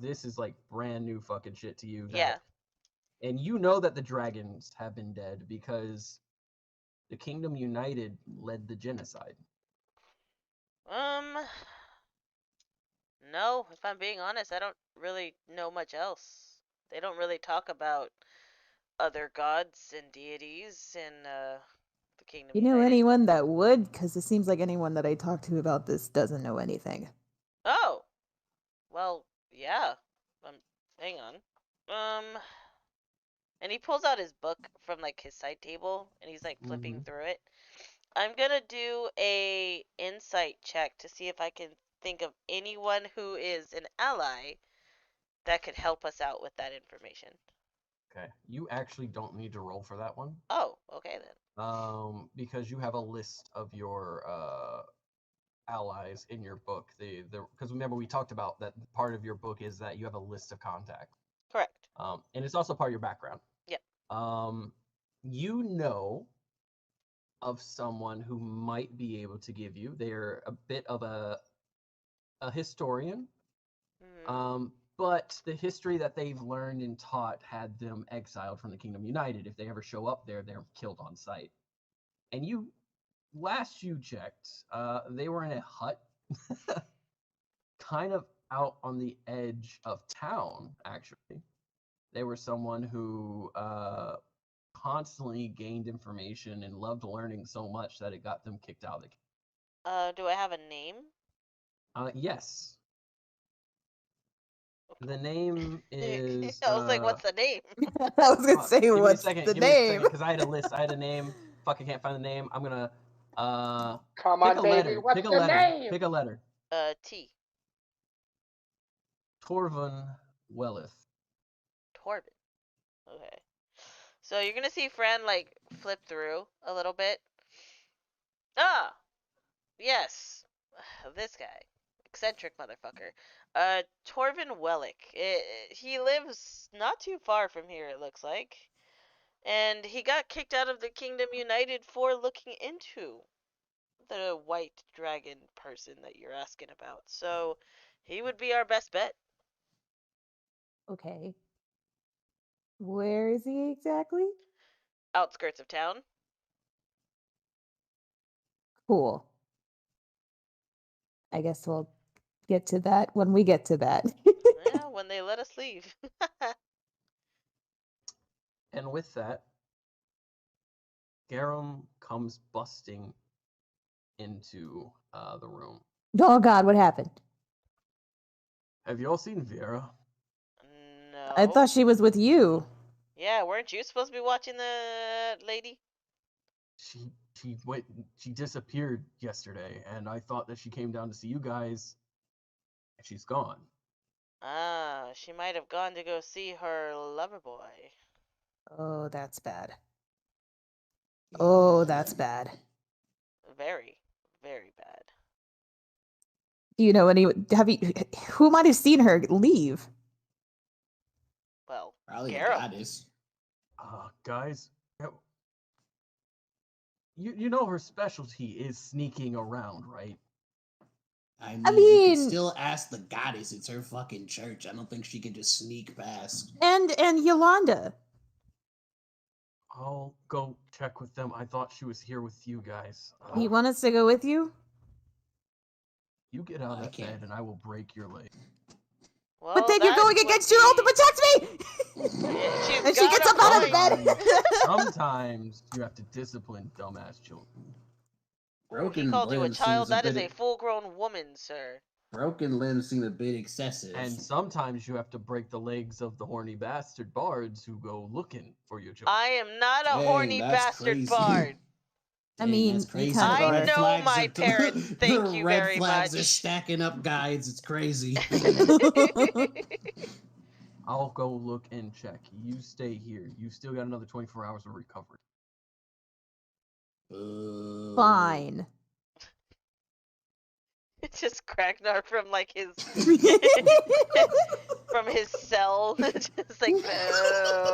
this is like brand new fucking shit to you. Yeah. And you know that the dragons have been dead because the Kingdom United led the genocide. No, if I'm being honest, I don't really know much else. They don't really talk about other gods and deities in the Kingdom You know United. anyone that would? Because it seems like anyone that I talk to about this doesn't know anything. Oh, well, yeah. Hang on. And he pulls out his book from like his side table and he's like flipping through it. I'm gonna do a insight check to see if I can think of anyone who is an ally that could help us out with that information. Okay. You actually don't need to roll for that one. Oh, okay then. Because you have a list of your allies in your book. Because remember we talked about that part of your book is that you have a list of contacts. Correct. And it's also part of your background. Yep. You know of someone who might be able to give you. They're a bit of a historian. But the history that they've learned and taught had them exiled from the Kingdom United. If they ever show up there, they're killed on sight. And last you checked, they were in a hut, kind of out on the edge of town, actually. They were someone who constantly gained information and loved learning so much that it got them kicked out of the kingdom. Do I have a name? Yes. The name is. I was like, what's the name? I was gonna say, what's the name? Because I had a list. I had a name. Fuck, I can't find the name. I'm gonna. Come pick on, a baby. letter. What's Pick a the letter. name? Pick a letter. T. Torvin Welleth. Torvin. Okay. So you're gonna see Phraan like flip through a little bit. Ah, yes, this guy, eccentric motherfucker. Torvin Wellick. He lives not too far from here, it looks like, and he got kicked out of the Kingdom United for looking into the white dragon person that you're asking about. So he would be our best bet. Okay. Where is he exactly? Outskirts of town. Cool. I guess we'll get to that when we get to that. Yeah, when they let us leave. And with that, Garum comes busting into the room. Oh God, what happened? Have you all seen Vera? No. I thought she was with you. Yeah, weren't you supposed to be watching the lady? She disappeared yesterday, and I thought that she came down to see you guys, and she's gone. Ah, she might have gone to go see her lover boy. Oh, that's bad. Oh, that's bad. Very, very bad. Do you know who might have seen her leave? Well, Probably a Garrow. goddess. Guys, you know her specialty is sneaking around, right? I I mean, you mean- can still ask the goddess. It's her fucking church. I don't think she could just sneak past. And Yolanda. I'll go check with them. I thought she was here with you guys. You want us to go with you? You get out of I that can't. bed and I will break your leg. Well, But then you're that going would against your oath to be- protect me! She's And she got gets a up out of the point. bed. Sometimes you have to discipline dumbass children. Ooh, he called you a limbs child. seems That is bit- a full-grown woman, sir. Broken limbs seem a bit excessive. And sometimes you have to break the legs of the horny bastard bards who go looking for your children. I am not a Dang, horny that's bastard crazy. bard. I Dang, mean, that's you crazy. kind of The I are. red know flags my are- parents. Thank the you red very flags much. are stacking up guides. It's crazy. I'll go look and check. You stay here. You still got another 24 hours of recovery. Fine. It's just Kragnar from like his from his cell, just like no.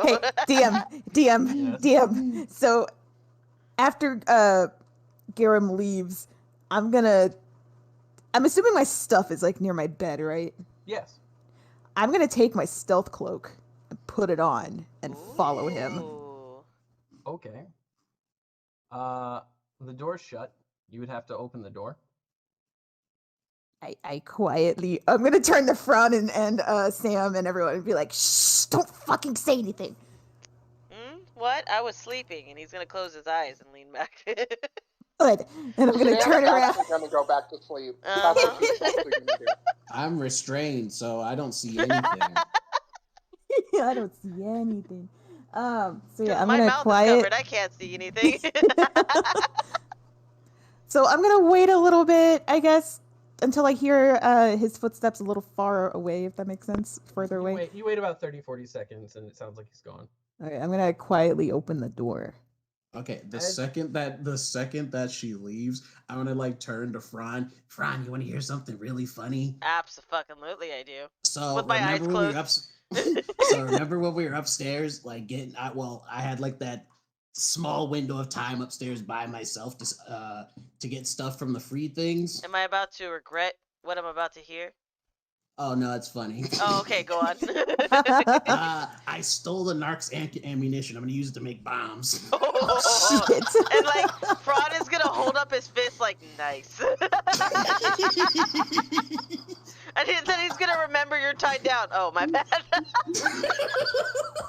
Hey, DM. Yes. DM. So after Garum leaves, I'm assuming my stuff is like near my bed, right? Yes. I'm gonna take my stealth cloak and put it on and follow him. Ooh. Okay. The door's shut. You would have to open the door. I quietly, I'm gonna turn to Phraan and Sam and everyone and be like, shh, don't fucking say anything. What? I was sleeping, and he's gonna close his eyes and lean back. Good. And I'm gonna Sam's turn around. actually gonna go back to sleep. That's what she's actually gonna do. I'm restrained, so I don't see anything. I don't see anything. So yeah, I'm My gonna mouth quiet. is covered. I can't see anything. So I'm gonna wait a little bit, I guess, until I hear his footsteps a little far away, if that makes sense. Further away. You wait about 30-40 seconds, and it sounds like he's gone. Okay, I'm gonna quietly open the door. Okay, the second that she leaves, I'm gonna like turn to Phraan. Phraan, you want to hear something really funny? Absolutely, I do. So With my eyes remember when we were closed. so remember when we were upstairs, like I had like that small window of time upstairs by myself to get stuff from the free things. Am I about to regret what I'm about to hear? Oh no, it's funny. Oh, okay, go on. I stole the narc's ammunition. I'm gonna use it to make bombs. Shit. And like, Phraan is gonna hold up his fist like, nice. And then he's gonna remember you're tied down. Oh, my bad.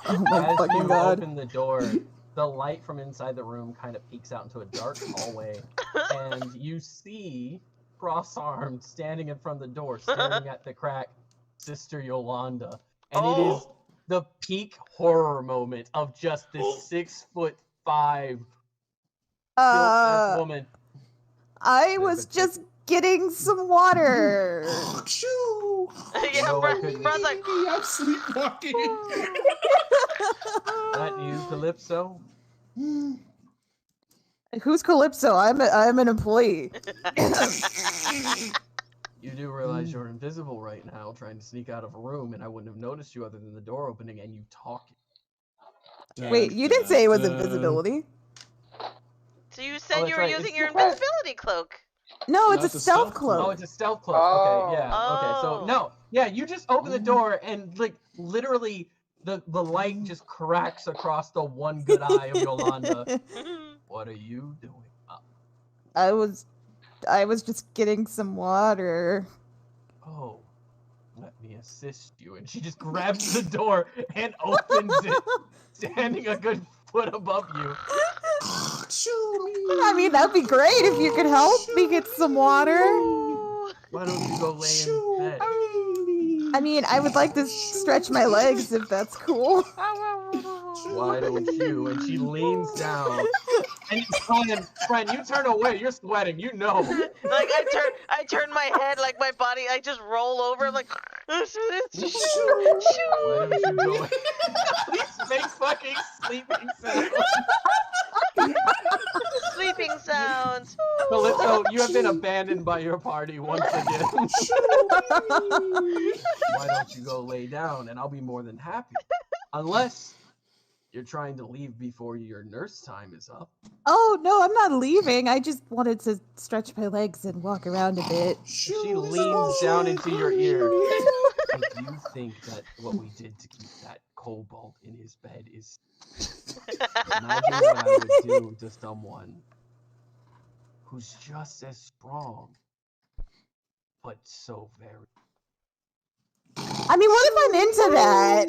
Oh my As fucking you god. open the door, the light from inside the room kind of peeks out into a dark hallway, and you see cross-armed standing in front of the door, staring at the crack, Sister Yolanda. And it is the peak horror moment of just this 6'5" built-ass woman. I was just getting some water. Shoo! Yeah, No, I Phraan's couldn't. like, I'm sleepwalking. That you, Calypso? Who's Calypso? I'm an employee. You do realize you're invisible right now, trying to sneak out of a room, and I wouldn't have noticed you other than the door opening and you talking. Wait, you didn't say it was invisibility. so you said that's you were right, using it's your the best. invisibility cloak. No, it's No, a it's a stealth stealth cloak. Oh, cloak. it's a stealth cloak. Oh. Okay, yeah. Okay, so Oh. no, yeah, you just open the door and like literally the light just cracks across the one good eye of Yolanda. What are you doing? I was just getting some water. Oh, let me assist you. And she just grabs the door and opens it, standing a good foot above you. I mean, that'd be great if you could help me get some water. Why don't you go lay in bed? I mean, I would like to stretch my legs if that's cool. Why don't you? And she leans down. And Fran, you turn away. You're sweating. You know. Like I turn my head, like my body, I just roll over. I'm like, Why don't you go? Please make fucking sleeping sounds. sleeping sounds. Calypso, you have been abandoned by your party once again. Why don't you go lay down, and I'll be more than happy. Unless you're trying to leave before your nurse time is up. Oh no, I'm not leaving. I just wanted to stretch my legs and walk around a bit. She leans down into your ear. If you think that what we did to keep that kobold in his bed is... Imagine what I would do to someone who's just as strong, but so very... I mean, what if I'm into that?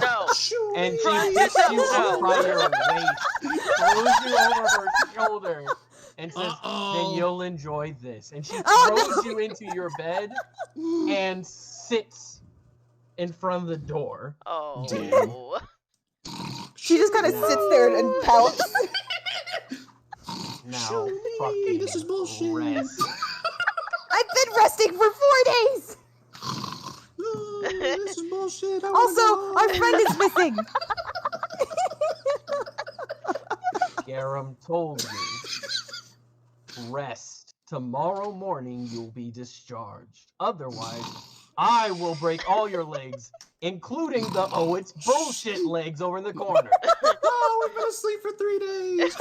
No. And she Fry hits you yourself. up by your waist, throws you over her shoulder, and says, then you'll enjoy this. And she throws you into your bed and sits in front of the door. Oh. She just kind of sits there and pouts. Now, fucking this is bullshit. rest. I've been resting for 4 days. This is bullshit. Also, our friend is missing. Garum told me, rest. Tomorrow morning you'll be discharged. Otherwise, I will break all your legs, including the it's bullshit legs over in the corner. Oh, we're gonna sleep for 3 days.